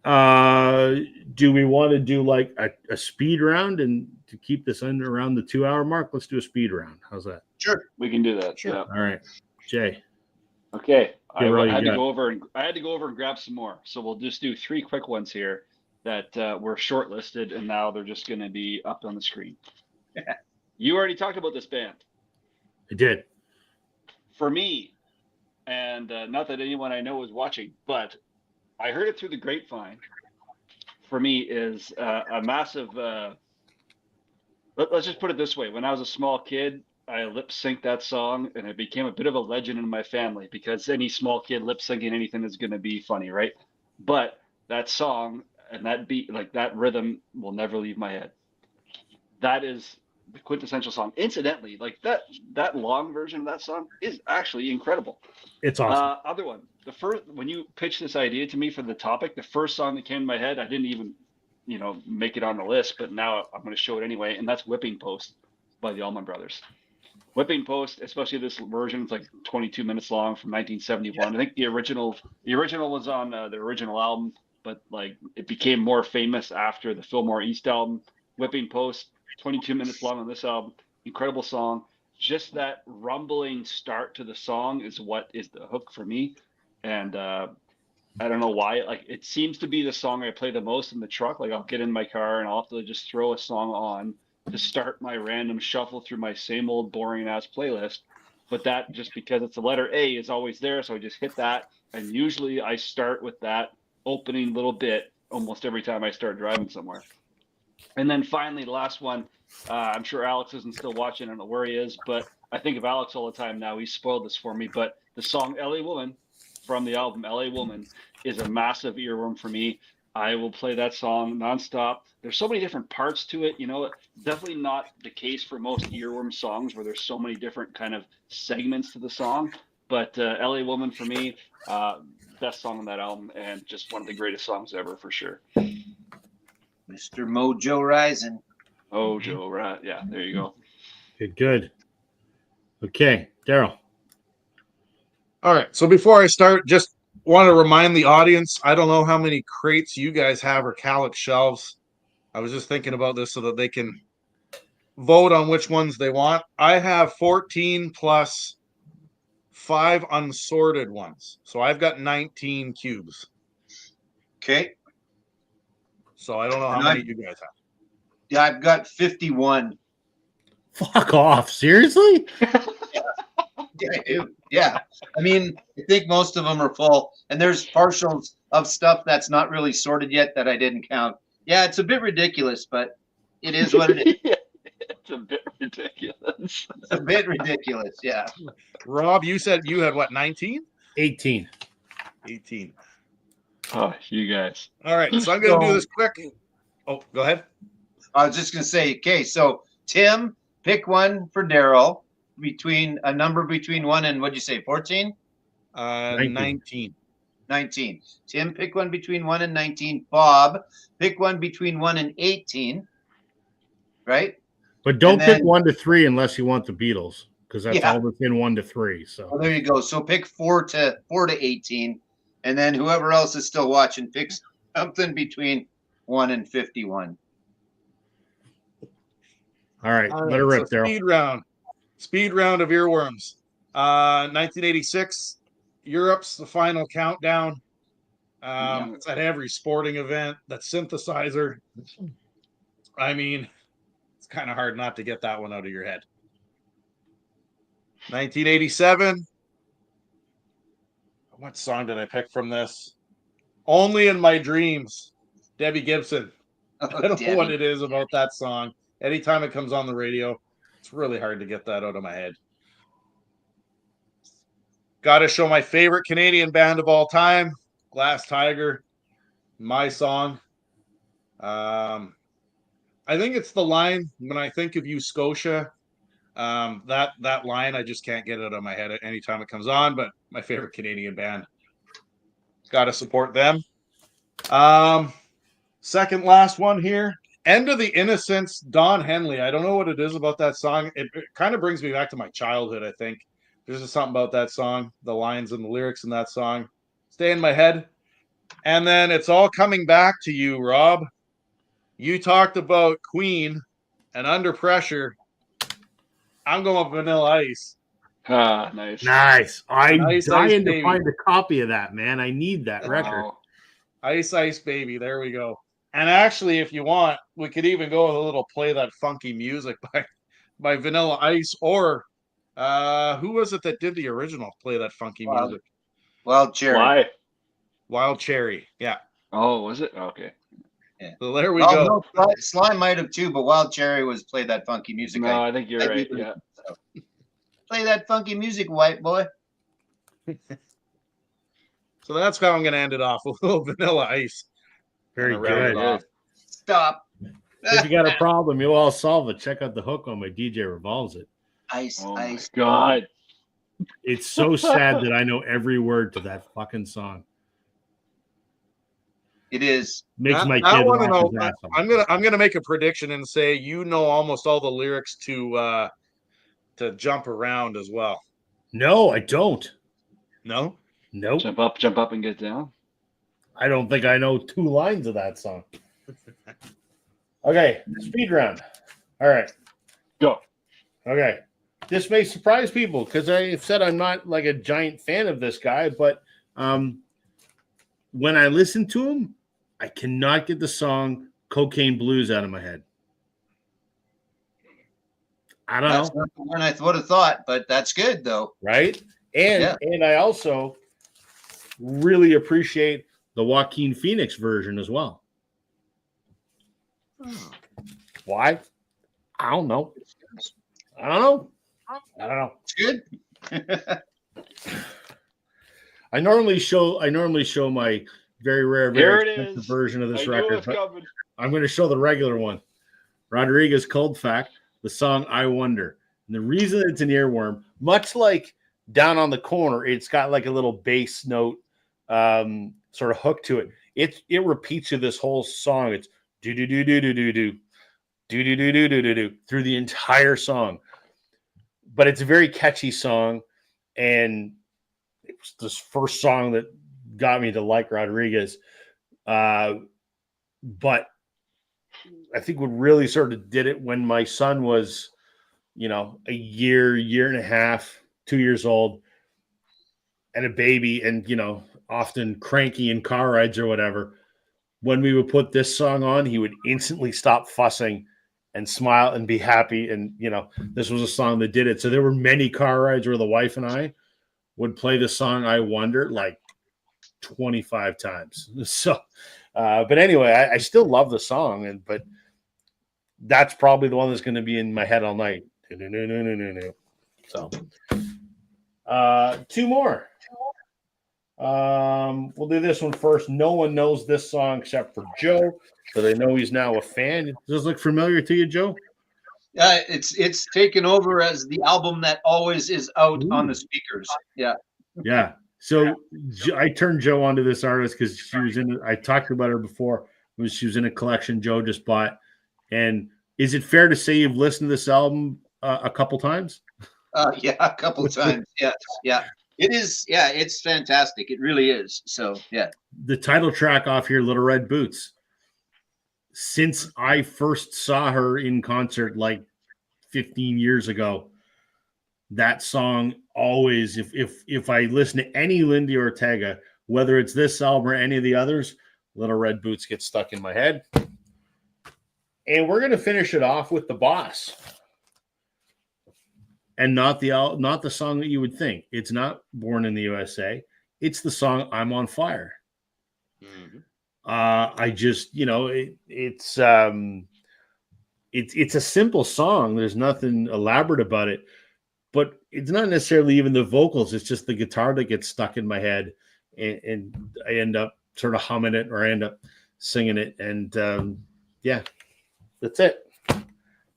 Do we want to do like a speed round and to keep this under around the 2-hour mark? Let's do a speed round. How's that? Sure. We can do that. Sure. Yeah. All right. Jay. Okay. I had to go over and grab some more. So we'll just do 3 quick ones here that were shortlisted, and now they're just going to be up on the screen. You already talked about this band. I did. For me, and not that anyone I know is watching, but I heard it through the grapevine. For me, is a massive. Let's just put it this way: when I was a small kid, I lip synced that song, and it became a bit of a legend in my family because any small kid lip syncing anything is going to be funny, right? But that song and that beat, like that rhythm, will never leave my head. That is the quintessential song. Incidentally, like that long version of that song is actually incredible. It's awesome. Other one, when you pitched this idea to me for the topic, the first song that came to my head, I didn't even, make it on the list, but now I'm going to show it anyway, and that's "Whipping Post" by the Allman Brothers. "Whipping Post," especially this version, it's like 22 minutes long from 1971. I think the original was on the original album, but like it became more famous after the Fillmore East album. "Whipping Post," 22 minutes long on this album. Incredible song. Just that rumbling start to the song is what is the hook for me. And I don't know why. Like, it seems to be the song I play the most in the truck. Like, I'll get in my car and I'll have to just throw a song on to start my random shuffle through my same old boring ass playlist. But that, just because it's the letter A, is always there. So I just hit that. And usually I start with that opening little bit almost every time I start driving somewhere. And then finally, the last one, I'm sure Alex isn't still watching. I don't know where he is, but I think of Alex all the time now. He spoiled this for me. But the song "LA Woman" from the album "LA Woman" is a massive earworm for me. I will play that song nonstop. There's so many different parts to it. Definitely not the case for most earworm songs where there's so many different kind of segments to the song. But "LA Woman" for me, best song on that album, and just one of the greatest songs ever for sure. Mr. Mojo Rising. Mojo, right? Yeah, there you go. Good. Okay, Daryl. All right. So before I start, just want to remind the audience, I don't know how many crates you guys have or Calyx shelves. I was just thinking about this so that they can vote on which ones they want. I have 14 plus 5 unsorted ones. So I've got 19 cubes. Okay. So I don't know how many you guys have. Yeah, I've got 51. Fuck off. Seriously? Yeah, I do. Yeah. I mean, I think most of them are full, and there's partials of stuff that's not really sorted yet that I didn't count. Yeah, it's a bit ridiculous, but it is what it is. Yeah, it's a bit ridiculous. It's a bit ridiculous, yeah. Rob, you said you had what, 19? 18. 18. Oh, you guys. All right, so I'm going to do this quick. Oh, go ahead. I was just going to say, okay, so Tim, pick one for Daryl between a number between 1 and, what'd you say, 14? 19. 19. Tim, pick one between 1 and 19. Bob, pick one between 1 and 18. Right? But don't pick 1 to 3 unless you want the Beatles, because that's all within 1 to 3. So well, there you go. So pick 4 to 18, and then whoever else is still watching picks something between 1 and 51. All right, let her rip there. Speed round of Earworms. 1986, Europe's The Final Countdown. It's at every sporting event. That synthesizer. I mean, it's kind of hard not to get that one out of your head. 1987. What song did I pick from this? Only in My Dreams. Debbie Gibson. I don't know what it is about that song. Anytime it comes on the radio, it's really hard to get that out of my head. Got to show my favorite Canadian band of all time, Glass Tiger. My song. I think it's the line when I think of you, Scotia. That line, I just can't get it out of my head at any time it comes on, but my favorite Canadian band. Got to support them. Second last one here. End of the Innocents, Don Henley. I don't know what it is about that song. It kind of brings me back to my childhood, I think. There's just something about that song, the lines and the lyrics in that song. Stay in my head. And then it's all coming back to you, Rob. You talked about Queen and Under Pressure. I'm going Vanilla Ice. Ah, nice. Nice. I'm dying to Baby. find a copy of that, man. I need that record. Ice Ice Baby. There we go. And actually, if you want, we could even go with a little Play That Funky Music by Vanilla Ice, or who was it that did the original Play That Funky Music? Wild Cherry. Why? Wild Cherry. Yeah. Oh, was it? Okay. Yeah. So there we go. No, Slime might have too, but Wild Cherry was Play That Funky Music. No, I think you're right. Yeah. So. Play that funky music, white boy. So that's how I'm going to end it off. A little Vanilla Ice. Very good. Stop. If you got a problem, you'll all solve it. Check out the hook on my DJ Revolves It. Ice. My God. It's so sad that I know every word to that fucking song. It is. Makes my kid laugh his ass off. I'm gonna make a prediction and say you know almost all the lyrics to Jump Around as well. No, I don't. No? Nope. Jump up and get down. I don't think I know 2 lines of that song. Okay, speed round. All right. Go. Okay. This may surprise people because I said I'm not like a giant fan of this guy, but when I listen to him, I cannot get the song Cocaine Blues out of my head. I don't know. Not the one I would have thought, but that's good though. Right? And I also really appreciate the Joaquin Phoenix version as well. Why? I don't know. It's good. I normally show my very rare, very expensive version of this record. But I'm going to show the regular one. Rodriguez Cold Fact, the song I Wonder. And the reason it's an earworm, much like Down on the Corner, it's got like a little bass note sort of hook to it. It repeats through this whole song. It's do do do do do do do do do do do do do do through the entire song. But it's a very catchy song, and it was this first song that got me to like Rodriguez. But I think what really sort of did it when my son was, a year and a half, 2 years old, and a baby, and often cranky in car rides or whatever. When we would put this song on, he would instantly stop fussing and smile and be happy. And, this was a song that did it. So there were many car rides where the wife and I would play the song I Wonder like 25 times. So, but anyway, I still love the song, but that's probably the one that's going to be in my head all night. So, two more. We'll do this one first. No one knows this song except for Joe, so they know he's now a fan. Does this look familiar to you, Joe? It's taken over as the album that always is out on the speakers. Yeah. So I turned Joe onto this artist because she was in. I talked about her before. She was in a collection Joe just bought. And is it fair to say you've listened to this album a couple times? Yeah, a couple times. Yes, yeah. It is. Yeah, it's fantastic. It really is. So yeah. The title track off here, Little Red Boots. Since I first saw her in concert like 15 years ago, that song always, if I listen to any Lindy Ortega, whether it's this album or any of the others, Little Red Boots gets stuck in my head. And we're going to finish it off with The Boss. And not the song that you would think. It's not Born in the USA. It's the song I'm on Fire. Mm-hmm. I just, it's a simple song. There's nothing elaborate about it, but it's not necessarily even the vocals. It's just the guitar that gets stuck in my head, and I end up sort of humming it, or I end up singing it. And that's it.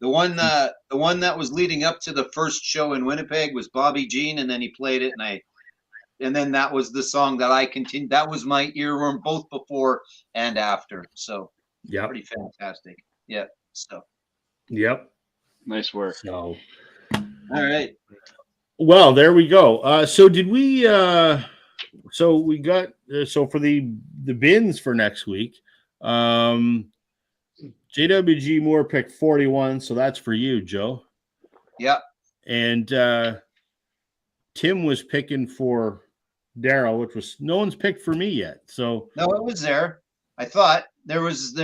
The one that was leading up to the first show in Winnipeg was Bobby Jean, and then he played it, and then that was the song that I continued. That was my earworm both before and after. So yeah, pretty fantastic. Yeah. So. Yep. Nice work. So. All right. Well, there we go. So did we? So we got. So for the bins for next week. JWG Moore picked 41, so that's for you, Joe. Yeah. And Tim was picking for Daryl, which was no one's picked for me yet. So no, it was there. I thought there was.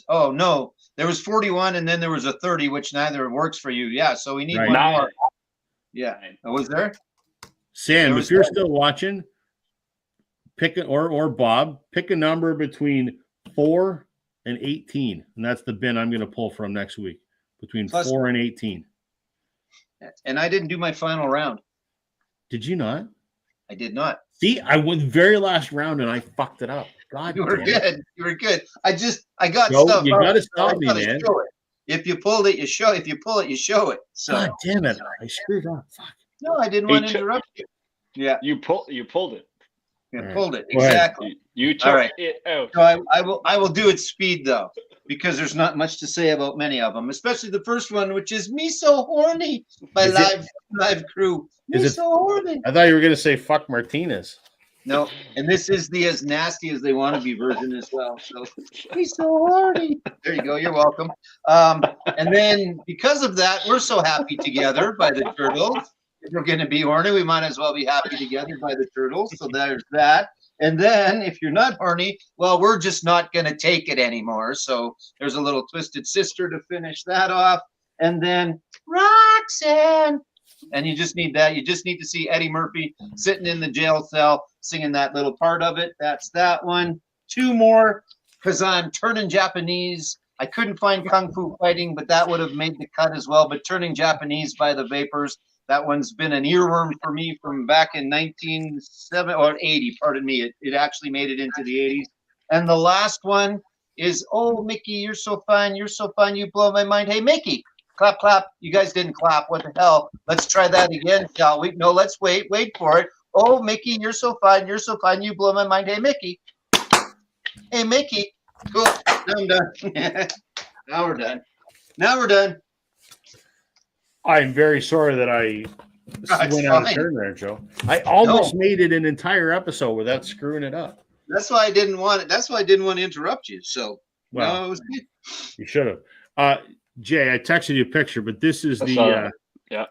Oh no, there was 41, and then there was a 30, which neither works for you. Yeah, so we need one more. Yeah, was there? Sam, if you're still watching, pick or Bob, pick a number between 4 and 18, and that's the bin I'm going to pull from next week, between 4 and 18. And I didn't do my final round. Did you not? I did not. See, I went very last round and I fucked it up. God, you were good. You were good. I got Joe, stuff. You got to stop me, man. If you pulled it, you show. If you pull it, you show it. So. God damn it! I screwed up. Fuck. No, I didn't want to interrupt you. Yeah, you pulled it. Yeah, pulled it exactly. You took it out. So I will do it speed though, because there's not much to say about many of them, especially the first one, which is "Me So Horny" by Live Crew. Me So Horny. I thought you were going to say "Fuck Martinez." No, and this is the As Nasty as They Want to Be version as well. So "Me So Horny." There you go. You're welcome. And then because of that, "We're So Happy Together" by the Turtles. If we're going to be horny, we might as well be happy together by the Turtles. So there's that. And then if you're not horny, well, we're just not going to take it anymore. So there's a little Twisted Sister to finish that off. And then Roxanne. And you just need that. You just need to see Eddie Murphy sitting in the jail cell singing that little part of it. That's that one. Two more, because I'm turning Japanese. I couldn't find Kung Fu Fighting, but that would have made the cut as well. But Turning Japanese by the Vapors. That one's been an earworm for me from back in 1980. Pardon me. It actually made it into the 80s. And the last one is, "Oh, Mickey, you're so fun. You're so fun. You blow my mind. Hey, Mickey, clap, clap." You guys didn't clap. What the hell? Let's try that again, shall we? No, let's wait. Wait for it. "Oh, Mickey, you're so fun. You're so fun. You blow my mind. Hey, Mickey. Hey, Mickey." Cool. Now I'm done. Now we're done. Now we're done. I'm very sorry that I went out of turn there, Joe. I almost made it an entire episode without screwing it up. That's why I didn't want it. That's why I didn't want to interrupt you. So, well, no, it was good. You should have. Jay, I texted you a picture, but this is the yeah.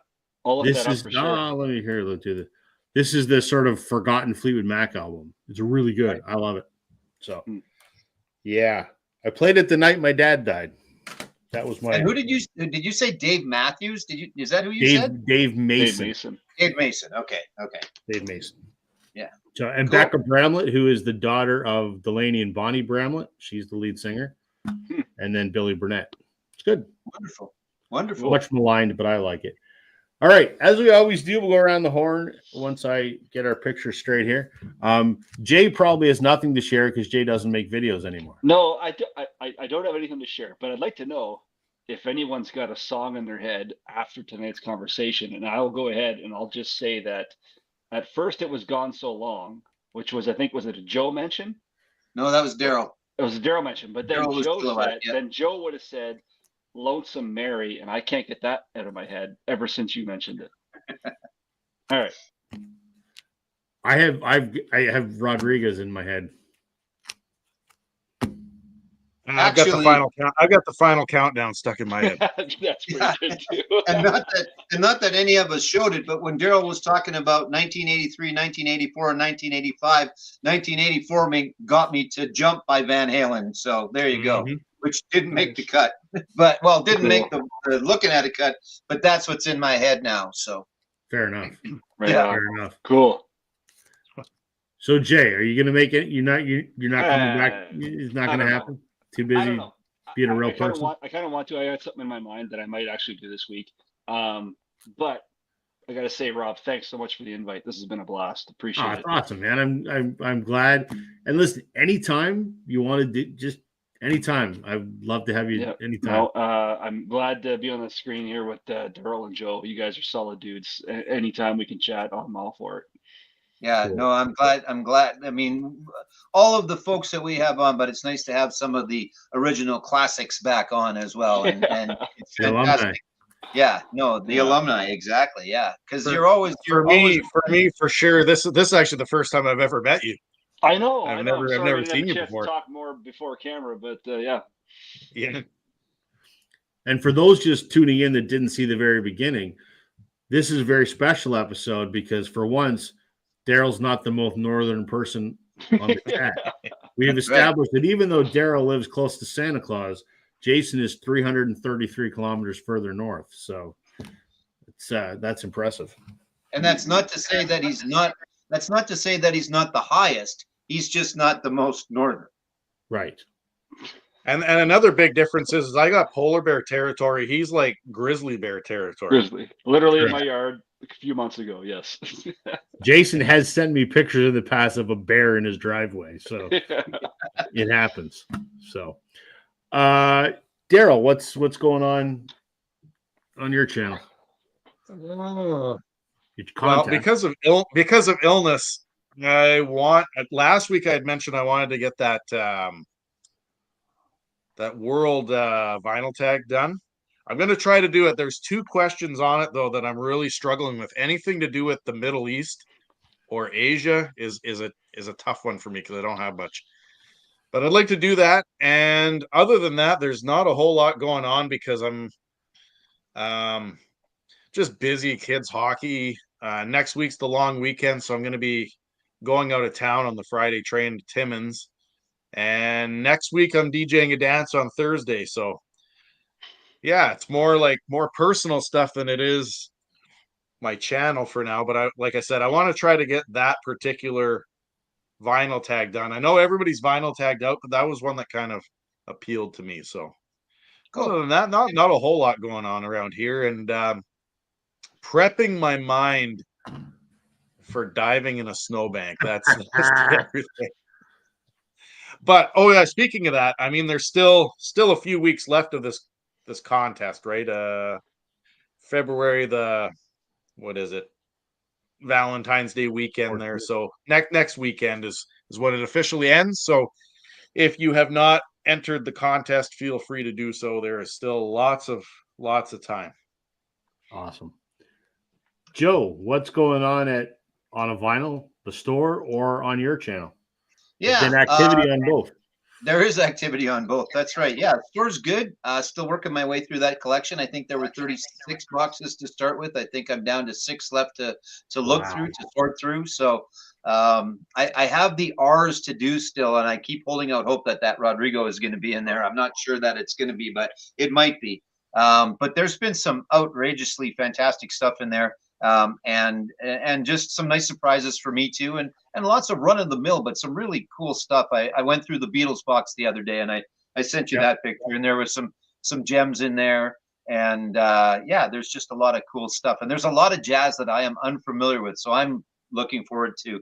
I'll look that up for sure. Let me hear. Let's do this. This is the sort of forgotten Fleetwood Mac album. It's really good. I love it. So, yeah, I played it the night my dad died. That was my. And who did you say Dave Matthews? Is that who you said? Dave Mason. Dave Mason. Okay. Dave Mason. Yeah. So, and cool. Becca Bramlett, who is the daughter of Delaney and Bonnie Bramlett. She's the lead singer. And then Billy Burnett. It's good. Wonderful. Much maligned, but I like it. All right. As we always do, we'll go around the horn once I get our picture straight here. Jay probably has nothing to share because Jay doesn't make videos anymore. No, I don't have anything to share, but I'd like to know if anyone's got a song in their head after tonight's conversation. And I'll go ahead and I'll just say that at first it was Gone So Long, which was, I think, was it a Joe mention? No, that was Daryl. It was a Daryl mention, but then Joe would have said Lonesome Mary, and I can't get that out of my head ever since you mentioned it. All right. I have Rodriguez in my head. I've got the final countdown stuck in my head. That's pretty good too. and not that any of us showed it, but when Daryl was talking about 1983, 1984, and 1985, 1984 got me to Jump by Van Halen. So there you go, which didn't make the cut, but didn't make the looking at a cut. But that's what's in my head now. So fair enough. Fair enough. Cool. So Jay, are you going to make it? You're not coming back. It's not going to happen. Too busy being a real person. I kind of want to. I got something in my mind that I might actually do this week. But I got to say, Rob, thanks so much for the invite. This has been a blast. Appreciate it. Awesome, man. I'm glad. And listen, anytime you want to just anytime, I'd love to have you. Anytime. No, I'm glad to be on the screen here with Daryl and Joe. You guys are solid dudes. Anytime we can chat, I'm all for it. Yeah, cool. No, I'm glad. I mean, all of the folks that we have on, but it's nice to have some of the original classics back on as well. And it's fantastic. Yeah, no, the alumni, exactly. Yeah, because for me, for sure. This is actually the first time I've ever met you. I know. I've never seen you before. Talk more before camera, but yeah. And for those just tuning in that didn't see the very beginning, this is a very special episode because for once, Daryl's not the most northern person on the chat. We have established that even though Daryl lives close to Santa Claus, Jason is 333 kilometers further north. So it's that's impressive. And that's not to say that he's not. That's not to say that he's not the highest. He's just not the most northern. Right. And another big difference is I got polar bear territory. He's like grizzly bear territory. Grizzly, literally in my yard a few months ago. Yes. Jason has sent me pictures in the past of a bear in his driveway, so it happens. So, Daryl, what's going on your channel? Well, because of illness, last week I had mentioned I wanted to get that that world vinyl tag done. I'm going to try to do it. There's 2 questions on it though that I'm really struggling with. Anything to do with the Middle East or Asia is a tough one for me because I don't have much. But I'd like to do that. And other than that, there's not a whole lot going on because I'm just busy. Kids hockey. Next week's the long weekend, so I'm going to be going out of town on the Friday train to Timmins. And next week I'm DJing a dance on Thursday. So yeah, it's more personal stuff than it is my channel for now. But like I said, I want to try to get that particular vinyl tag done. I know everybody's vinyl tagged out, but that was one that kind of appealed to me. So other than that, not a whole lot going on around here. And prepping my mind for diving in a snowbank. That's everything. But speaking of that, I mean, there's still a few weeks left of this contest, right? February what is it? Valentine's Day weekend there. So next weekend is when it officially ends. So if you have not entered the contest, feel free to do so. There is still lots of time. Awesome. Joe, what's going on a vinyl, the store, or on your channel? Yeah, there's been activity on both. There is activity on both. That's right. Yeah, store's good. Still working my way through that collection. I think there were 36 boxes to start with. I think I'm down to 6 left to look through, to sort through. So I have the R's to do still, and I keep holding out hope that Rodrigo is going to be in there. I'm not sure that it's going to be, but it might be. But there's been some outrageously fantastic stuff in there. And just some nice surprises for me too, and lots of run of the mill, but some really cool stuff. I went through the Beatles box the other day, and I sent you that picture, and there was some gems in there, and yeah, there's just a lot of cool stuff, and there's a lot of jazz that I am unfamiliar with, so I'm looking forward to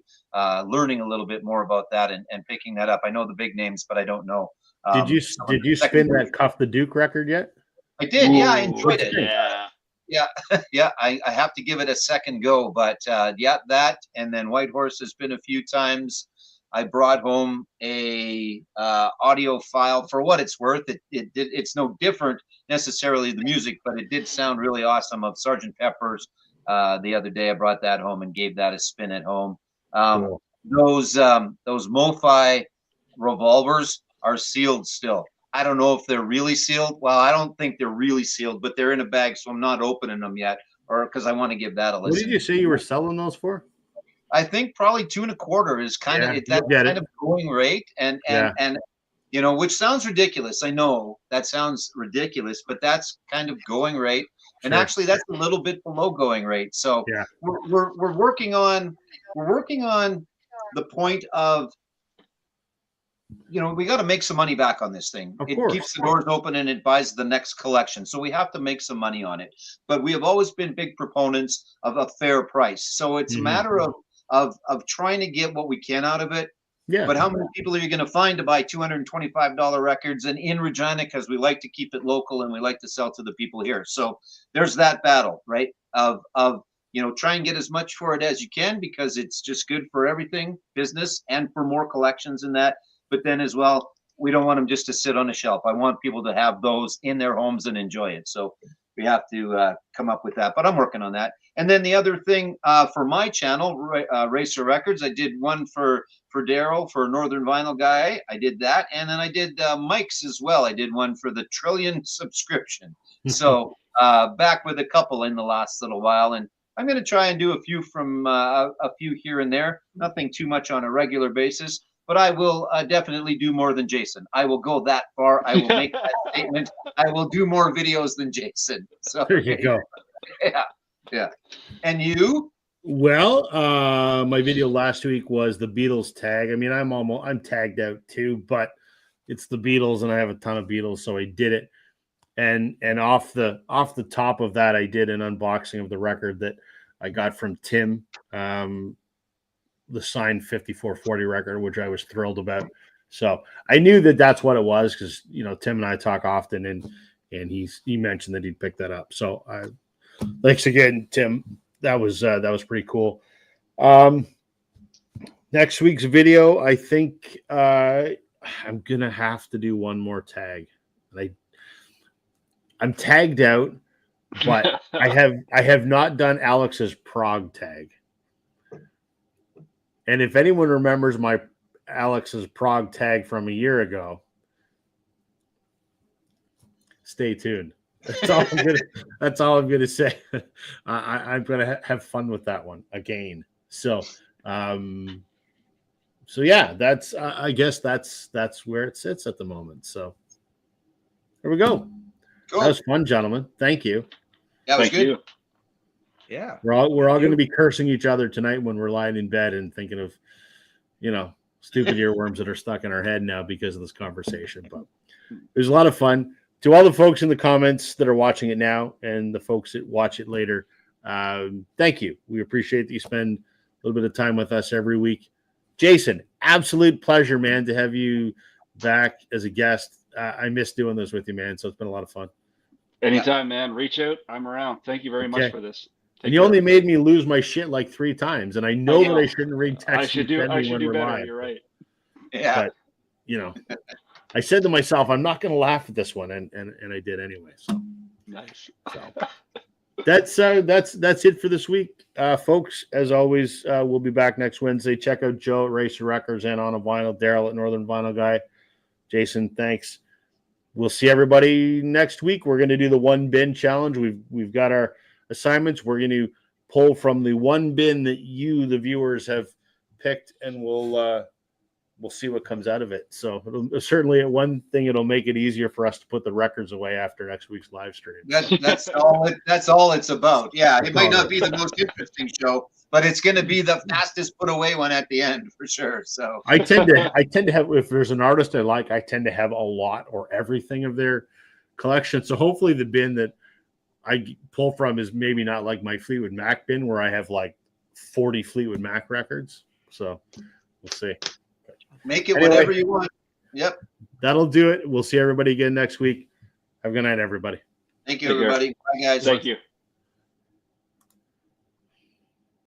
learning a little bit more about that and picking that up. I know the big names, but I don't know. Did you spin that Cuff the Duke record yet? I did. Ooh, yeah, I enjoyed it. Yeah. Yeah, I have to give it a second go, but yeah, that, and then White Horse has been a few times. I brought home a audio file. For what it's worth, it's no different necessarily the music, but it did sound really awesome, of Sgt. Pepper's. The other day I brought that home and gave that a spin at home. Cool. Those MoFi revolvers are sealed still. I don't know if they're really sealed. Well, I don't think they're really sealed, but they're in a bag, so I'm not opening them yet, or because I want to give that a listen. What did you say you were selling those for? I think probably 2.25 is kind of that kind of going rate, and you know, which sounds ridiculous. I know that sounds ridiculous, but that's kind of going rate, and actually that's a little bit below going rate. So we're working on the point of, you know, we got to make some money back on this thing. It keeps the doors open and it buys the next collection. So we have to make some money on it. But we have always been big proponents of a fair price. So it's a matter of trying to get what we can out of it. Yeah. But how many people are you going to find to buy $225 records and in Regina? Because we like to keep it local and we like to sell to the people here. So there's that battle, right? Of you know, try and get as much for it as you can, because it's just good for everything, business, and for more collections in that. But then as well, we don't want them just to sit on a shelf. I want people to have those in their homes and enjoy it. So we have to come up with that. But I'm working on that. And then the other thing for my channel, Racer Records, I did one for Daryl, for Northern Vinyl Guy. I did that. And then I did Mike's as well. I did one for the Trillion subscription. So back with a couple in the last little while. And I'm going to try and do a few from a few here and there. Nothing too much on a regular basis. But I will definitely do more than Jason. I will go that far. I will make that statement. I will do more videos than Jason. So there you go. Yeah. And you? Well, my video last week was the Beatles tag. I mean, I'm tagged out too, but it's the Beatles, and I have a ton of Beatles, so I did it. And off the top of that, I did an unboxing of the record that I got from Tim. The signed 5440 record, which I was thrilled about. So I knew that that's what it was, because, you know, Tim and I talk often, and he mentioned that he'd pick that up. So thanks again, Tim. That was pretty cool. Next week's video, I think I'm gonna have to do one more tag. I'm tagged out, but I have not done Alex's Prague tag. And if anyone remembers my Alex's Prague tag from a year ago, stay tuned. That's all I'm gonna say. I'm gonna have fun with that one again. So yeah, that's I guess that's where it sits at the moment. So there we go. Cool. That was fun, gentlemen. Thank you. That was good. Yeah, we're all going to be cursing each other tonight when we're lying in bed and thinking of, you know, stupid earworms that are stuck in our head now because of this conversation. But it was a lot of fun. To all the folks in the comments that are watching it now and the folks that watch it later, thank you. We appreciate that you spend a little bit of time with us every week. Jason, absolute pleasure, man, to have you back as a guest. I miss doing this with you, man. So it's been a lot of fun. Anytime, man. Reach out. I'm around. Thank you very much for this. And you only made me lose my shit like 3 times, and I know that I shouldn't read text. I should do better. Live. You're right. Yeah. But, you know, I said to myself, I'm not going to laugh at this one, and I did anyway. So nice. So that's it for this week, folks. As always, we'll be back next Wednesday. Check out Joe at Racer Records and On a Vinyl, Daryl at Northern Vinyl Guy. Jason, thanks. We'll see everybody next week. We're going to do the 1 bin challenge. We've got our assignments. We're going to pull from the 1 bin that you, the viewers, have picked, and we'll see what comes out of it. So certainly one thing, it'll make it easier for us to put the records away after next week's live stream. That's all it's about. Yeah, it might not be the most interesting show, but it's going to be the fastest put away one at the end for sure. So I tend to have, if there's an artist I like, I tend to have a lot or everything of their collection. So hopefully the bin that I pull from is maybe not like my Fleetwood Mac bin where I have like 40 Fleetwood Mac records. So we'll see. Make it whatever you want. Yep. That'll do it. We'll see everybody again next week. Have a good night, everybody. Thank you, everybody. Bye, guys. Thank you.